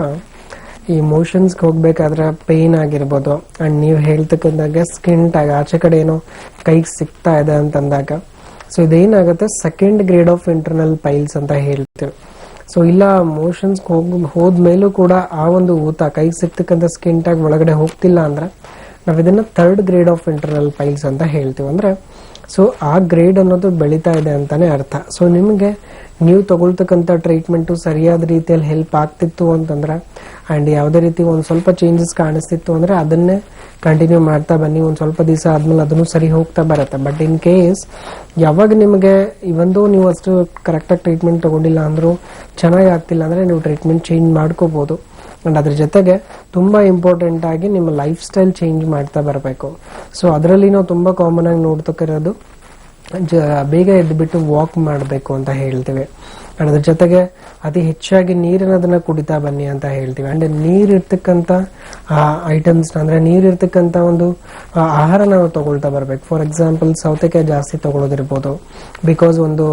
ಈ ಮೋಷನ್ಸ್ಗೆ ಹೋಗ್ಬೇಕಾದ್ರೆ ಪೇನ್ ಆಗಿರ್ಬೋದು ಅಂಡ್ ನೀವು ಹೇಳ್ತಕ್ಕಂದಾಗ ಸ್ಕಿನ್ ಟ್ಯಾಗ್ ಆಚೆ ಕಡೆ ಏನೋ ಕೈಗೆ ಸಿಗ್ತಾ ಇದೆ ಅಂತಂದಾಗ, ಸೊ ಇದೇನಾಗುತ್ತೆ second grade of internal piles ಅಂತ ಹೇಳ್ತೀವಿ. ಸೊ ಇಲ್ಲ ಮೋಷನ್ಸ್ ಹೋದ್ಮೇಲೂ ಕೂಡ ಆ ಒಂದು ಊತ ಕೈಗೆ ಸಿಗ್ತಕ್ಕಂಥ ಸ್ಕಿನ್ ಟ್ಯಾಗ್ ಒಳಗಡೆ ಹೋಗ್ತಿಲ್ಲ ಅಂದ್ರೆ ನಾವ್ ಇದನ್ನ 3rd grade of internal piles ಅಂತ ಹೇಳ್ತೀವಿ. ಅಂದ್ರೆ ಸೊ ಆ ಗ್ರೇಡ್ ಅನ್ನೋದು ಬೆಳೀತಾ ಇದೆ ಅಂತಾನೆ ಅರ್ಥ. ಸೊ ನಿಮಗೆ ನೀವು ತಗೊಳ್ತಕ್ಕಂಥ ಟ್ರೀಟ್ಮೆಂಟು ಸರಿಯಾದ ರೀತಿಯಲ್ಲಿ ಹೆಲ್ಪ್ ಆಗ್ತಿತ್ತು ಅಂತಂದ್ರೆ ಅಂಡ್ ಯಾವುದೇ ರೀತಿ ಒಂದು ಸ್ವಲ್ಪ ಚೇಂಜಸ್ ಕಾಣಿಸ್ತಿತ್ತು ಅಂದ್ರೆ ಅದನ್ನೇ ಕಂಟಿನ್ಯೂ ಮಾಡ್ತಾ ಬನ್ನಿ. ಒಂದು ಸ್ವಲ್ಪ ದಿವಸ ಆದ್ಮೇಲೆ ಅದನ್ನು ಸರಿ ಹೋಗ್ತಾ ಬರುತ್ತೆ. ಬಟ್ ಇನ್ ಕೇಸ್ ಯಾವಾಗ ನಿಮಗೆ ಇವಂದು ನೀವು ಅಷ್ಟು ಕರೆಕ್ಟಾಗಿ ಟ್ರೀಟ್ಮೆಂಟ್ ತಗೊಂಡಿಲ್ಲ ಅಂದ್ರೂ ಚೆನ್ನಾಗಿ ಆಗ್ತಿಲ್ಲ ಅಂದ್ರೆ ನೀವು ಟ್ರೀಟ್ಮೆಂಟ್ ಚೇಂಜ್ ಮಾಡ್ಕೋಬಹುದು. ಅಂಡ್ ಅದ್ರ ಜೊತೆಗೆ ತುಂಬಾ ಇಂಪಾರ್ಟೆಂಟ್ ಆಗಿ ನಿಮ್ಮ ಲೈಫ್ ಸ್ಟೈಲ್ ಚೇಂಜ್ ಮಾಡ್ತಾ ಬರಬೇಕು. ಸೊ ಅದರಲ್ಲಿ ನಾವು ತುಂಬಾ ಕಾಮನ್ ಆಗಿ ನೋಡ್ತಕ್ಕಿರೋದು ಬೇಗ ಎದ್ಬಿಟ್ಟು ವಾಕ್ ಮಾಡಬೇಕು ಅಂತ ಹೇಳ್ತೀವಿ. ಅಂಡ್ ಅದ್ರ ಜೊತೆಗೆ ಅತಿ ಹೆಚ್ಚಾಗಿ ನೀರನ್ನದನ್ನ ಕುಡಿತಾ ಬನ್ನಿ ಅಂತ ಹೇಳ್ತೀವಿ. ಅಂಡ್ ನೀರಿರ್ತಕ್ಕಂಥ ಐಟಮ್ಸ್ ಅಂದ್ರೆ ನೀರಿರ್ತಕ್ಕಂಥ ಒಂದು ಆಹಾರ ನಾವು ತಗೊಳ್ತಾ ಬರ್ಬೇಕು. ಫಾರ್ ಎಕ್ಸಾಂಪಲ್ ಸೌತೆಕಾಯಿ ಜಾಸ್ತಿ ತಗೊಳ್ಳೋದಿರ್ಬೋದು. ಬಿಕಾಸ್ ಒಂದು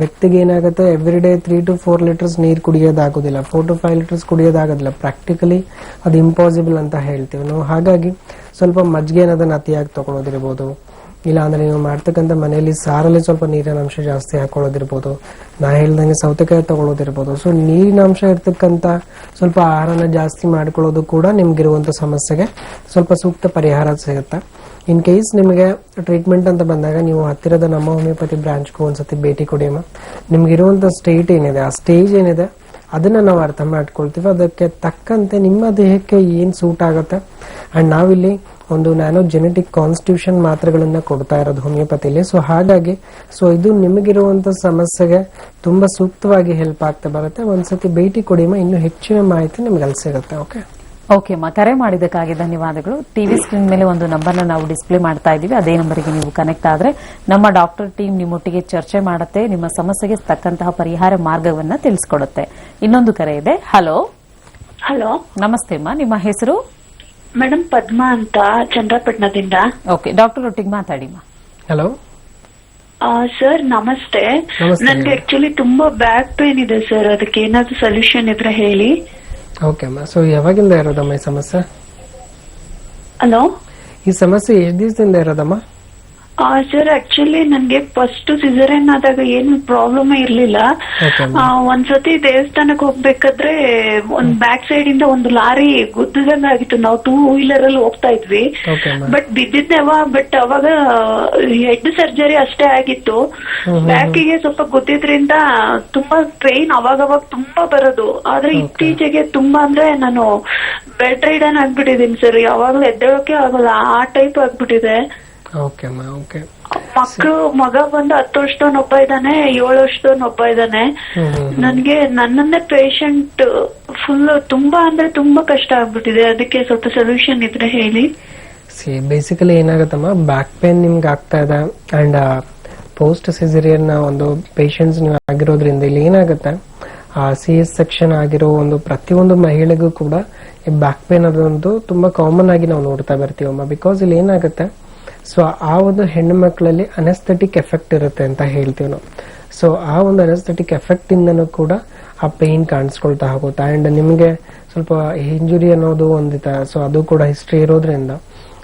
ವ್ಯಕ್ತಿಗೆ ಏನಾಗುತ್ತೆ ಎವ್ರಿ ಡೇ 3 to 4 ಲೀಟರ್ಸ್ ನೀರು ಕುಡಿಯೋದಾಗೋದಿಲ್ಲ, 4 to 5 ಲೀಟರ್ಸ್ ಕುಡಿಯೋದಾಗೋದಿಲ್ಲ. ಪ್ರಾಕ್ಟಿಕಲಿ ಅದು ಇಂಪಾಸಿಬಲ್ ಅಂತ ಹೇಳ್ತೀವಿ ನಾವು. ಹಾಗಾಗಿ ಸ್ವಲ್ಪ ಮಜ್ಜಿಗೆ ಅನ್ನೋದನ್ನ ಅತಿಯಾಗಿ ತಗೊಳ್ಳೋದಿರ್ಬೋದು, ಇಲ್ಲ ಅಂದ್ರೆ ನೀವು ಮಾಡ್ತಕ್ಕಂಥ ಮನೆಯಲ್ಲಿ ಸಾರಲ್ಲಿ ಸ್ವಲ್ಪ ನೀರಿನ ಅಂಶ ಜಾಸ್ತಿ ಹಾಕೊಳ್ಳೋದಿರ್ಬೋದು, ನಾ ಹೇಳ್ದಂಗೆ ಸೌತೆಕಾಯಿ ತಗೊಳ್ಳೋದಿರ್ಬೋದು. ಸೊ ನೀರಿನ ಅಂಶ ಇರ್ತಕ್ಕಂಥ ಸ್ವಲ್ಪ ಆಹಾರನ ಜಾಸ್ತಿ ಮಾಡ್ಕೊಳ್ಳೋದು ಕೂಡ ನಿಮ್ಗಿರುವಂತ ಸಮಸ್ಯೆಗೆ ಸ್ವಲ್ಪ ಸೂಕ್ತ ಪರಿಹಾರ ಸಿಗುತ್ತೆ. ಇನ್ ಕೇಸ್ ನಿಮಗೆ ಟ್ರೀಟ್ಮೆಂಟ್ ಅಂತ ಬಂದಾಗ ನೀವು ಹತ್ತಿರದ ನಮ್ಮ ಹೋಮಿಯೋಪತಿ ಬ್ರಾಂಚ್ಗೂ ಒಂದ್ಸತಿ ಭೇಟಿ ಕೊಡಿ ಅಮ್ಮ. ನಿಮ್ಗಿರುವಂತ ಸ್ಟೇಟ್ ಏನಿದೆ, ಆ ಸ್ಟೇಜ್ ಏನಿದೆ ಅದನ್ನ ನಾವು ಅರ್ಥ ಮಾಡ್ಕೊಳ್ತೀವಿ. ಅದಕ್ಕೆ ತಕ್ಕಂತೆ ನಿಮ್ಮ ದೇಹಕ್ಕೆ ಏನ್ ಸೂಟ್ ಆಗುತ್ತೆ. ಅಂಡ್ ನಾವಿಲ್ಲಿ ಒಂದು ನ್ಯಾನೋ ಜೆನೆಟಿಕ್ ಕಾನ್ಸ್ಟಿಟ್ಯೂಷನ್ ಮಾತ್ರೆಗಳನ್ನ ಕೊಡ್ತಾ ಇರೋದು ಹೋಮಿಯೋಪತಿಲಿ. ಸೊ ಹಾಗಾಗಿ ಸೊ ಇದು ನಿಮಗಿರುವಂತ ಸಮಸ್ಯೆಗೆ ತುಂಬಾ ಸೂಕ್ತವಾಗಿ ಹೆಲ್ಪ್ ಆಗ್ತಾ ಬರುತ್ತೆ. ಒಂದ್ಸತಿ ಭೇಟಿ ಕೊಡಿಮ್ಮ, ಇನ್ನು ಹೆಚ್ಚಿನ ಮಾಹಿತಿ ನಿಮ್ಗೆ ಅಲ್ಲಿ ಸಿಗುತ್ತೆ. ಓಕೆ ಓಕೆ ಅಮ್ಮ, ಕರೆ ಮಾಡಿದ್ದಕ್ಕಾಗಿ ಧನ್ಯವಾದಗಳು. ಟಿವಿ ಸ್ಕ್ರೀನ್ ಮೇಲೆ ಒಂದು ನಂಬರ್ನ ನಾವು ಡಿಸ್ಪ್ಲೇ ಮಾಡ್ತಾ ಇದ್ದೀವಿ. ಅದೇ ನಂಬರಿಗೆ ನೀವು ಕನೆಕ್ಟ್ ಆದ್ರೆ ನಮ್ಮ ಡಾಕ್ಟರ್ ಟೀಮ್ ನಿಮ್ಮೊಟ್ಟಿಗೆ ಚರ್ಚೆ ಮಾಡುತ್ತೆ, ನಿಮ್ಮ ಸಮಸ್ಯೆಗೆ ತಕ್ಕಂತಹ ಪರಿಹಾರ ಮಾರ್ಗವನ್ನ ತಿಳಿಸ್ಕೊಡುತ್ತೆ. ಇನ್ನೊಂದು ಕರೆ ಇದೆ. ಹಲೋ ಹಲೋ, ನಮಸ್ತೆ ಅಮ್ಮ, ನಿಮ್ಮ ಹೆಸರು? ಮೇಡಮ್ ಪದ್ಮಾ ಅಂತ, ಚಂದ್ರಪಟ್ಟಣದಿಂದ. ಓಕೆ, ಡಾಕ್ಟರ್ ಒಟ್ಟಿಗೆ ಮಾತಾಡಿಮ್ಮ. ಹಲೋ ಸರ್ ನಮಸ್ತೆ. ನನ್ಗೆ ಆಕ್ಚುಲಿ ತುಂಬಾ ಬ್ಯಾಕ್ ಪೇನ್ ಇದೆ ಸರ್, ಅದಕ್ಕೆ ಏನಾದ್ರು ಸೊಲ್ಯೂಷನ್ ಇದ್ರೆ ಹೇಳಿ. ಓಕೆ ಅಮ್ಮ. ಸೊ ಯಾವಾಗಿಂದ ಇರೋದಮ್ಮ ಈ ಸಮಸ್ಯೆ? ಹಲೋ, ಈ ಸಮಸ್ಯೆ ಎಷ್ಟು ದಿವಸದಿಂದ ಇರೋದಮ್ಮ? ಸರ್ ಆಕ್ಚುಲಿ ನನ್ಗೆ ಫಸ್ಟ್ ಸಿಸೇರಿಯನ್ ಆದಾಗ ಏನು ಪ್ರಾಬ್ಲಮ್ ಇರ್ಲಿಲ್ಲ. ಒಂದ್ಸತಿ ದೇವಸ್ಥಾನಕ್ಕೆ ಹೋಗ್ಬೇಕಾದ್ರೆ ಒಂದ್ ಬ್ಯಾಕ್ ಸೈಡ್ ಇಂದ ಒಂದು ಲಾರಿ ಗುದ್ದದಂಗ ಆಗಿತ್ತು. ನಾವು 2 ವೀಲರ್ ಅಲ್ಲಿ ಹೋಗ್ತಾ ಇದ್ವಿ, ಬಟ್ ಬಿದ್ದಿದ್ದೇವ. ಬಟ್ ಅವಾಗ ಹೆಡ್ ಸರ್ಜರಿ ಅಷ್ಟೇ ಆಗಿತ್ತು. ಬ್ಯಾಕಿಗೆ ಸ್ವಲ್ಪ ಗುದ್ದಿದ್ರಿಂದ ತುಂಬಾ ಪೇನ್ ಅವಾಗವಾಗ ತುಂಬಾ ಬರೋದು. ಆದ್ರೆ ಇತ್ತೀಚೆಗೆ ತುಂಬಾ ಅಂದ್ರೆ ನಾನು ಬೆಡ್ ರೈಡನ್ ಆಗ್ಬಿಟ್ಟಿದೀನಿ ಸರ್, ಯಾವಾಗ್ಲೂ ಎದ್ದೇಳೋಕೆ ಆಗಲ್ಲ, ಆ ಟೈಪ್ ಆಗ್ಬಿಟ್ಟಿದೆ. ಮಕ್ಕಳು, ಮಗ ಬಂದು 10 ವರ್ಷದವನೊಬ್ಬ ಇದ್ದಾನೆ, 7 ವರ್ಷದವನೊಬ್ಬ ಇದ್ದಾನೆ. ನನ್ಗೆ ನನ್ನನ್ನೇ ಪೇಷಂಟ್ ಫುಲ್ ತುಂಬಾ ಅಂದ್ರೆ ತುಂಬಾ ಕಷ್ಟ ಆಗ್ಬಿಟ್ಟಿದೆ. ಅದಕ್ಕೆ ಸ್ವಲ್ಪ ಸೊಲ್ಯೂಷನ್ ಇದ್ರೆ ಹೇಳಿ. ಬೇಸಿಕಲಿ ಏನಾಗತ್ತಮ್ಮ, ಬ್ಯಾಕ್ ಪೇನ್ ನಿಮ್ಗೆ ಆಗ್ತಾ ಇದೆ ಅಂಡ್ ಪೋಸ್ಟ್ ಸಿಸೇರಿಯನ್ ಒಂದು ಪೇಷಂಟ್ಸ್ ನೀವು ಆಗಿರೋದ್ರಿಂದ ಇಲ್ಲಿ ಏನಾಗುತ್ತೆ, CS ಸೆಕ್ಷನ್ ಆಗಿರೋ ಒಂದು ಪ್ರತಿಯೊಂದು ಮಹಿಳೆಗೂ ಕೂಡ ಈ ಬ್ಯಾಕ್ ಪೇನ್ ಅದೊಂದು ತುಂಬಾ ಕಾಮನ್ ಆಗಿ ನಾವು ನೋಡ್ತಾ ಬರ್ತೀವಮ್ಮ. ಬಿಕಾಸ್ ಇಲ್ಲಿ ಏನಾಗುತ್ತೆ, ಸೊ ಆ ಒಂದು ಹೆಣ್ಣು ಮಕ್ಕಳಲ್ಲಿ ಅನೆಸ್ಥೆಟಿಕ್ ಎಫೆಕ್ಟ್ ಇರುತ್ತೆ ಅಂತ ಹೇಳ್ತೀವಿ ನಾವು. ಸೊ ಆ ಒಂದು ಅನೆಸ್ಥೆಟಿಕ್ ಎಫೆಕ್ಟ್ ಇಂದನೂ ಕೂಡ ಆ ಪೇನ್ ಕಾಣಿಸ್ಕೊಳ್ತಾ ಹೋಗುತ್ತೆ. ಅಂಡ್ ನಿಮಗೆ ಸ್ವಲ್ಪ ಇಂಜುರಿ ಅನ್ನೋದು ಒಂದಿದೆ, ಸೊ ಅದು ಕೂಡ ಹಿಸ್ಟ್ರಿ ಇರೋದ್ರಿಂದ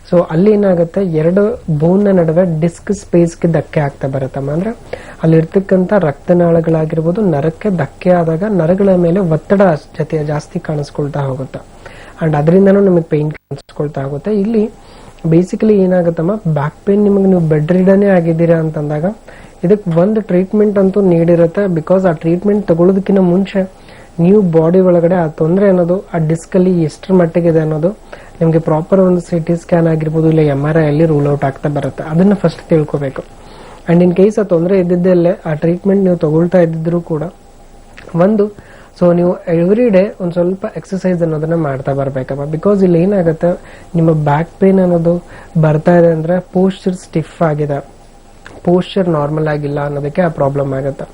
ಸೊ ಅಲ್ಲಿ ಏನಾಗುತ್ತೆ, 2 ಬೋನ್ ನಡುವೆ ಡಿಸ್ಕ್ ಸ್ಪೇಸ್ಗೆ ಧಕ್ಕೆ ಆಗ್ತಾ ಬರುತ್ತಮ್ಮ. ಅಂದ್ರೆ ಅಲ್ಲಿ ಇರ್ತಕ್ಕಂಥ ರಕ್ತನಾಳಗಳಾಗಿರ್ಬೋದು ನರಕ್ಕೆ ಧಕ್ಕೆ ಆದಾಗ ನರಗಳ ಮೇಲೆ ಒತ್ತಡ ಜಾಸ್ತಿ ಕಾಣಿಸ್ಕೊಳ್ತಾ ಹೋಗುತ್ತೆ. ಅಂಡ್ ಅದರಿಂದನೂ ನಿಮಗೆ ಪೇನ್ ಕಾಣಿಸ್ಕೊಳ್ತಾ ಹೋಗುತ್ತೆ. ಇಲ್ಲಿ ಬೇಸಿಕಲಿ ಏನಾಗುತ್ತಮ್ಮ, ಬ್ಯಾಕ್ ಪೇನ್ ನಿಮಗೆ ನೀವು ಬೆಡ್ ರಿಡನೇ ಆಗಿದ್ದೀರಾ ಅಂತಂದಾಗ ಇದಕ್ಕೆ ಒಂದು ಟ್ರೀಟ್ಮೆಂಟ್ ಅಂತೂ ನೀಡಿರುತ್ತೆ. ಬಿಕಾಸ್ ಆ ಟ್ರೀಟ್ಮೆಂಟ್ ತಗೊಳ್ಳೋದಕ್ಕಿಂತ ಮುಂಚೆ ನೀವು ಬಾಡಿ ಒಳಗಡೆ ಆ ತೊಂದರೆ ಅನ್ನೋದು ಆ ಡಿಸ್ಕ್ ಅಲ್ಲಿ ಎಷ್ಟರ ಮಟ್ಟಿಗಿದೆ ಅನ್ನೋದು ನಿಮಗೆ ಪ್ರಾಪರ್ ಒಂದು CT ಸ್ಕ್ಯಾನ್ ಆಗಿರ್ಬೋದು, ಇಲ್ಲ MRI ಅಲ್ಲಿ ರೂಲ್ ಔಟ್ ಆಗ್ತಾ ಬರುತ್ತೆ. ಅದನ್ನ ಫಸ್ಟ್ ತಿಳ್ಕೋಬೇಕು. ಅಂಡ್ ಇನ್ ಕೇಸ್ ಆ ತೊಂದರೆ ಇದ್ದಿದ್ದಲ್ಲೇ ಆ ಟ್ರೀಟ್ಮೆಂಟ್ ನೀವು ತಗೊಳ್ತಾ ಇದ್ದಿದ್ರು ಕೂಡ ಒಂದು ಸೊ ನೀವು ಎವ್ರಿ ಡೇ ಒಂದು ಸ್ವಲ್ಪ ಎಕ್ಸಸೈಸ್ ಅನ್ನೋದನ್ನ ಮಾಡ್ತಾ ಬರ್ಬೇಕಪ್ಪ. ಬಿಕಾಸ್ ಇಲ್ಲಿ ಏನಾಗುತ್ತೆ, ನಿಮ್ಮ ಬ್ಯಾಕ್ ಪೇನ್ ಅನ್ನೋದು ಬರ್ತಾ ಇದೆ ಅಂದ್ರೆ ಪೋಸ್ಚರ್ ಸ್ಟಿಫ್ ಆಗಿದೆ, ಪೋಸ್ಚರ್ ನಾರ್ಮಲ್ ಆಗಿಲ್ಲ ಅನ್ನೋದಕ್ಕೆ ಆ ಪ್ರಾಬ್ಲಮ್ ಆಗುತ್ತೆ.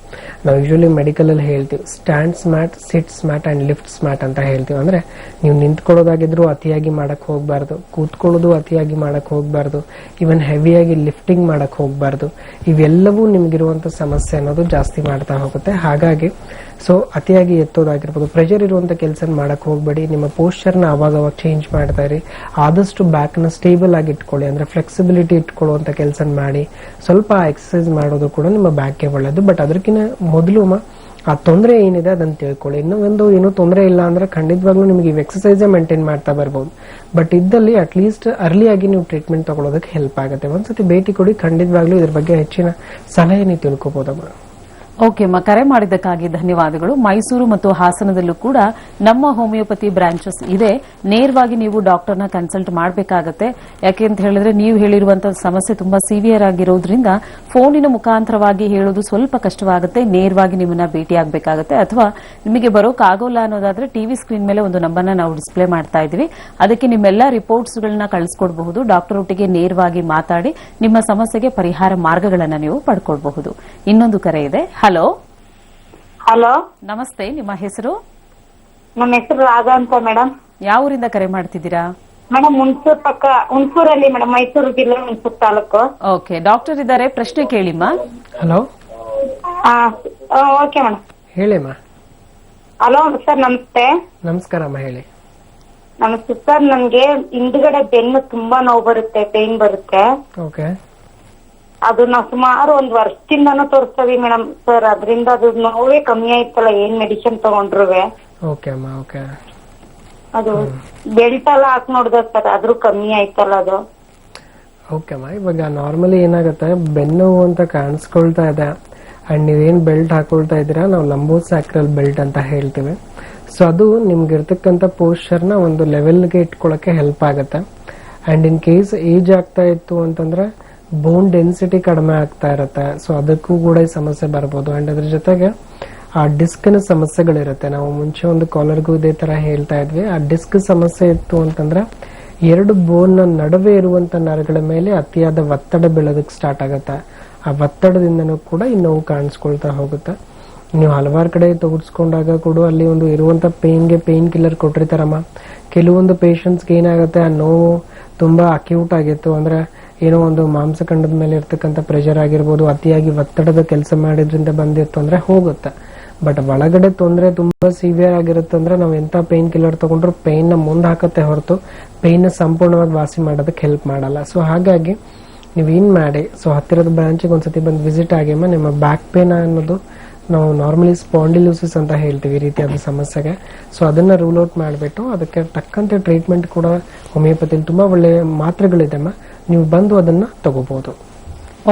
ನಾವು ಯೂಶಲಿ ಮೆಡಿಕಲ್ ಅಲ್ಲಿ ಹೇಳ್ತೀವಿ stands mat, sits mat and lifts mat ಅಂತ ಹೇಳ್ತೀವಿ. ಅಂದ್ರೆ ನೀವು ನಿಂತ್ಕೊಳ್ಳೋದಾಗಿದ್ರು ಅತಿಯಾಗಿ ಮಾಡಕ್ ಹೋಗ್ಬಾರ್ದು, ಕೂತ್ಕೊಳ್ಳೋದು ಅತಿಯಾಗಿ ಮಾಡಕ್ ಹೋಗ್ಬಾರ್ದು, ಇವನ್ ಹೆವಿಯಾಗಿ ಲಿಫ್ಟಿಂಗ್ ಮಾಡಕ್ ಹೋಗ್ಬಾರ್ದು. ಇವೆಲ್ಲವೂ ನಿಮ್ಗಿರುವಂತ ಸಮಸ್ಯೆ ಅನ್ನೋದು ಜಾಸ್ತಿ ಮಾಡ್ತಾ ಹೋಗುತ್ತೆ. ಹಾಗಾಗಿ ಸೊ ಅತಿಯಾಗಿ ಎತ್ತೋದಾಗಿರ್ಬೋದು, ಪ್ರೆಷರ್ ಇರುವಂತ ಕೆಲಸ ಮಾಡಕ್ ಹೋಗ್ಬೇಡಿ. ನಿಮ್ಮ ಪೋಸ್ಚರ್ ನ ಅವಾಗ ಚೇಂಜ್ ಮಾಡ್ತಾ ಇರಿ. ಆದಷ್ಟು ಬ್ಯಾಕ್ ನ ಸ್ಟೇಬಲ್ ಆಗಿ ಇಟ್ಕೊಳ್ಳಿ, ಅಂದ್ರೆ ಫ್ಲೆಕ್ಸಿಬಿಲಿಟಿ ಇಟ್ಕೊಳ್ಳುವಂತ ಕೆಲಸ ಮಾಡಿ. ಸ್ವಲ್ಪ ಎಕ್ಸರ್ಸೈಸ್ ಮಾಡೋದು ಕೂಡ ನಿಮ್ಮ ಬ್ಯಾಕ್ಗೆ ಒಳ್ಳೇದು. ಬಟ್ ಅದಕ್ಕಿಂತ ಮೊದಲು ಆ ತೊಂದರೆ ಏನಿದೆ ಅದನ್ನ ತಿಳ್ಕೊಳ್ಳಿ. ಏನೂ ತೊಂದರೆ ಇಲ್ಲ ಅಂದ್ರೆ ಖಂಡಿತವಾಗ್ಲೂ ನಿಮಗೆ ಈ ಎಕ್ಸರ್ಸೈಸ್ ಮೇಂಟೈನ್ ಮಾಡ್ತಾ ಬರ್ಬೋದು. ಬಟ್ ಇದ್ದಲ್ಲಿ ಅಟ್ ಲೀಸ್ಟ್ ಅರ್ಲಿಯಾಗಿ ನೀವು ಟ್ರೀಟ್ಮೆಂಟ್ ತಗೊಳ್ಳೋದಕ್ಕೆ ಹೆಲ್ಪ್ ಆಗುತ್ತೆ. ಒಂದ್ಸತಿ ಭೇಟಿ ಕೊಡಿ, ಖಂಡಿತವಾಗ್ಲೂ ಇದ್ರ ಬಗ್ಗೆ ಹೆಚ್ಚಿನ ಸಲಹೆ ನೀವು ತಿಳ್ಕೊಬೋದಮ್ಮ. ಓಕೆ ಅಮ್ಮ, ಕರೆ ಮಾಡಿದ್ದಕ್ಕಾಗಿ ಧನ್ಯವಾದಗಳು. ಮೈಸೂರು ಮತ್ತು ಹಾಸನದಲ್ಲೂ ಕೂಡ ನಮ್ಮ ಹೋಮಿಯೋಪತಿ ಬ್ರಾಂಚಸ್ ಇದೆ. ನೇರವಾಗಿ ನೀವು ಡಾಕ್ಟರ್ನ ಕನ್ಸಲ್ಟ್ ಮಾಡಬೇಕಾಗತ್ತೆ. ಯಾಕೆ ಅಂತ ಹೇಳಿದ್ರೆ ನೀವು ಹೇಳಿರುವಂತಹ ಸಮಸ್ಯೆ ತುಂಬಾ ಸಿವಿಯರ್ ಆಗಿರೋದ್ರಿಂದ ಫೋನಿನ ಮುಖಾಂತರವಾಗಿ ಹೇಳೋದು ಸ್ವಲ್ಪ ಕಷ್ಟವಾಗುತ್ತೆ. ನೇರವಾಗಿ ನಿಮ್ಮನ್ನ ಭೇಟಿ ಆಗಬೇಕಾಗತ್ತೆ. ಅಥವಾ ನಿಮಗೆ ಬರೋಕ್ಕಾಗೋಲ್ಲ ಅನ್ನೋದಾದ್ರೆ ಟಿವಿ ಸ್ಕ್ರೀನ್ ಮೇಲೆ ಒಂದು ನಂಬರ್ನ ನಾವು ಡಿಸ್ಪ್ಲೇ ಮಾಡ್ತಾ ಇದೀವಿ. ಅದಕ್ಕೆ ನಿಮ್ಮೆಲ್ಲ ರಿಪೋರ್ಟ್ಸ್ ಗಳನ್ನ ಕಳಿಸ್ಕೊಡ್ಬಹುದು. ಡಾಕ್ಟರ್ ಒಟ್ಟಿಗೆ ನೇರವಾಗಿ ಮಾತಾಡಿ ನಿಮ್ಮ ಸಮಸ್ಯೆಗೆ ಪರಿಹಾರ ಮಾರ್ಗಗಳನ್ನ ನೀವು ಪಡ್ಕೊಳ್ಬಹುದು. ಇನ್ನೊಂದು ಕರೆ ಇದೆ. ಹಲೋ ಹಲೋ, ನಮಸ್ತೆ, ನಿಮ್ಮ ಹೆಸರು? ನಮ್ಮ ಹೆಸರು ರಾಧಾ ಅಂತ ಮೇಡಮ್. ಯಾವ ಊರಿಂದ ಕರೆ ಮಾಡ್ತಿದ್ದೀರಾ? ಮೇಡಮ್ ಹುಣಸೂರಲ್ಲಿ ಮೇಡಮ್, ಮೈಸೂರು ಜಿಲ್ಲೆ ಹುಣಸೂರು ತಾಲೂಕು. ಓಕೆ, ಡಾಕ್ಟರ್ ಇದ್ದಾರೆ, ಪ್ರಶ್ನೆ ಕೇಳಿಮ್ಮ. Hello, okay madam. ಹೇಳಿಮ್ಮ. ಹಲೋ ಸರ್, ನಮಸ್ತೆ. ನಮಸ್ಕಾರಮ್ಮ, ಹೇಳಿ. ನಮಸ್ತೆ ಸರ್, ನನ್ಗೆ ಹಿಂದ್ಗಡೆ ಬೆನ್ನು ತುಂಬಾ ನೋವು ಬರುತ್ತೆ, ಪೇನ್ ಬರುತ್ತೆ. ಓಕೆ. ಅದು ನಾವು ಸುಮಾರು 1 ವರ್ಷದಿಂದಾನು ತೋರಿಸ್ತೀವಿ ಮೇಡಮ್ ಸರ್. ಅದರಿಂದ ಅದು ನೋವೇ ಕಮ್ಮಿ ಆಯ್ತಲ್ಲ, ಏನ್ ಮೆಡಿಸಿನ್ ತಗೊಂಡ್ರುವೆ. ಓಕೆ ಅಮ್ಮ, ಓಕೆ. ಅದು ಬೆಲ್ಟ್ ಎಲ್ಲ ಹಾಕಿ ನೋಡ್ದ ಸರ್, ಆದ್ರೂ ಕಮ್ಮಿ ಆಯ್ತಲ್ಲ ಅದು. ಓಕೆ ಅಮ್ಮ, ಇವಾಗ ನಾರ್ಮಲಿ ಏನಾಗುತ್ತೆ, ಬೆನ್ನು ಅಂತ ಕಾಣಿಸ್ಕೊಳ್ತಾ ಇದೆ ಅಂಡ್ ನೀವೇನ್ ಬೆಲ್ಟ್ ಹಾಕೊಳ್ತಾ ಇದ್ದೀರಾ, ನಾವು ಲಂಬೋ ಸ್ಯಾಕ್ರಲ್ ಬೆಲ್ಟ್ ಅಂತ ಹೇಳ್ತೀವಿ. ಸೊ ಅದು ನಿಮ್ಗೆ ಇರ್ತಕ್ಕಂಥ ಪೋಸ್ಚರ್ ನ ಒಂದು ಲೆವೆಲ್ಗೆ ಇಟ್ಕೊಳಕ್ಕೆ ಹೆಲ್ಪ್ ಆಗುತ್ತೆ. ಅಂಡ್ ಇನ್ ಕೇಸ್ ಏಜ್ ಆಗ್ತಾ ಇತ್ತು ಅಂತಂದ್ರೆ ಬೋನ್ ಡೆನ್ಸಿಟಿ ಕಡಿಮೆ ಆಗ್ತಾ ಇರುತ್ತೆ. ಸೊ ಅದಕ್ಕೂ ಕೂಡ ಈ ಸಮಸ್ಯೆ ಬರ್ಬೋದು. ಅಂಡ್ ಅದ್ರ ಜೊತೆಗೆ ಆ ಡಿಸ್ಕ್ ನ ಸಮಸ್ಯೆಗಳಿರುತ್ತೆ. ನಾವು ಮುಂಚೆ ಒಂದು ಕಾಲರ್ಗೂ ಇದೇ ತರ ಹೇಳ್ತಾ ಇದ್ವಿ. ಆ ಡಿಸ್ಕ್ ಸಮಸ್ಯೆ ಇತ್ತು ಅಂತಂದ್ರೆ 2 ಬೋನ್ ನ ನಡುವೆ ಇರುವಂತ ನರಗಳ ಮೇಲೆ ಅತಿಯಾದ ಒತ್ತಡ ಬೀಳೋದಕ್ಕೆ ಸ್ಟಾರ್ಟ್ ಆಗುತ್ತೆ. ಆ ಒತ್ತಡದಿಂದನೂ ಕೂಡ ಈ ನೋವು ಕಾಣಿಸ್ಕೊಳ್ತಾ ಹೋಗುತ್ತೆ. ನೀವು ಹಲವಾರು ಕಡೆ ತೋರಿಸ್ಕೊಂಡಾಗ ಕೂಡ ಅಲ್ಲಿ ಒಂದು ಇರುವಂತ ಪೇನ್ಗೆ ಪೇನ್ ಕಿಲ್ಲರ್ ಕೊಟ್ಟಿರ್ತಾರಮ್ಮ. ಕೆಲವೊಂದು ಪೇಷಂಟ್ಸ್ಗೆ ಏನಾಗುತ್ತೆ, ಆ ನೋವು ತುಂಬಾ ಅಕ್ಯೂಟ್ ಆಗಿತ್ತು ಅಂದ್ರೆ ಏನೋ ಒಂದು ಮಾಂಸಖಂಡದ ಮೇಲೆ ಇರ್ತಕ್ಕಂಥ ಪ್ರೆಷರ್ ಆಗಿರ್ಬೋದು, ಅತಿಯಾಗಿ ಒತ್ತಡದ ಕೆಲಸ ಮಾಡಿದ್ರಿಂದ ಬಂದಿತ್ತು ಅಂದ್ರೆ ಹೋಗುತ್ತೆ. ಬಟ್ ಒಳಗಡೆ ತೊಂದರೆ ತುಂಬಾ ಸಿವಿಯರ್ ಆಗಿರುತ್ತೆ ಅಂದ್ರೆ ನಾವು ಎಂತ ಪೇನ್ ಕಿಲ್ಲರ್ ತಗೊಂಡ್ರು ಪೇನ್ ನ ಮುಂದೆ ಹಾಕತ್ತೆ ಹೊರತು ಪೇನ್ ನ ಸಂಪೂರ್ಣವಾಗಿ ವಾಸಿ ಮಾಡೋದಕ್ಕೆ ಹೆಲ್ಪ್ ಮಾಡಲ್ಲ. ಸೊ ಹಾಗಾಗಿ ನೀವೇನ್ ಮಾಡಿ, ಸೊ ಹತ್ತಿರದ ಬ್ರಾಂಚಿಗೆ ಒಂದ್ಸತಿ ಬಂದು ವಿಸಿಟ್ ಆಗಿಮ್ಮ. ನಿಮ್ಮ ಬ್ಯಾಕ್ ಪೇನ್ ಅನ್ನೋದು ನಾವು ನಾರ್ಮಲಿ ಸ್ಪಾಂಡಿಲೋಸಿಸ್ ಅಂತ ಹೇಳ್ತೀವಿ, ಈ ರೀತಿಯಾದ ಸಮಸ್ಯೆಗೆ. ಸೊ ಅದನ್ನ ರೂಲ್ ಔಟ್ ಮಾಡಿಬಿಟ್ಟು ಅದಕ್ಕೆ ತಕ್ಕಂತೆ ಟ್ರೀಟ್ಮೆಂಟ್ ಕೂಡ ಹೋಮಿಯೋಪತಿಲಿ ತುಂಬಾ ಒಳ್ಳೆ ಮಾತ್ರೆಗಳಿದೆಮ್ಮ, ನೀವು ಬಂದು ಅದನ್ನ ತಗೋಬಹುದು.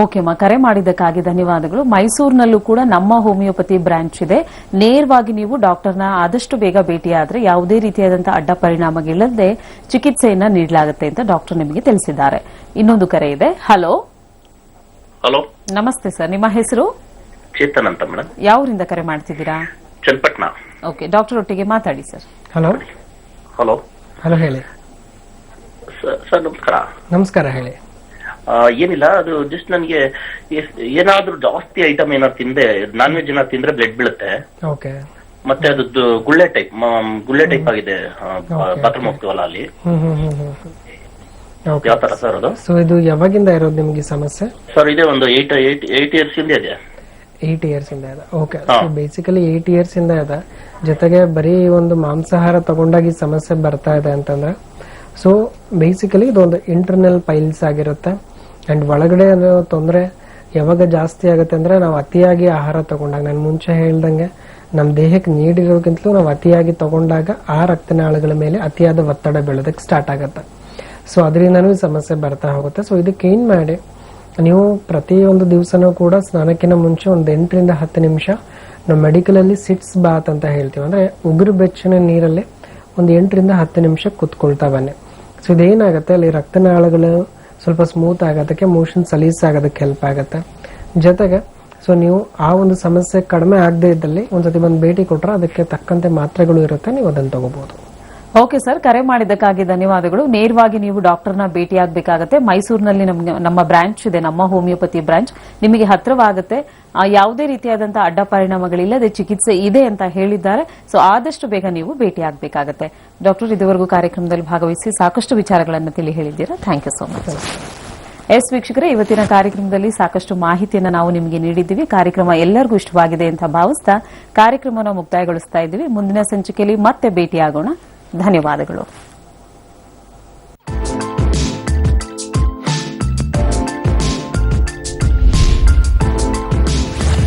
ಓಕೆ ಅಮ್ಮ, ಕರೆ ಮಾಡಿದ್ದಕ್ಕಾಗಿ ಧನ್ಯವಾದಗಳು. ಮೈಸೂರಿನಲ್ಲೂ ಕೂಡ ನಮ್ಮ ಹೋಮಿಯೋಪತಿ ಬ್ರಾಂಚ್ ಇದೆ. ನೇರವಾಗಿ ನೀವು ಡಾಕ್ಟರ್ನ ಆದಷ್ಟು ಬೇಗ ಭೇಟಿಯಾದ್ರೆ ಯಾವುದೇ ರೀತಿಯಾದಂತಹ ಅಡ್ಡ ಪರಿಣಾಮಗಳಿಲ್ಲದೆ ಚಿಕಿತ್ಸೆಯನ್ನ ನೀಡಲಾಗುತ್ತೆ ಅಂತ ಡಾಕ್ಟರ್ ನಿಮಗೆ ತಿಳಿಸಿದ್ದಾರೆ. ಇನ್ನೊಂದು ಕರೆ ಇದೆ. ಹಲೋ. ಹಲೋ, ನಮಸ್ತೆ ಸರ್, ನಿಮ್ಮ ಹೆಸರು? ಚೇತನ್ ಅಂತ ಮೇಡಮ್. ಯಾವೂರಿಂದ ಕರೆ ಮಾಡ್ತಿದ್ದೀರಾ? ಚನ್ನಪಟ್ಟಣ. ಓಕೆ, ಡಾಕ್ಟರ್ ಒಟ್ಟಿಗೆ ಮಾತಾಡಿ ಸರ್. ಹಲೋ. ಹಲೋ. ಹಲೋ, ಹೇಳಿ. ಸರ್ ನಮಸ್ಕಾರ. ನಮಸ್ಕಾರ, ಹೇಳಿ. ಏನಿಲ್ಲ, ಅದು ಜಸ್ಟ್ ನನಗೆ ಏನಾದ್ರೂ ಜಾಸ್ತಿ ಐಟಮ್ ಏನಾದ್ರು ತಿಂದೆ, ನಾನ್ ವೆಜ್ ಏನಾದ್ರು ತಿಂದ್ರೆ ಬ್ಲಡ್ ಬೀಳುತ್ತೆ. ಓಕೆ. ಮತ್ತೆ ಅದು ಗುಳ್ಳೆ ಟೈಪ್ ಆಗಿದೆ, ಬಾತ್ರೂಮ್ ಹೋಗ್ತೀವಲ್ಲ ಅಲ್ಲಿ. ಯಾವ ತರ ಸರ್ ಅದು? ಸೊ ಇದು ಯಾವಾಗಿಂದ ಇರೋದು ನಿಮ್ಗೆ ಸಮಸ್ಯೆ? ಸರ್ ಇದೆ ಒಂದು 8 ಇಯರ್ಸ್ ಇಂದ ಇದೆ. 8 ಇಯರ್ಸ್ ಇಂದ ಇದೆ. ಓಕೆ. ಬೇಸಿಕಲಿ 8 ಇಯರ್ಸ್ ಇಂದ ಇದೆ. ಜೊತೆಗೆ ಬರೀ ಒಂದು ಮಾಂಸಾಹಾರ ತಗೊಂಡಾಗ ಈ ಸಮಸ್ಯೆ ಬರ್ತಾ ಇದೆ ಅಂತಂದ್ರೆ, ಸೊ ಬೇಸಿಕಲಿ ಇದೊಂದು ಇಂಟರ್ನಲ್ ಪೈಲ್ಸ್ ಆಗಿರುತ್ತೆ. ಅಂಡ್ ಒಳಗಡೆ ತೊಂದರೆ ಯಾವಾಗ ಜಾಸ್ತಿ ಆಗುತ್ತೆ ಅಂದ್ರೆ ನಾವು ಅತಿಯಾಗಿ ಆಹಾರ ತಗೊಂಡಾಗ, ನಾನು ಮುಂಚೆ ಹೇಳ್ದಂಗೆ ನಮ್ಮ ದೇಹಕ್ಕೆ ನೀಡಿರೋಕ್ಕಿಂತಲೂ ನಾವು ಅತಿಯಾಗಿ ತಗೊಂಡಾಗ ಆ ರಕ್ತನಾಳಗಳ ಮೇಲೆ ಅತಿಯಾದ ಒತ್ತಡ ಬೀಳೋದಕ್ಕೆ ಸ್ಟಾರ್ಟ್ ಆಗುತ್ತೆ. ಸೊ ಅದರಿಂದನೂ ಈ ಸಮಸ್ಯೆ ಬರ್ತಾ ಹೋಗುತ್ತೆ. ಸೊ ಇದಕ್ಕೆ ಏನ್ ಮಾಡಿ, ನೀವು ಪ್ರತಿಯೊಂದು ದಿವಸನೂ ಕೂಡ ಸ್ನಾನಕ್ಕಿಂತ ಮುಂಚೆ ಒಂದು 8 ರಿಂದ 10 ನಿಮಿಷ ನಾವು ಮೆಡಿಕಲ್ ಅಲ್ಲಿ ಸಿಟ್ಸ್ ಬಾತ್ ಅಂತ ಹೇಳ್ತೀವಿ, ಅಂದ್ರೆ ಉಗುರು ಬೆಚ್ಚನೆ ನೀರಲ್ಲಿ ಒಂದು 8 ರಿಂದ 10 ನಿಮಿಷ ಕುತ್ಕೊಳ್ತಾ ಬನ್ನಿ. ಸೊ ಇದೇನಾಗುತ್ತೆ, ಅಲ್ಲಿ ರಕ್ತನಾಳಗಳು ಸ್ವಲ್ಪ ಸ್ಮೂತ್ ಆಗೋದಕ್ಕೆ, ಮೋಷನ್ ಸಲೀಸ್ ಆಗೋದಕ್ಕೆ ಹೆಲ್ಪ್ ಆಗುತ್ತೆ. ಜೊತೆಗೆ ಸೊ ನೀವು ಆ ಒಂದು ಸಮಸ್ಯೆ ಕಡಿಮೆ ಆಗದೆ ಇದ್ದಲ್ಲಿ ಒಂದ್ಸತಿ ಬಂದು ಭೇಟಿ ಕೊಟ್ಟರೆ ಅದಕ್ಕೆ ತಕ್ಕಂತೆ ಮಾತ್ರೆಗಳು ಇರುತ್ತೆ, ನೀವು ಅದನ್ನು ತಗೋಬಹುದು. ಓಕೆ ಸರ್, ಕರೆ ಮಾಡಿದ್ದಕ್ಕಾಗಿ ಧನ್ಯವಾದಗಳು. ನೇರವಾಗಿ ನೀವು ಡಾಕ್ಟರ್ನ ಭೇಟಿಯಾಗಬೇಕಾಗತ್ತೆ. ಮೈಸೂರಿನಲ್ಲಿ ನಮ್ಮ ಬ್ರಾಂಚ್ ಇದೆ, ನಮ್ಮ ಹೋಮಿಯೋಪತಿ ಬ್ರಾಂಚ್ ನಿಮಗೆ ಹತ್ರವಾಗುತ್ತೆ. ಯಾವುದೇ ರೀತಿಯಾದಂತಹ ಅಡ್ಡ ಪರಿಣಾಮಗಳಿಲ್ಲದೆ ಚಿಕಿತ್ಸೆ ಇದೆ ಅಂತ ಹೇಳಿದ್ದಾರೆ. ಸೊ ಆದಷ್ಟು ಬೇಗ ನೀವು ಭೇಟಿಯಾಗಬೇಕಾಗತ್ತೆ. ಡಾಕ್ಟರ್, ಇದುವರೆಗೂ ಕಾರ್ಯಕ್ರಮದಲ್ಲಿ ಭಾಗವಹಿಸಿ ಸಾಕಷ್ಟು ವಿಚಾರಗಳನ್ನು ತಿಳಿ ಹೇಳಿದ್ದೀರಾ. Thank you so much. Yes ವೀಕ್ಷಕರೇ, ಇವತ್ತಿನ ಕಾರ್ಯಕ್ರಮದಲ್ಲಿ ಸಾಕಷ್ಟು ಮಾಹಿತಿಯನ್ನು ನಾವು ನಿಮಗೆ ನೀಡಿದ್ದೀವಿ. ಕಾರ್ಯಕ್ರಮ ಎಲ್ಲರಿಗೂ ಇಷ್ಟವಾಗಿದೆ ಅಂತ ಭಾವಿಸ್ತಾ ಕಾರ್ಯಕ್ರಮವನ್ನು ಮುಕ್ತಾಯಗೊಳಿಸ್ತಾ ಇದ್ದೀವಿ. ಮುಂದಿನ ಸಂಚಿಕೆಯಲ್ಲಿ ಮತ್ತೆ ಭೇಟಿಯಾಗೋಣ. ಧನ್ಯವಾದಗಳು.